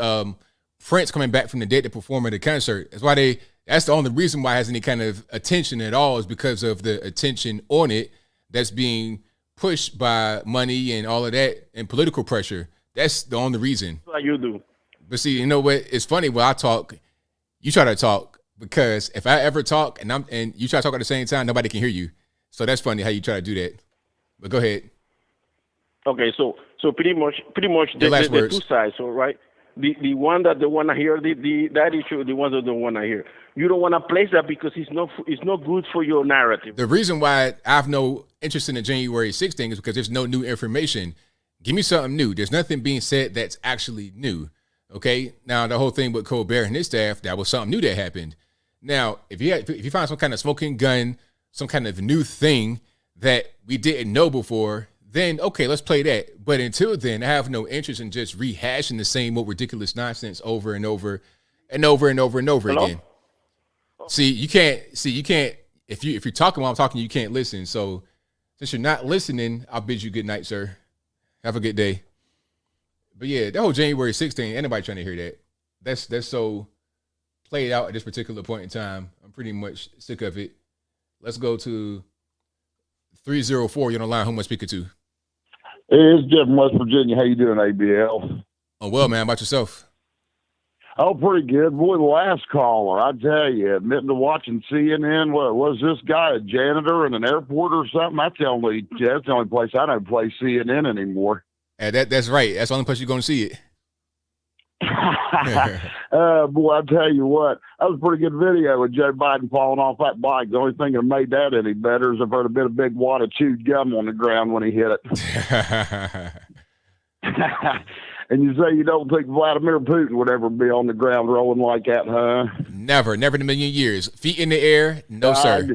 Prince coming back from the dead to perform at a concert. That's the only reason why it has any kind of attention at all, is because of the attention on it that's being pushed by money and all of that and political pressure. That's the only reason. That's what you do. But see, you know what? It's funny when I talk, you try to talk, because if I ever talk and you try to talk at the same time, nobody can hear you. So that's funny how you try to do that. But go ahead. Okay, so pretty much the two sides, so right? The one that they want to hear, that issue, the ones that don't want to hear. You don't want to place that because it's not good for your narrative. The reason why I have no interest in the January 6th thing is because there's no new information. Give me something new. There's nothing being said that's actually new. Okay? Now, the whole thing with Colbert and his staff, that was something new that happened. Now, if you find some kind of smoking gun, some kind of new thing that we didn't know before, then okay, let's play that. But until then, I have no interest in just rehashing the same old ridiculous nonsense over and over and over and over and over again. See, you can't. If you're talking while I'm talking, you can't listen. So since you're not listening, I'll bid you good night, sir. Have a good day. But yeah, that whole January 6th thing, anybody trying to hear that? That's so played out at this particular point in time. I'm pretty much sick of it. Let's go to 304. You're on the line. Who am I speaking to? Hey, it's Jeff from West Virginia. How you doing, ABL? Oh, well, man. How about yourself? Oh, pretty good. Boy, the last caller, I tell you, admitting to watching CNN, what was this guy, a janitor in an airport or something? That's the only place I don't play CNN anymore. That's right. That's the only place you're going to see it. Boy, I tell you what, that was a pretty good video with Joe Biden falling off that bike. The only thing that made that any better is if there'd have been a big wad of chewed gum on the ground when he hit it. And you say you don't think Vladimir Putin would ever be on the ground rolling like that, huh? Never in a million years. Feet in the air, no, sir.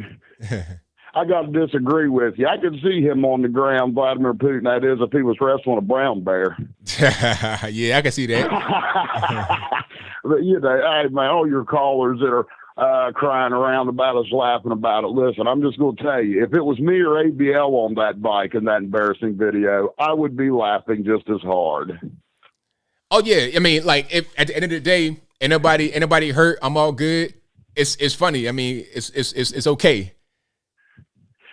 I got to disagree with you. I could see him on the ground, Vladimir Putin, that is, if he was wrestling a brown bear. Yeah, I can see that. But, hey, man, all your callers that are crying around about us, laughing about it, listen, I'm just going to tell you, if it was me or ABL on that bike in that embarrassing video, I would be laughing just as hard. Oh, yeah. I mean, like, if at the end of the day, anybody hurt, I'm all good. It's funny. I mean, it's okay.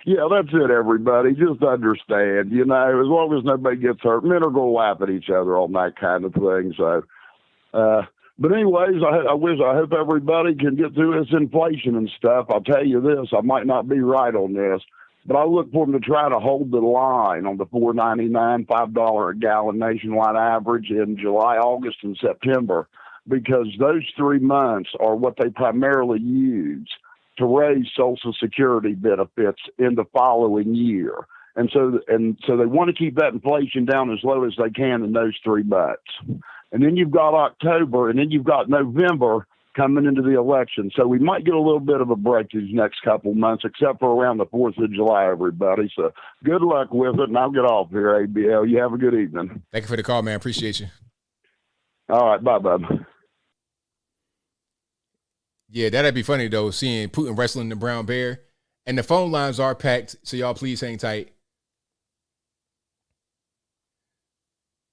Yeah, that's it, everybody. Just understand, as long as nobody gets hurt, men are going to laugh at each other on that kind of thing. So, but anyways, I hope everybody can get through this inflation and stuff. I'll tell you this, I might not be right on this, But I look for them to try to hold the line on the $4.99, $5 a gallon nationwide average in July, August, and September, because those 3 months are what they primarily use to raise Social Security benefits in the following year. And so they want to keep that inflation down as low as they can in those 3 months. And then you've got October, and then you've got November coming into the election. So we might get a little bit of a break these next couple months, except for around the 4th of July, everybody. So good luck with it, and I'll get off here, ABL. You have a good evening. Thank you for the call, man. Appreciate you. All right, bye, bub. Yeah, that'd be funny, though, seeing Putin wrestling the brown bear. And the phone lines are packed, so y'all please hang tight.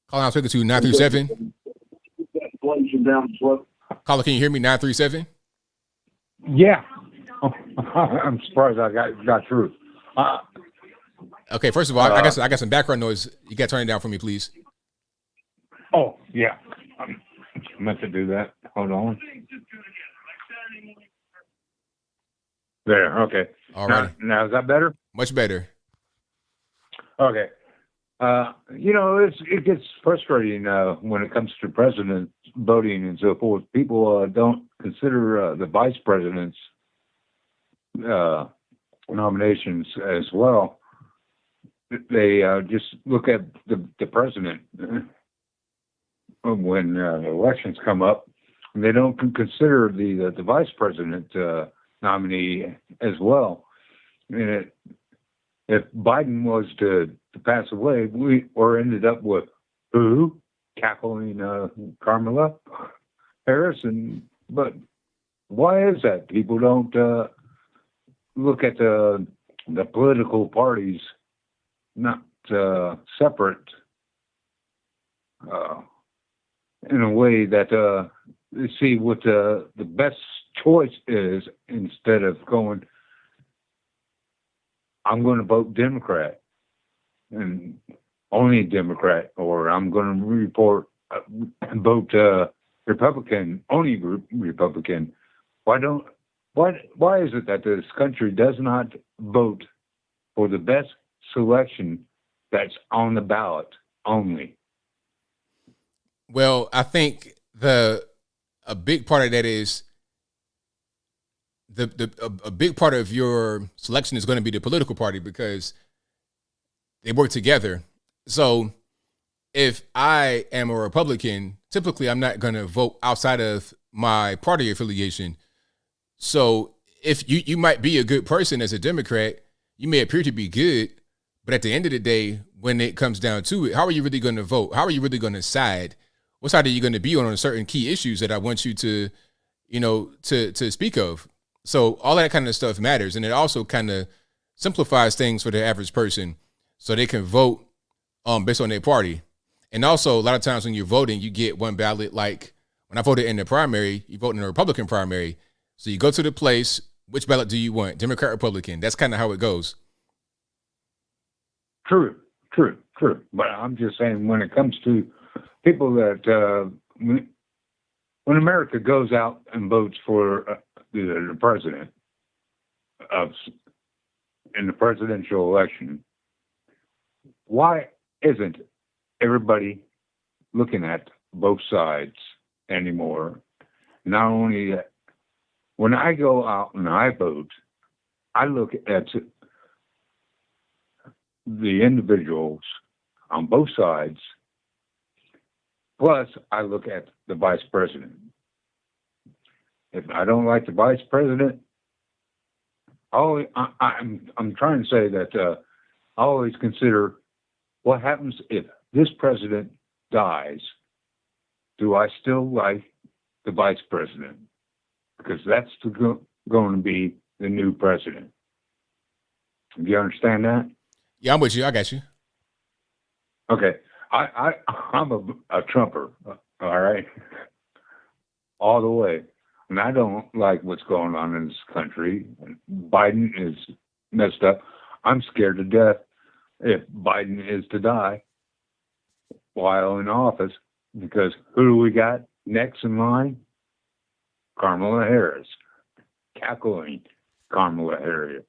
Calling out speaker to 937. Inflation down slow. Caller, can you hear me? 937. Yeah. I'm surprised I got through. Okay, first of all, I got some background noise. You got to turn it down for me, please. Oh, yeah. I meant to do that. Hold on. There, okay. All right. Now, is that better? Much better. Okay. It gets frustrating when it comes to president voting and so forth. People don't consider the vice president's nominations as well. They just look at the president when elections come up, and they don't consider the vice president nominee as well. And if Biden was to pass away, we ended up with who? Cackling Kamala Harris. But why is that? People don't look at the political parties not separate in a way that they see what the best choice is, instead of going, I'm going to vote Democrat and only Democrat, or I'm going to vote Republican, only Republican. Why is it that this country does not vote for the best selection that's on the ballot only? Well, I think a big part of that is a big part of your selection is going to be the political party, because they work together. So if I am a Republican, typically I'm not going to vote outside of my party affiliation. So if you might be a good person as a Democrat, you may appear to be good, but at the end of the day, when it comes down to it, how are you really going to vote? How are you really going to side? What side are you going to be on certain key issues that I want you to speak of? So all that kind of stuff matters. And it also kind of simplifies things for the average person so they can vote based on their party. And also, a lot of times when you're voting, you get one ballot. Like when I voted in the primary, you vote in the Republican primary. So you go to the place, which ballot do you want? Democrat, Republican. That's kind of how it goes. True. But I'm just saying, when it comes to people that, when America goes out and votes for the president in the presidential election, why isn't everybody looking at both sides anymore? Not only that, when I go out and I vote, I look at the individuals on both sides, plus I look at the vice president. If I don't like the vice president, I'm trying to say that I always consider, what happens if this president dies? Do I still like the vice president? Because that's going to be the new president. Do you understand that? Yeah, I'm with you. I got you. Okay. I'm a Trumper, all right? All the way. And I don't like what's going on in this country. Biden is messed up. I'm scared to death if Biden is to die while in office, because who do we got next in line? Kamala Harris. Cackling Kamala Harris.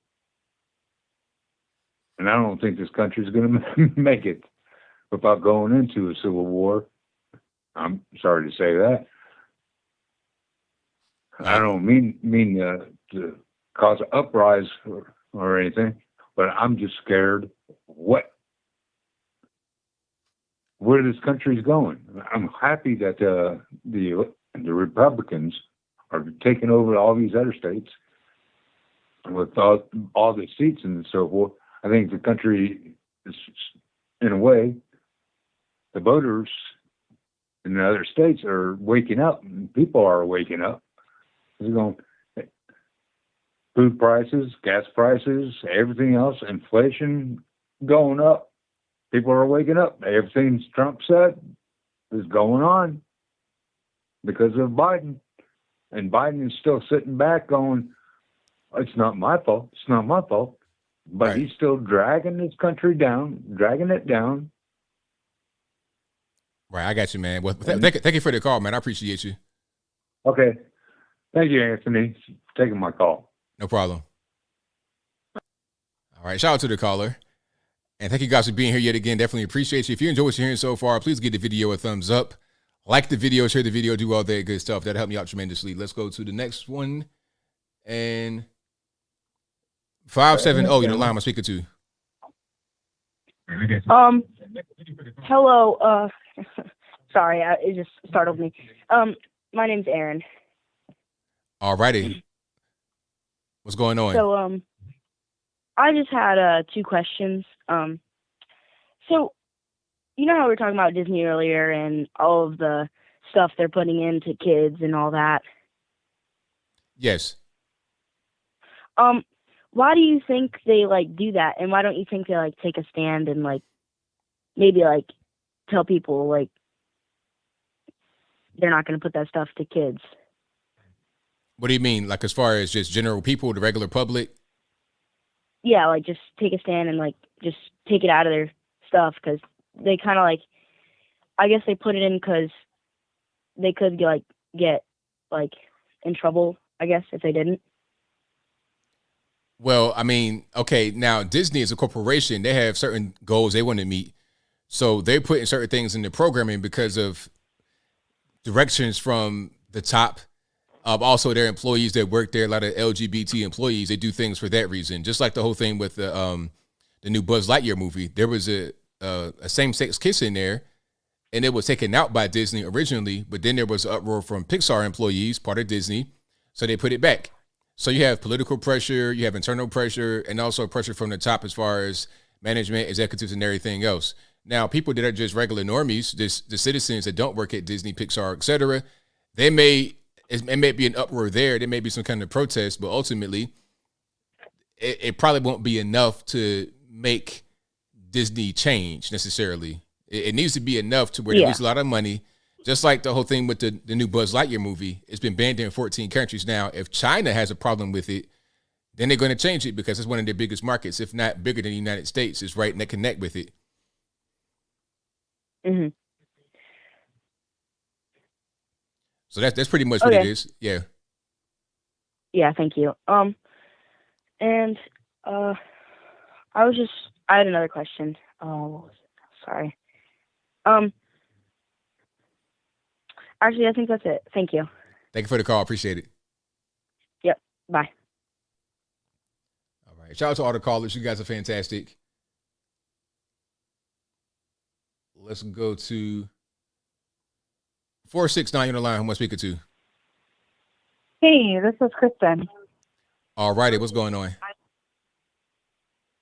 And I don't think this country is going to make it without going into a civil war. I'm sorry to say that. I don't mean to cause an uprise or anything, but I'm just scared where this country's going. I'm happy that the Republicans are taking over all these other states with all the seats and so forth. I think the country is, in a way, the voters in the other states are waking up, and people are waking up. They're going, food prices, gas prices, everything else, inflation going up. People are waking up. Everything Trump said is going on because of Biden. And Biden is still sitting back going, it's not my fault. It's not my fault. But Right. he's still dragging this country down, dragging it down. Right, I got you, man. Well, thank you for the call, man. I appreciate you. Okay. Thank you, Anthony, for taking my call. No problem. All right, shout out to the caller. And thank you guys for being here yet again. Definitely appreciate you. If you enjoy what you're hearing so far, please give the video a thumbs up. Like the video, share the video, do all that good stuff. That'll help me out tremendously. Let's go to the next one. And 570, you're the line I'm speaking to. Hello. Sorry, it just startled me. My name's Aaron. All righty. What's going on? So, I just had 2 questions. So, you know how we were talking about Disney earlier and all of the stuff they're putting into kids and all that? Yes. Why do you think they do that, and why don't you think they take a stand and maybe tell people they're not going to put that stuff to kids? What do you mean? Like as far as just general people, the regular public? Yeah, just take a stand and just take it out of their stuff, because they kind of I guess they put it in because they could get in trouble, I guess, if they didn't. Well, I mean, okay, now Disney is a corporation. They have certain goals they want to meet. So they're putting certain things in the programming because of directions from the top. Also, their employees that work there, a lot of LGBT employees, they do things for that reason. Just like the whole thing with the new Buzz Lightyear movie. There was a same-sex kiss in there, and it was taken out by Disney originally, but then there was an uproar from Pixar employees, part of Disney, so they put it back. So you have political pressure, you have internal pressure, and also pressure from the top as far as management, executives, and everything else. Now, people that are just regular normies, the citizens that don't work at Disney, Pixar, etc., it may be an uproar there. There may be some kind of protest, but ultimately, it probably won't be enough to make Disney change necessarily. It needs to be enough to where they lose a lot of money. Just like the whole thing with the new Buzz Lightyear movie. It's been banned in 14 countries now. If China has a problem with it, then they're going to change it because it's one of their biggest markets, if not bigger than the United States. It's right neck and neck with it. Mm-hmm. So that's pretty much what it is. Yeah. Yeah, thank you. And I had another question. What was it? Sorry. Actually, I think that's it. Thank you. Thank you for the call. Appreciate it. Yep. Bye. All right. Shout out to all the callers. You guys are fantastic. Let's go to 469 on the line. Who am I speaking to? Hey, this is Kristen. All righty. What's going on?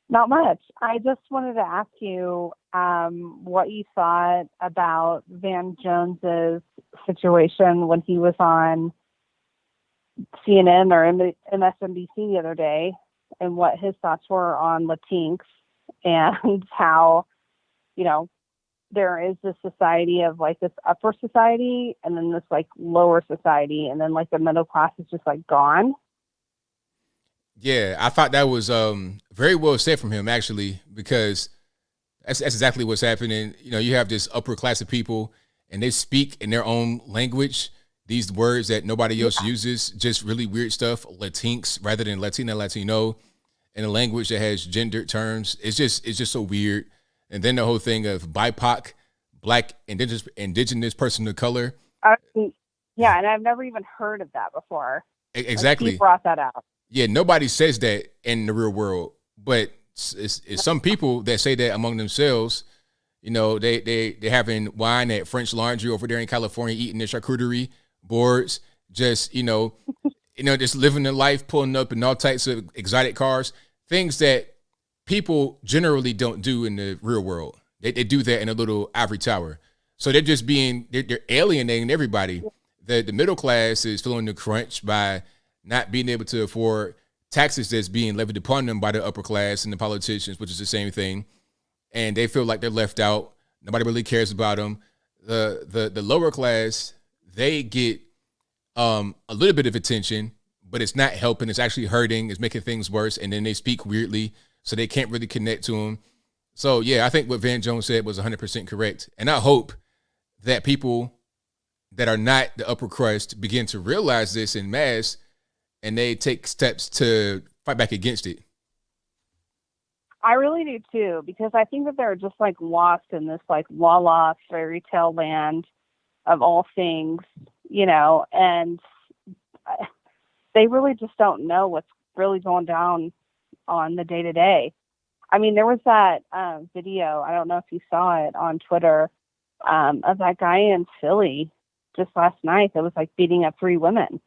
Not much. I just wanted to ask you what you thought about Van Jones's situation when he was on CNN or MSNBC the other day, and what his thoughts were on Latinx and how, there is this society of this upper society and then this lower society, and then the middle class is just gone. Yeah, I thought that was very well said from him, actually, because that's exactly what's happening. You have this upper class of people, and they speak in their own language, these words that nobody else uses, just really weird stuff, Latinx rather than Latina, Latino. in a language that has gendered terms. It's just so weird. And then the whole thing of BIPOC, Black, indigenous person of color. Yeah, and I've never even heard of that before. Exactly. Like, he brought that out. Yeah, nobody says that in the real world, but it's some people that say that among themselves. You know, they having wine at French Laundry over there in California, eating their charcuterie boards, just just living their life, pulling up in all types of exotic cars, things that people generally don't do in the real world. They do that in a little ivory tower. So they're just they're alienating everybody. The middle class is feeling the crunch by not being able to afford taxes that's being levied upon them by the upper class and the politicians, which is the same thing. And they feel like they're left out. Nobody really cares about them. The lower class, they get a little bit of attention, but it's not helping. It's actually hurting. It's making things worse. And then they speak weirdly, so they can't really connect to them. So, yeah, I think what Van Jones said was 100% correct. And I hope that people that are not the upper crust begin to realize this en masse, and they take steps to fight back against it. I really do too, because I think that they're just like lost in this like la fairy tale land of all things, and they really just don't know what's really going down on the day to day. I mean, there was that video, I don't know if you saw it on Twitter, of that guy in Philly just last night that was like beating up 3 women.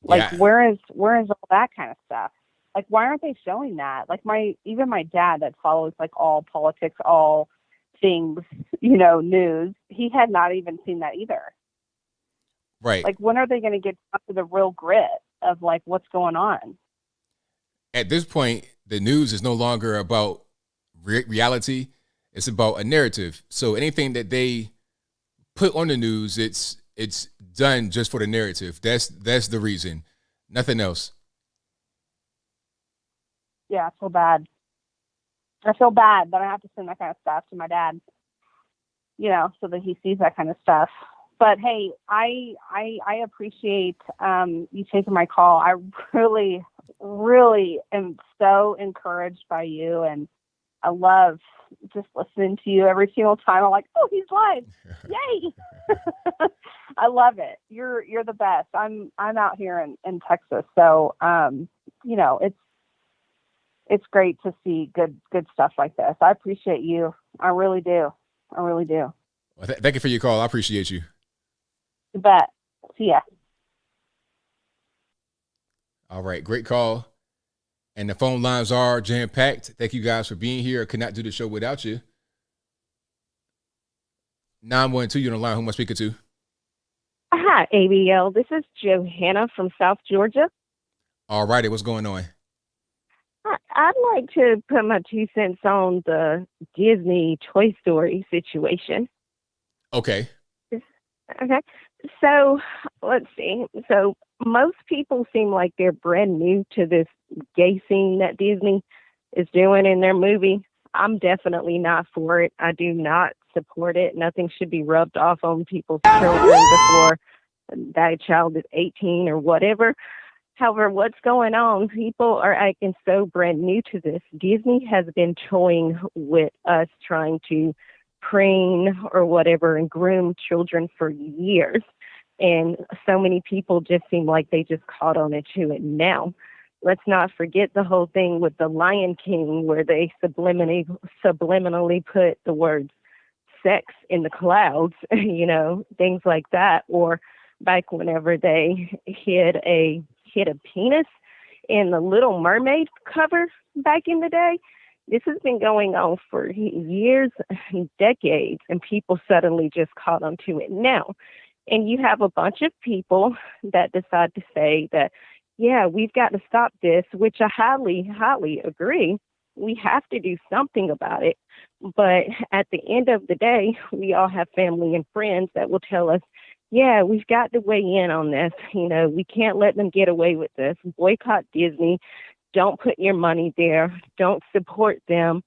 Like, where is all that kind of stuff? Like, why aren't they showing that? Like, even my dad that follows like all politics, all things, news, he had not even seen that either. Right. Like, when are they going to get up to the real grit of like what's going on? At this point, the news is no longer about reality. It's about a narrative. So anything that they put on the news, it's done just for the narrative. That's the reason. Nothing else. Yeah, I feel bad. I feel bad that I have to send that kind of stuff to my dad, so that he sees that kind of stuff. But hey, I appreciate you taking my call. I really, really am so encouraged by you, and I love just listening to you every single time. I'm like, oh, he's live! Yay! I love it. You're the best. I'm out here in Texas, so it's great to see good stuff like this. I appreciate you. I really do. Well, thank you for your call. I appreciate you. You bet. See ya. All right. Great call. And the phone lines are jam-packed. Thank you guys for being here. I could not do the show without you. 912, you're on the line. Who am I speaking to? Hi, ABL. This is Johanna from South Georgia. All righty. What's going on? I'd like to put my 2 cents on the Disney Toy Story situation. Okay. Okay. So, let's see. So, most people seem like they're brand new to this gay scene that Disney is doing in their movie. I'm definitely not for it. I do not support it. Nothing should be rubbed off on people's children before that child is 18 or whatever. However, what's going on? People are acting so brand new to this. Disney has been toying with us, trying to preen or whatever and groom children for years. And so many people just seem like they just caught on to it now. Let's not forget the whole thing with the Lion King, where they subliminally put the words sex in the clouds, things like that. Or back whenever they hid a penis in the Little Mermaid cover back in the day. This has been going on for years, decades, and people suddenly just caught on to it now. And you have a bunch of people that decide to say that, yeah, we've got to stop this, which I highly, highly agree. We have to do something about it. But at the end of the day, we all have family and friends that will tell us, yeah, we've got to weigh in on this. We can't let them get away with this. Boycott Disney. Don't put your money there. Don't support them.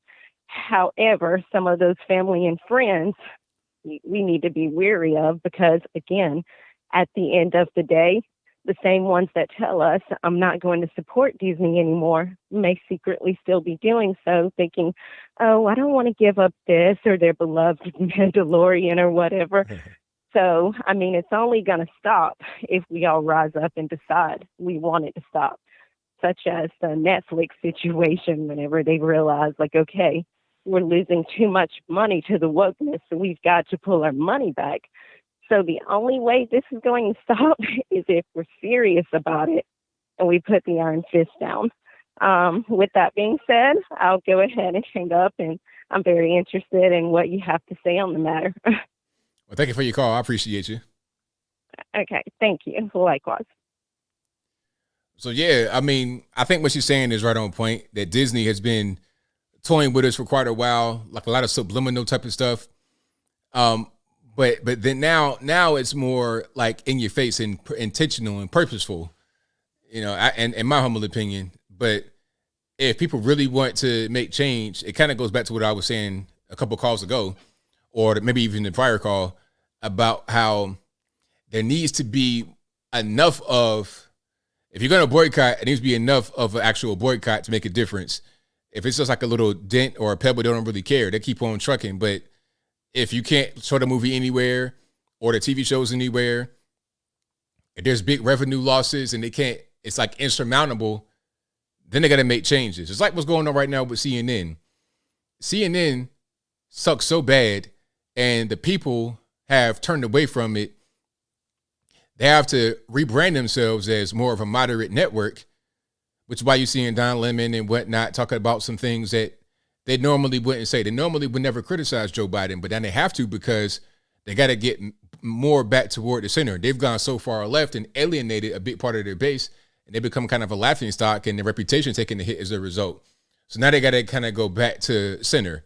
However, some of those family and friends we need to be wary of, because, again, at the end of the day, the same ones that tell us I'm not going to support Disney anymore may secretly still be doing so, thinking, oh, I don't want to give up this or their beloved Mandalorian or whatever. So, I mean, it's only going to stop if we all rise up and decide we want it to stop, such as the Netflix situation whenever they realize, like, okay, we're losing too much money to the wokeness, so we've got to pull our money back. So the only way this is going to stop is if we're serious about it and we put the iron fist down. With that being said, I'll go ahead and hang up, and I'm very interested in what you have to say on the matter. Well, thank you for your call. I appreciate you. Okay, thank you. Likewise. So, yeah, I mean, I think what she's saying is right on point, that Disney has been toying with us for quite a while, like a lot of subliminal type of stuff. But then now it's more like in your face and intentional and purposeful, and in my humble opinion. But if people really want to make change, it kind of goes back to what I was saying a couple calls ago, or maybe even the prior call, about how there needs to be enough of, if you're going to boycott, it needs to be enough of an actual boycott to make a difference. If it's just like a little dent or a pebble, they don't really care. They keep on trucking. But if you can't show the movie anywhere or the TV shows anywhere, if there's big revenue losses and it's like insurmountable, then they got to make changes. It's like what's going on right now with CNN. CNN sucks so bad, and the people have turned away from it. They have to rebrand themselves as more of a moderate network, which is why you're seeing Don Lemon and whatnot talking about some things that they normally wouldn't say. They normally would never criticize Joe Biden, but then they have to because they got to get more back toward the center. They've gone so far left and alienated a big part of their base, and they become kind of a laughing stock, and their reputation taking a hit as a result. So now they got to kind of go back to center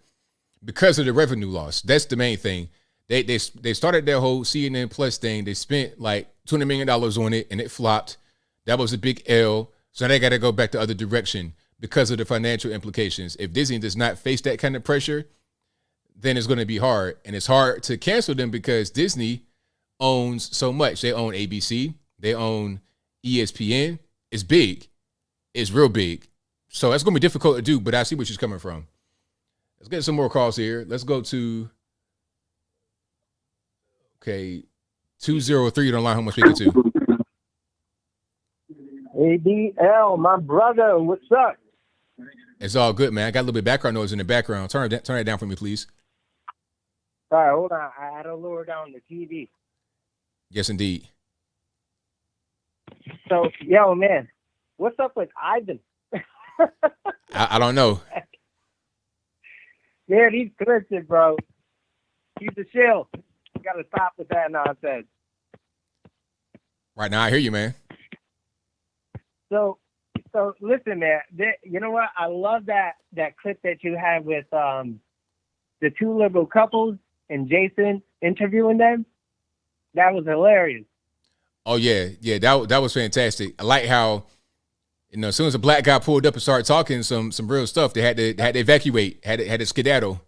because of the revenue loss. That's the main thing. They started their whole CNN Plus thing. They spent like $200 million on it, and it flopped. That was a big L. So now they got to go back the other direction because of the financial implications. If Disney does not face that kind of pressure, then it's going to be hard. And it's hard to cancel them because Disney owns so much. They own ABC. They own ESPN. It's big. It's real big. So that's going to be difficult to do, but I see where she's coming from. Let's get some more calls here. Let's go to, 203 on the line. Who am I speaking to? ABL, my brother, what's up? It's all good, man. I got a little bit of background noise in the background. Turn it down for me, please. All right, hold on. I had to lower down the TV. Yes, indeed. So, yo, man, what's up with Ivan? I don't know. Yeah, he's twisted, bro. He's a shill. You got to stop with that nonsense. Right now, I hear you, man. So listen, man. You know what? I love that clip that you had with the two liberal couples and Jason interviewing them. That was hilarious. Oh yeah, that was fantastic. I like how, as soon as a black guy pulled up and started talking some real stuff, they had to evacuate, had to skedaddle.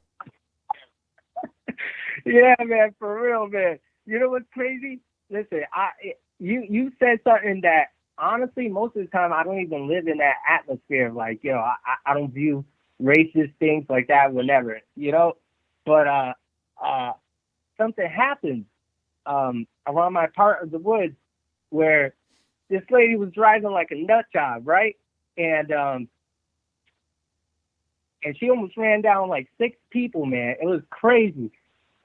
Yeah, man, for real, man. You know what's crazy? Listen, you said something that honestly, most of the time, I don't even live in that atmosphere. Like, I don't view racist things like that whenever, But something happened around my part of the woods where this lady was driving like a nut job, right? And she almost ran down like 6 people, man. It was crazy.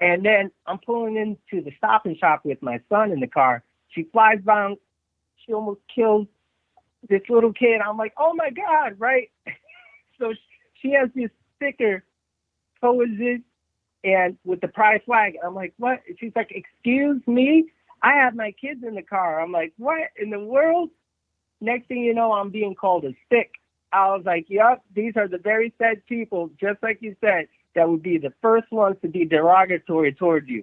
And then I'm pulling into the Stop and Shop with my son in the car. She flies down. She almost kills this little kid. I'm like, oh my God, right? So she has this sticker, coexist, and with the pride flag. I'm like, what? She's like, excuse me? I have my kids in the car. I'm like, what in the world? Next thing you know, I'm being called a stick. I was like, yep, these are the very said people, just like you said, that would be the first ones to be derogatory towards you.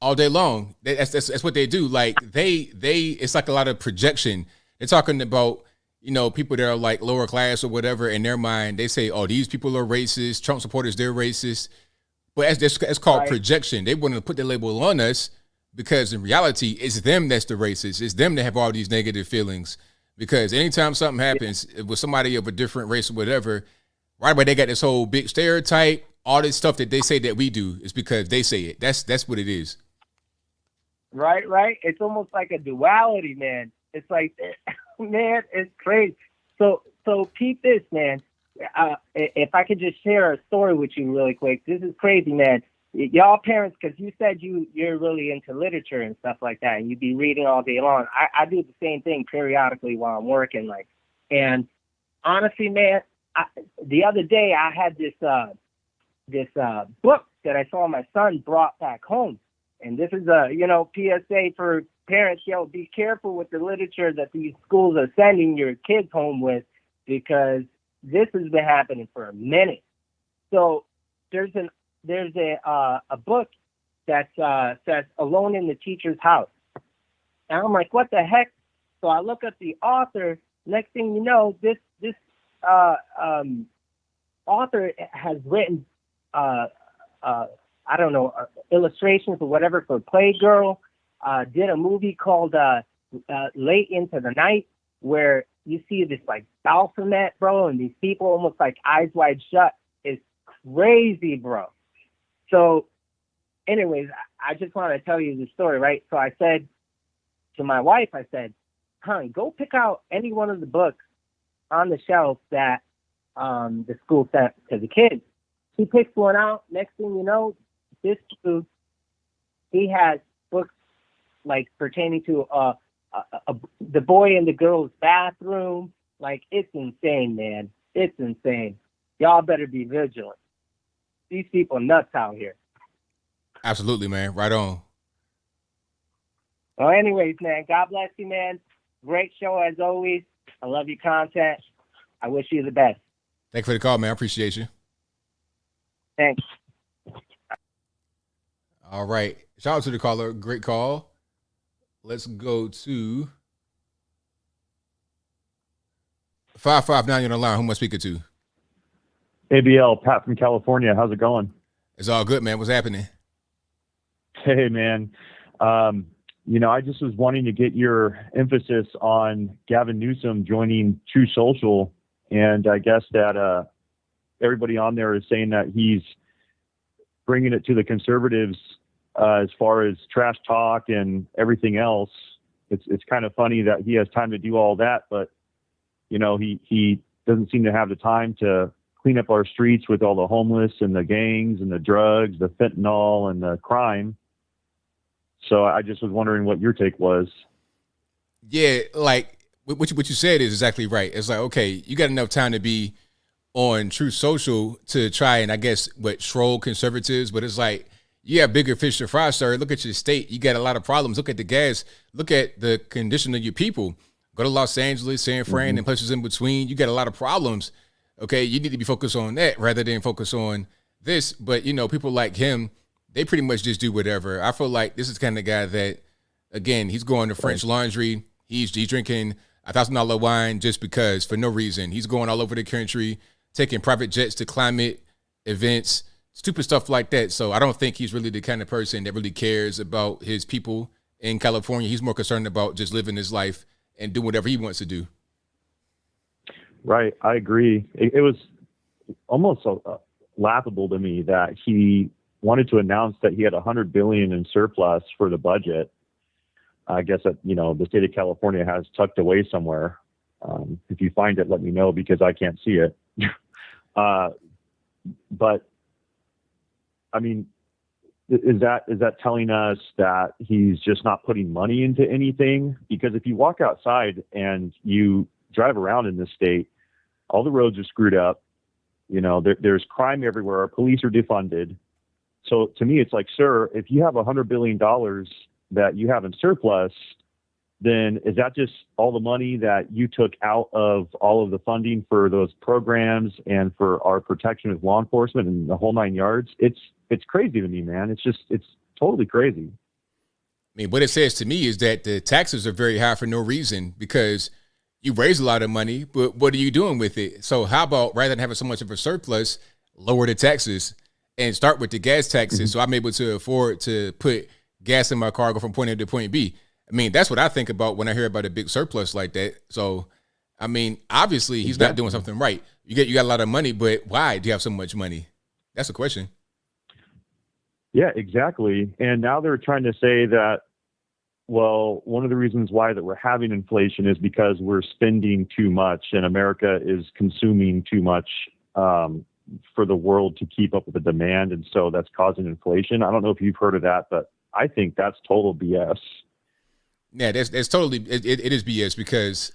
All day long. That's what they do. Like it's like a lot of projection. They're talking about, people that are like lower class or whatever. In their mind, they say, oh, these people are racist. Trump supporters, they're racist. But it's called projection. They want to put the label on us because in reality, it's them that's the racist. It's them that have all these negative feelings. Because anytime something happens with somebody of a different race or whatever, right away they got this whole big stereotype, all this stuff that they say that we do is because they say it. That's what it is. Right. It's almost like a duality, man. It's like, man, it's crazy. So keep this, man. If I could just share a story with you really quick. This is crazy, man. Y'all parents, because you said you're really into literature and stuff like that, and you be reading all day long. I do the same thing periodically while I'm working, and honestly, man, the other day I had this book that I saw my son brought back home, and this is a PSA for parents. Be careful with the literature that these schools are sending your kids home with, because this has been happening for a minute. So there's a book that says Alone in the Teacher's House. And I'm like, what the heck? So I look at the author. Next thing you know, this author has written, illustrations or whatever for Playgirl, did a movie called Late Into the Night, where you see this like Baphomet, bro, and these people almost like eyes wide shut. It's crazy, bro. So anyways, I just want to tell you the story, right? So I said to my wife, honey, go pick out any one of the books on the shelf that the school sent to the kids. She picks one out. Next thing you know, this dude, he has books like pertaining to the boy in the girl's bathroom. Like, it's insane, man. It's insane. Y'all better be vigilant. These people nuts out here. Absolutely, man. Right on. Well, anyways, man, God bless you, man. Great show as always. I love your content. I wish you the best. Thanks for the call, man. I appreciate you. Thanks. All right. Shout out to the caller. Great call. Let's go to 559 on the line. Who am I speaking to? ABL, Pat from California. How's it going? It's all good, man. What's happening? Hey, man. I just was wanting to get your emphasis on Gavin Newsom joining True Social. And I guess that everybody on there is saying that he's bringing it to the conservatives as far as trash talk and everything else. It's kind of funny that he has time to do all that, but, he doesn't seem to have the time to clean up our streets with all the homeless and the gangs and the drugs, the fentanyl and the crime. So I just was wondering what your take was. Yeah, like what you said is exactly right. It's like, okay, you got enough time to be on True Social to try and, I guess, troll conservatives, but it's like, you have bigger fish to fry, sir. Look at your state. You got a lot of problems. Look at the gas. Look at the condition of your people. Go to Los Angeles, San Fran, and places in between. You got a lot of problems. Okay, you need to be focused on that rather than focus on this. But, people like him, they pretty much just do whatever. I feel like this is kind of the guy that, again, he's going to French Laundry. He's drinking $1,000 wine just because, for no reason. He's going all over the country, taking private jets to climate events, stupid stuff like that. So I don't think he's really the kind of person that really cares about his people in California. He's more concerned about just living his life and doing whatever he wants to do. Right. I agree. It was almost laughable to me that he wanted to announce that he had $100 billion in surplus for the budget. I guess that, the state of California has tucked away somewhere. If you find it, let me know, because I can't see it. But I mean, is that telling us that he's just not putting money into anything? Because if you walk outside and you drive around in this state, all the roads are screwed up. There's crime everywhere. Our police are defunded. So to me, it's like, sir, if you have $100 billion that you have in surplus, then is that just all the money that you took out of all of the funding for those programs and for our protection with law enforcement and the whole 9 yards? It's crazy to me, man. It's totally crazy. I mean, what it says to me is that the taxes are very high for no reason, because you raise a lot of money, but what are you doing with it? So how about, rather than having so much of a surplus, lower the taxes and start with the gas taxes. So I'm able to afford to put gas in my car, go from point A to point B. I mean, that's what I think about when I hear about a big surplus like that. So, I mean, obviously he's not doing something right. You got a lot of money, but why do you have so much money? That's the question. Yeah, exactly. And now they're trying to say that, well, one of the reasons why that we're having inflation is because we're spending too much and America is consuming too much for the world to keep up with the demand. And so that's causing inflation. I don't know if you've heard of that, but I think that's total BS. Yeah, that's totally, it is BS because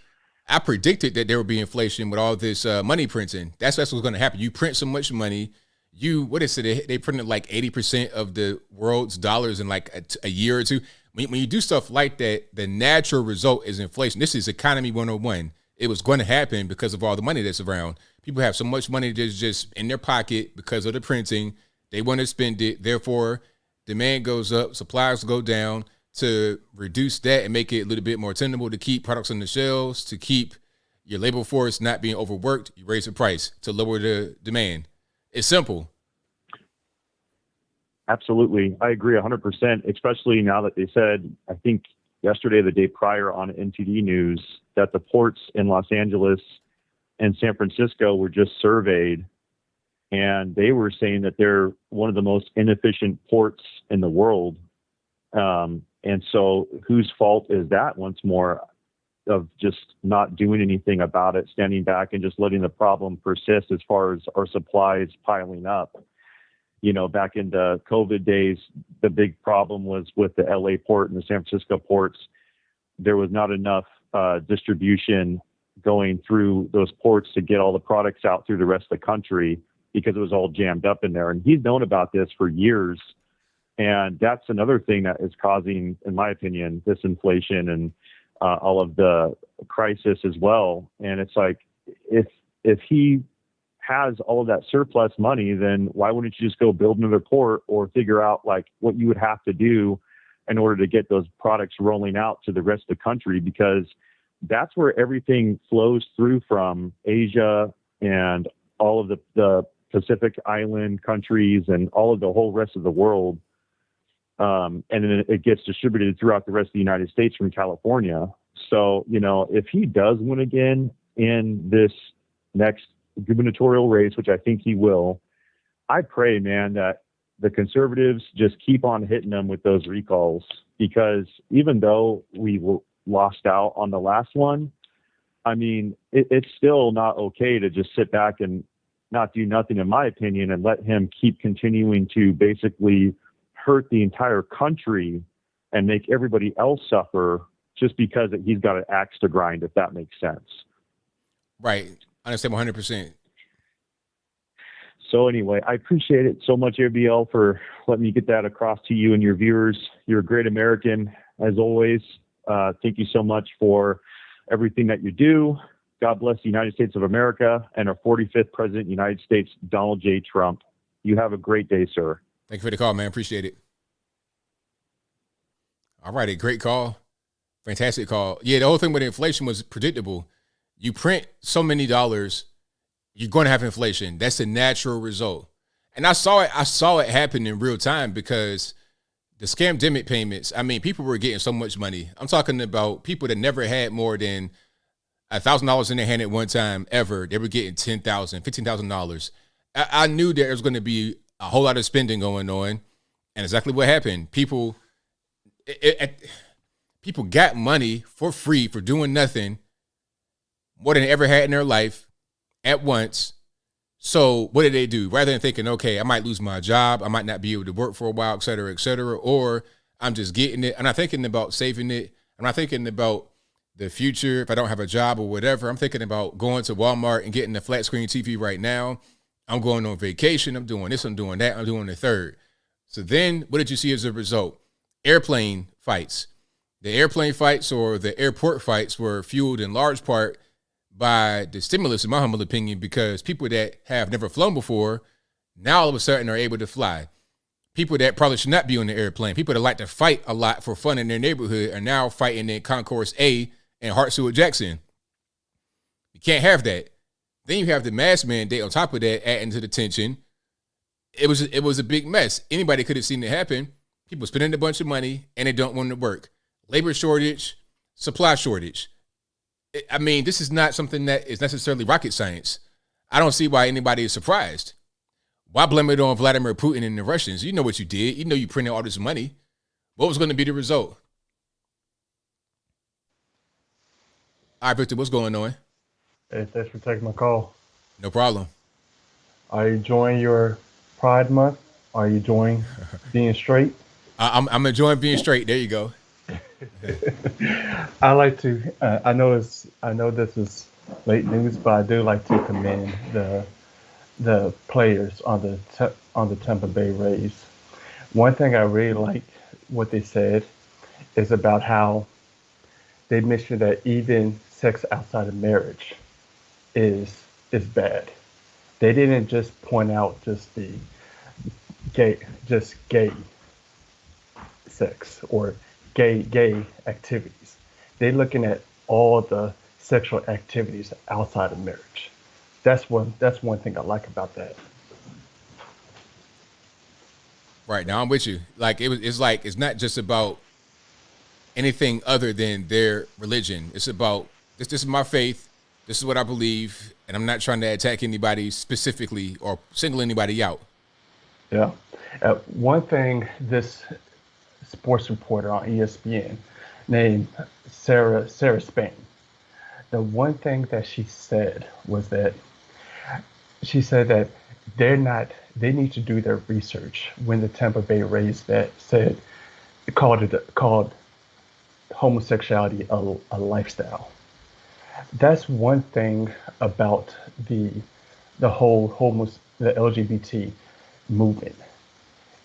I predicted that there would be inflation with all this money printing. That's what's going to happen. You print so much money. What is it? They printed like 80% of the world's dollars in like a year or two. When you do stuff like that, the natural result is inflation. This is economy 101. It was going to happen because of all the money that's around. People have so much money that's just in their pocket because of the printing. They want to spend it. Therefore, demand goes up, supplies go down to reduce that and make it a little bit more tenable to keep products on the shelves, to keep your labor force not being overworked. You raise the price to lower the demand. It's simple. Absolutely. I agree 100%, especially now that they said, I think yesterday, the day prior on NTD News, that the ports in Los Angeles and San Francisco were just surveyed. And they were saying that they're one of the most inefficient ports in the world. And so whose fault is that once more of just not doing anything about it, standing back and just letting the problem persist as far as our supplies piling up? You know, back in the COVID days, the big problem was with the LA port and the San Francisco ports. There was not enough distribution going through those ports to get all the products out through the rest of the country because it was all jammed up in there. And he's known about this for years. And that's another thing that is causing, in my opinion, this inflation and all of the crisis as well. And it's like, if he has all of that surplus money, then why wouldn't you just go build another port or figure out like what you would have to do in order to get those products rolling out to the rest of the country? Because that's where everything flows through from Asia and all of the Pacific Island countries and all of the whole rest of the world. And then it gets distributed throughout the rest of the United States from California. So, you know, if he does win again in this next gubernatorial race, which I think he will, I pray, man, that the conservatives just keep on hitting them with those recalls, because even though we lost out on the last one, I mean, it's still not okay to just sit back and not do nothing, in my opinion, and let him keep continuing to basically hurt the entire country and make everybody else suffer just because he's got an axe to grind, if that makes sense. Right. I understand 100%. So anyway, I appreciate it so much, ABL, for letting me get that across to you and your viewers. You're a great American, as always. Thank you so much for everything that you do. God bless the United States of America and our 45th President of the United States, Donald J. Trump. You have a great day, sir. Thank you for the call, man. Appreciate it. All right, a great call. Fantastic call. Yeah, the whole thing with inflation was predictable. You print so many dollars, you're going to have inflation. That's a natural result. And I saw it happen in real time because the scamdemic payments, I mean, people were getting so much money. I'm talking about people that never had more than $1,000 in their hand at one time ever. They were getting $10,000, $15,000. I knew there was going to be a whole lot of spending going on, and exactly what happened. People got money for free for doing nothing more than they ever had in their life at once. So what did they do? Rather than thinking, okay, I might lose my job, I might not be able to work for a while, et cetera, or I'm just getting it. I'm not thinking about saving it. I'm not thinking about the future if I don't have a job or whatever. I'm thinking about going to Walmart and getting a flat screen TV right now. I'm going on vacation. I'm doing this. I'm doing that. I'm doing the third. So then what did you see as a result? Airplane fights. The airplane fights or the airport fights were fueled in large part by the stimulus, in my humble opinion, because people that have never flown before now all of a sudden are able to fly. People that probably should not be on the airplane, people that like to fight a lot for fun in their neighborhood are now fighting in Concourse A and Hartsfield-Jackson. You can't have that. Then you have the mask mandate on top of that, adding to the tension. It was a big mess. Anybody could have seen it happen. People spending a bunch of money and they don't want to work. Labor shortage, supply shortage. I mean, this is not something that is necessarily rocket science. I don't see why anybody is surprised. Why blame it on Vladimir Putin and the Russians? You know what you did. You know you printed all this money. What was going to be the result? All right, Victor, what's going on? Hey, thanks for taking my call. No problem. Are you enjoying your Pride Month? Are you enjoying being straight? I'm enjoying being straight. There you go. I like to. I know this is late news, but I do like to commend the players on the Tampa Bay Rays. One thing I really like what they said is about how they mentioned that even sex outside of marriage is bad. They didn't just point out just the gay sex or gay activities. They're looking at all the sexual activities outside of marriage. That's one thing I like about that. Right, now I'm with you. Like it's not just about anything other than their religion. It's about this is my faith. This is what I believe, and I'm not trying to attack anybody specifically or single anybody out. Yeah. One thing this sports reporter on ESPN named Sarah Spain, the one thing that she said was that she said that they need to do their research when the Tampa Bay Rays called homosexuality a lifestyle. That's one thing about the LGBT movement.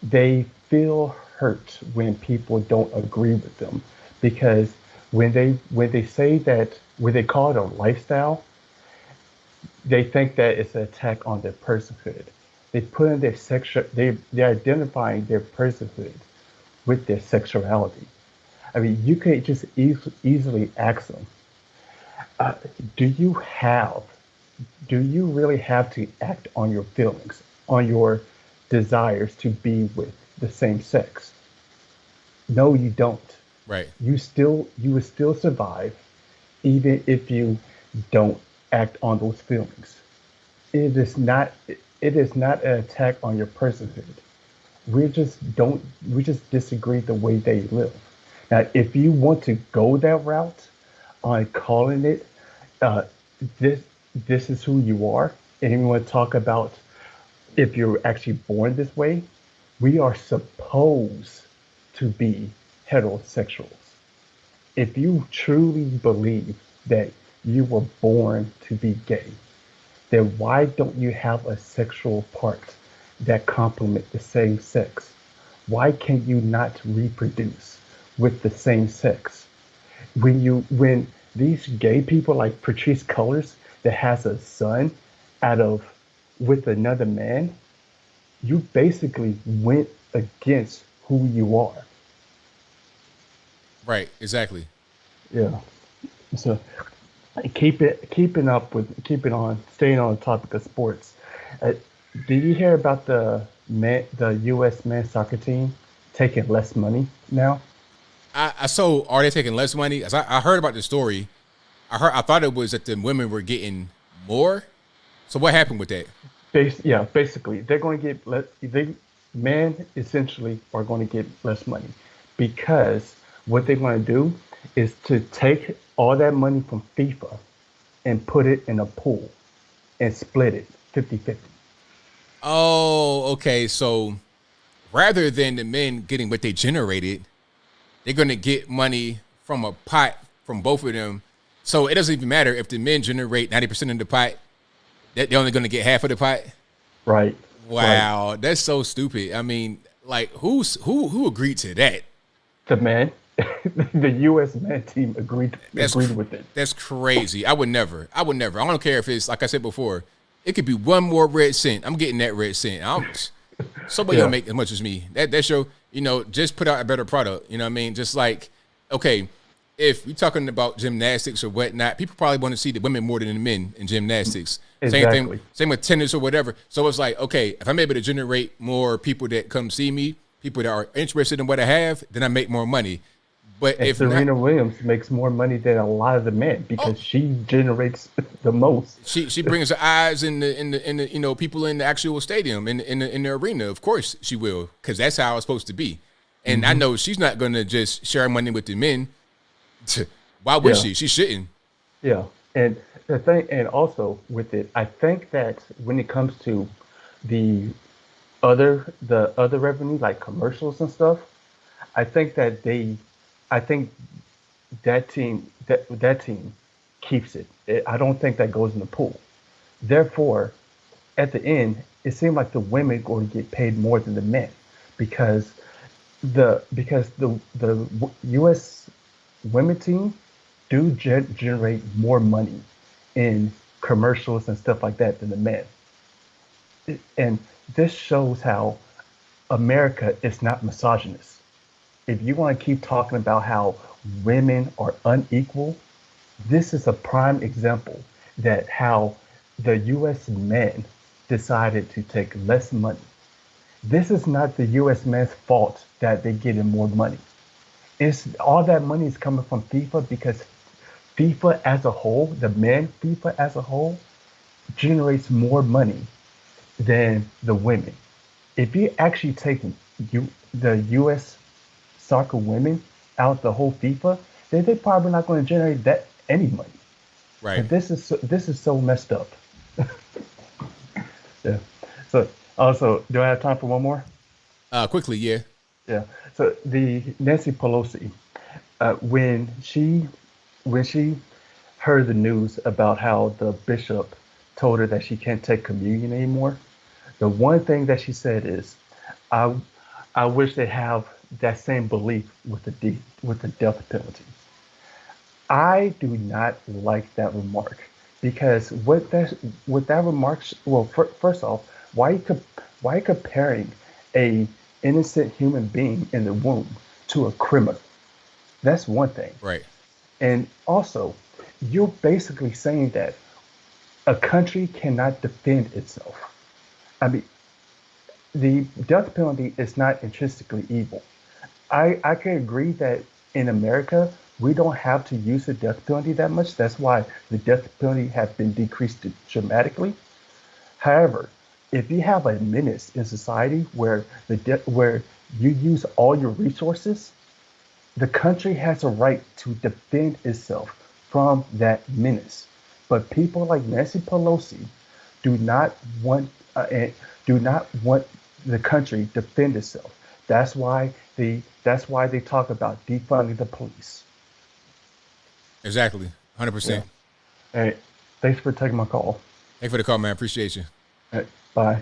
They feel hurt when people don't agree with them, because when they say that, when they call it a lifestyle, they think that it's an attack on their personhood. They put in they're identifying their personhood with their sexuality. I mean, you could just easily ask them, do you really have to act on your feelings, on your desires to be with the same sex? No, you don't. Right. You would still survive even if you don't act on those feelings. It is not an attack on your personhood. We just disagree the way they live. Now, if you want to go that route on calling it, this is who you are, and you want to talk about if you're actually born this way, we are supposed to be heterosexuals. If you truly believe that you were born to be gay, then why don't you have a sexual part that complement the same sex? Why can you not reproduce with the same sex? When these gay people like Patrice Cullors that has a son with another man, you basically went against who you are. Right, exactly. Yeah. So staying on the topic of sports. Did you hear about the U.S. men's soccer team taking less money now? So are they taking less money? I heard about the story. I thought it was that the women were getting more. So what happened with that? Basically, they're going to get men essentially are going to get less money, because what they're going to do is to take all that money from FIFA and put it in a pool and split it 50-50. Oh, okay. So rather than the men getting what they generated, they're going to get money from a pot from both of them. So it doesn't even matter if the men generate 90% of the pot, they're only going to get half of the pot. Right. Wow. Right. That's so stupid. I mean, like who agreed to that? The men. The U.S. men team agreed with it. That's crazy. I would never. I don't care if it's, like I said before, it could be one more red cent. I'm getting that red cent. Somebody don't make as much as me. That's your, just put out a better product. You know what I mean? Just like, okay, if we're talking about gymnastics or whatnot, people probably want to see the women more than the men in gymnastics. Exactly. Same with tennis or whatever. So it's like, okay, if I'm able to generate more people that come see me, people that are interested in what I have, then I make more money. But And if Serena not, Williams makes more money than a lot of the men because she generates the most. she brings the eyes in the people in the actual stadium in the arena. Of course she will, because that's how it's supposed to be. And I know she's not gonna just share money with the men. Why would she? She shouldn't. Yeah, and the thing, and also with it, I think that when it comes to the other revenue, like commercials and stuff, I think that that team keeps it. I don't think that goes in the pool. Therefore, at the end, it seemed like the women going to get paid more than the men because the U.S. women team do generate more money in commercials and stuff like that than the men. And this shows how America is not misogynist. If you want to keep talking about how women are unequal, this is a prime example that how the U.S. men decided to take less money. This is not the U.S. men's fault that they get in more money. It's all that money is coming from FIFA because FIFA as a whole, the men FIFA as a whole, generates more money than the women. If you actually take the U.S. soccer women out the whole FIFA, then they're probably not going to generate that any money. Right. And this is so messed up. Yeah. So also, do I have time for one more? Quickly, yeah. Yeah. So the Nancy Pelosi, when she heard the news about how the bishop told her that she can't take communion anymore, the one thing that she said is, I wish they have that same belief with the death penalty. I do not like that remark because what that remark, well, first off, why are you comparing a innocent human being in the womb to a criminal? That's one thing. Right. And also, you're basically saying that a country cannot defend itself. I mean, the death penalty is not intrinsically evil. I can agree that in America, we don't have to use the death penalty that much. That's why the death penalty has been decreased dramatically. However, if you have a menace in society where where you use all your resources, the country has a right to defend itself from that menace. But people like Nancy Pelosi do not want the country to defend itself. That's why they talk about defunding the police. Exactly. 100%. Hey, thanks for taking my call. Thanks for the call, man. Appreciate you. Hey, bye.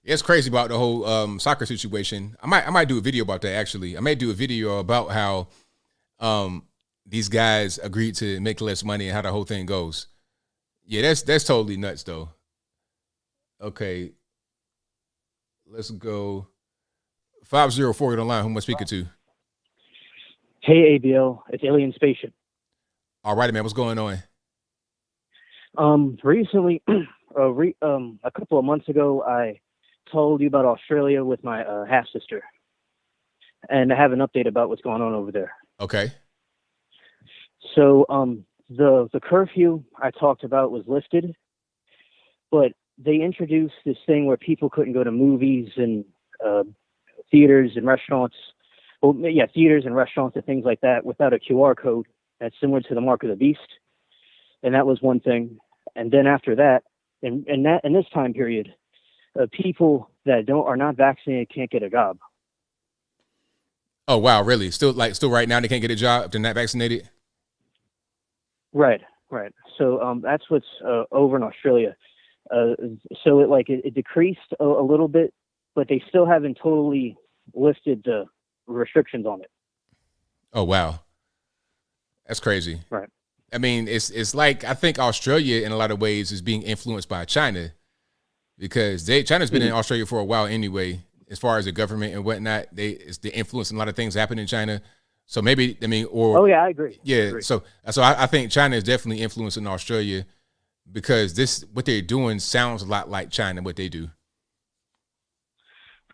It's crazy about the whole soccer situation. I might do a video about that, actually. I may do a video about how these guys agreed to make less money and how the whole thing goes. Yeah, that's totally nuts, though. Okay. Let's go. 504 on the line. Who am I speaking to? Hey, ABL. It's Alien Spaceship. All right, man. What's going on? Recently, a couple of months ago, I told you about Australia with my half-sister. And I have an update about what's going on over there. Okay. So the curfew I talked about was lifted, but they introduced this thing where people couldn't go to movies and theaters and restaurants. Well, yeah, theaters and restaurants and things like that without a QR code that's similar to the mark of the beast. And that was one thing. And then after that, in this time period, people that are not vaccinated can't get a job. Oh, wow. Really? Still right now, they can't get a job if they're not vaccinated? Right. So that's what's over in Australia. So it decreased a little bit, but they still haven't totally lifted the restrictions on it. Oh, wow. That's crazy. Right. I mean, it's like, I think Australia in a lot of ways is being influenced by China because China's been in Australia for a while anyway, as far as the government and whatnot. It's the influence in a lot of things happen in China. So maybe, I mean, or. Oh yeah, I agree. Yeah. I agree. So I think China is definitely influencing Australia because what they're doing sounds a lot like China, what they do.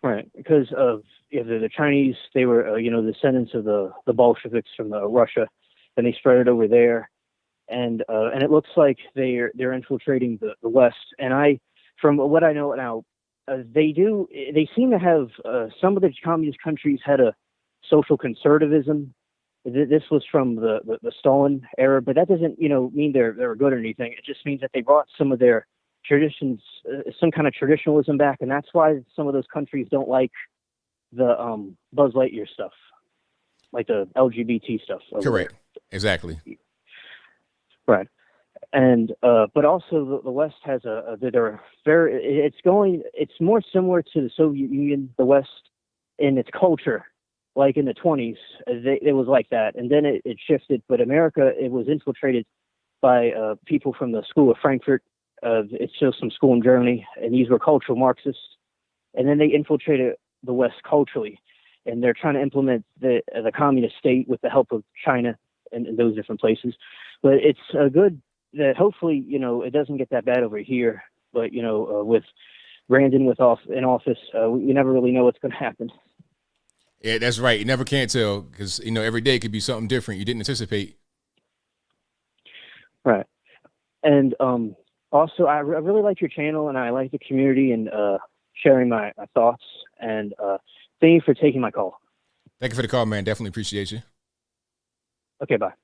Right, because of the Chinese, they were descendants of the Bolsheviks from Russia, and they spread it over there, and it looks like they're infiltrating the West. And from what I know now, they seem to have some of the communist countries had a social conservatism. This was from the Stalin era, but that doesn't mean they're good or anything. It just means that they brought some of their traditions, some kind of traditionalism back, and that's why some of those countries don't like the Buzz Lightyear stuff, like the LGBT stuff. Correct. Exactly. Right. And but also the West has it's more similar to the Soviet Union, the West, in its culture. Like in the 20s, it was like that, and then it shifted. But America, it was infiltrated by people from the School of Frankfurt. It's just some school in Germany, and these were cultural Marxists. And then they infiltrated the West culturally, and they're trying to implement the communist state with the help of China and those different places. But it's good that hopefully it doesn't get that bad over here. But with Brandon in office, we never really know what's going to happen. Yeah, that's right. You never can tell because every day could be something different you didn't anticipate. Right, and also I really like your channel, and I like the community and sharing my thoughts. And thank you for taking my call. Thank you for the call, man. Definitely appreciate you. Okay, bye.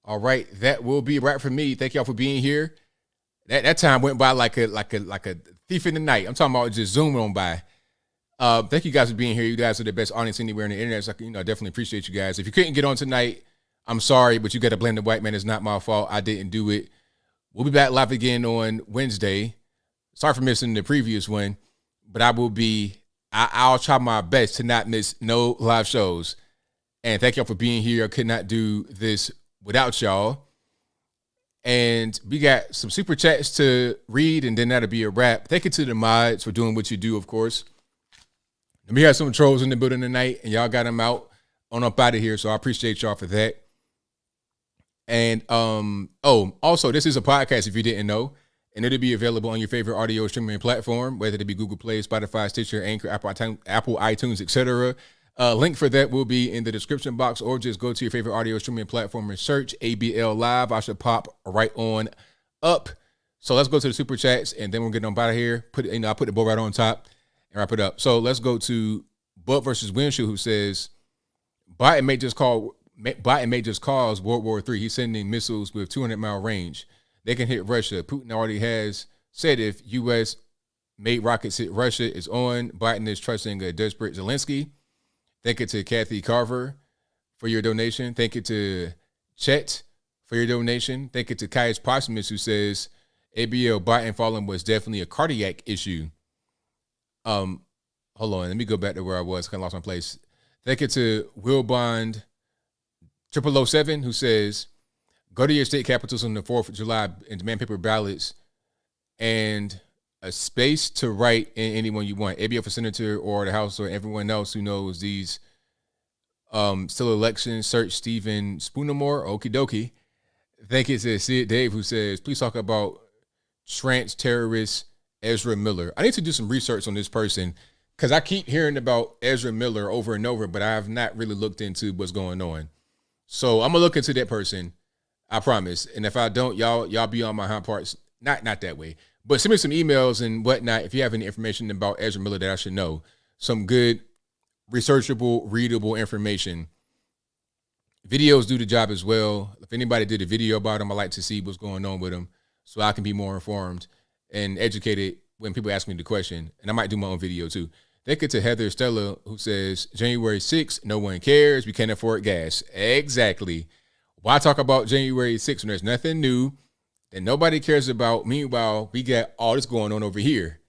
All right, that will be a wrap for me. Thank y'all for being here. That time went by like a thief in the night. I'm talking about just zooming on by. Thank you guys for being here. You guys are the best audience anywhere on the internet. So, I definitely appreciate you guys. If you couldn't get on tonight, I'm sorry, but you got to blame the white man. It's not my fault. I didn't do it. We'll be back live again on Wednesday. Sorry for missing the previous one, but I'll try my best to not miss no live shows. And thank y'all for being here. I could not do this without y'all. And we got some super chats to read, and then that'll be a wrap. Thank you to the mods for doing what you do, of course. And we had some trolls in the building tonight, and y'all got them out up out of here. So I appreciate y'all for that. And also, this is a podcast if you didn't know, and it'll be available on your favorite audio streaming platform, whether it be Google Play, Spotify, Stitcher, Anchor, Apple iTunes, etc. Link for that will be in the description box, or just go to your favorite audio streaming platform and search ABL Live. I should pop right on up. So let's go to the super chats, and then we're getting on out of here. I put the bow right on top and wrap it up. So let's go to Bud versus Windshield, who says Biden may just cause World War III. He's sending missiles with 200-mile range. They can hit Russia. Putin already has said if U.S. made rockets hit Russia, it's on. Biden is trusting a desperate Zelensky. Thank you to Kathy Carver for your donation. Thank you to Chet for your donation. Thank you to Caius Posthumous, who says ABL Biden falling was definitely a cardiac issue. Hold on, let me go back to where I was. Kind of lost my place. Thank you to Wilbond 0007, who says, go to your state capitals on the 4th of July and demand paper ballots and a space to write in anyone you want. ABL for senator or the House or everyone else who knows these still elections. Search Stephen Spoonermore. Okie dokie. Thank you to Sid Dave, who says, please talk about trans terrorist Ezra Miller. I need to do some research on this person because I keep hearing about Ezra Miller over and over, but I have not really looked into what's going on. So I'm gonna look into that person. I promise. And if I don't, y'all be on my hind parts. Not that way, but send me some emails and whatnot if you have any information about Ezra Miller that I should know. Some good, researchable, readable information. Videos do the job as well. If anybody did a video about him, I like to see what's going on with him so I can be more informed and educated when people ask me the question. And I might do my own video too. Thank you to Heather Stella, who says, January 6th, no one cares. We can't afford gas. Exactly. Why talk about January 6th when there's nothing new that nobody cares about? Meanwhile, we got all this going on over here.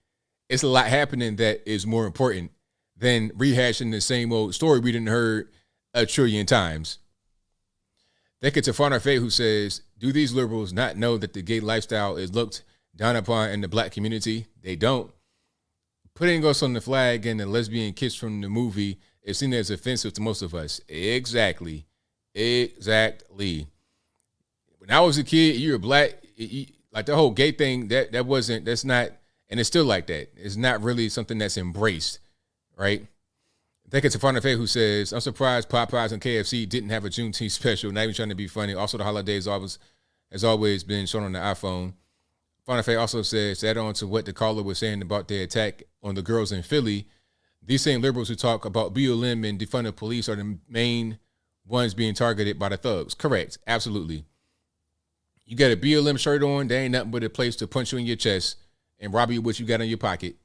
It's a lot happening that is more important than rehashing the same old story we didn't heard a trillion times. Thank you to Farner Faye, who says, do these liberals not know that the gay lifestyle is looked down upon in the black community? They don't. Putting us on the flag and the lesbian kiss from the movie is seen as offensive to most of us. Exactly. When I was a kid, you were black, like the whole gay thing, that's not And it's still like that. It's not really something that's embraced, right? I think it's a Fun Fair who says, I'm surprised Popeyes and KFC didn't have a Juneteenth special, not even trying to be funny. Also, the holidays has always been shown on the iPhone. Fun Fair also says, to add on to what the caller was saying about the attack on the girls in Philly, these same liberals who talk about BLM and defund the police are the main ones being targeted by the thugs. Correct. Absolutely. You got a BLM shirt on, there ain't nothing but a place to punch you in your chest and rob you what you got in your pocket.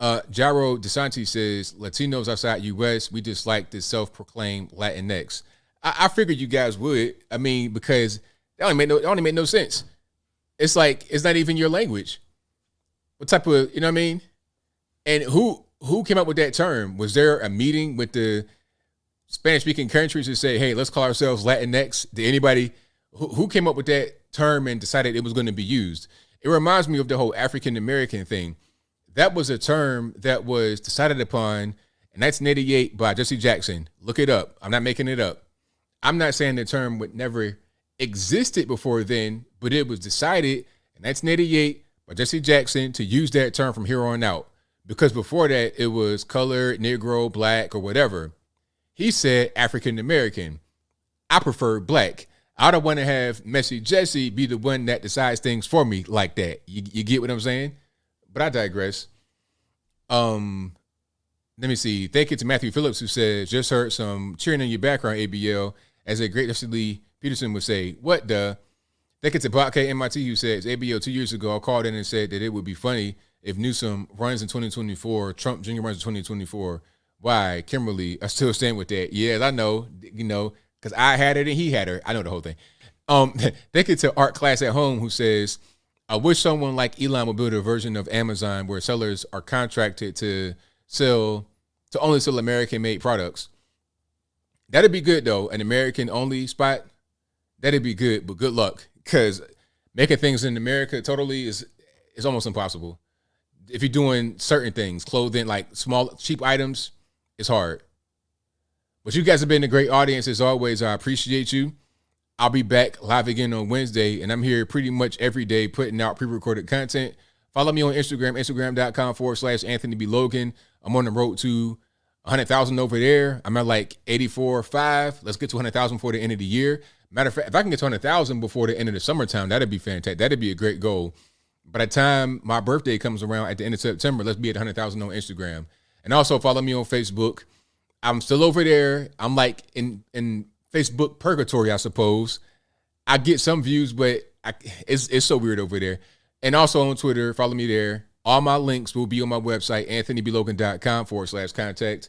Jairo DeSantis says, Latinos outside U.S., we just like this self-proclaimed Latinx. I figured you guys would. I mean, because it only made no sense. It's like, it's not even your language. What type of, you know what I mean? And who came up with that term? Was there a meeting with the Spanish-speaking countries to say, hey, let's call ourselves Latinx? Did anybody, who came up with that term and decided it was going to be used? It reminds me of the whole African-American thing. That was a term that was decided upon in 1988 by Jesse Jackson. Look it up. I'm not making it up. I'm not saying the term would never existed before then, but it was decided in 1988 by Jesse Jackson to use that term from here on out. Because before that, it was colored, Negro, black, or whatever. He said African-American. I prefer black. I don't want to have Messy Jesse be the one that decides things for me like that. You get what I'm saying? But I digress. Let me see. Thank you to Matthew Phillips, who says, just heard some cheering in your background, ABL, as a great Lee Peterson would say, what the? Thank you to Bot MIT, who says, ABL 2 years ago, I called in and said that it would be funny if Newsom runs in 2024, Trump Jr. runs in 2024. Why? Kimberly, I still stand with that. Yes, I know, because I had it and he had her. I know the whole thing. Thank you to Art Class at Home, who says, I wish someone like Elon would build a version of Amazon where sellers are contracted to only sell American-made products. That'd be good, though. An American-only spot, that'd be good, but good luck, because making things in America totally is almost impossible. If you're doing certain things, clothing, like small, cheap items, it's hard. But you guys have been a great audience as always. I appreciate you. I'll be back live again on Wednesday, and I'm here pretty much every day putting out pre-recorded content. Follow me on Instagram, instagram.com/Anthony B. Logan. I'm on the road to 100,000 over there. I'm at like 84.5. Let's get to 100,000 before the end of the year. Matter of fact, if I can get to 100,000 before the end of the summertime, that'd be fantastic. That'd be a great goal. By the time my birthday comes around at the end of September, let's be at 100,000 on Instagram. And also follow me on Facebook. I'm still over there. I'm like in Facebook purgatory, I suppose. I get some views, but it's so weird over there. And also on Twitter, follow me there. All my links will be on my website, anthonyblogan.com/contact.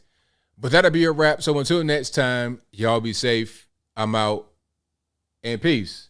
But that'll be a wrap. So until next time, y'all be safe. I'm out. And peace.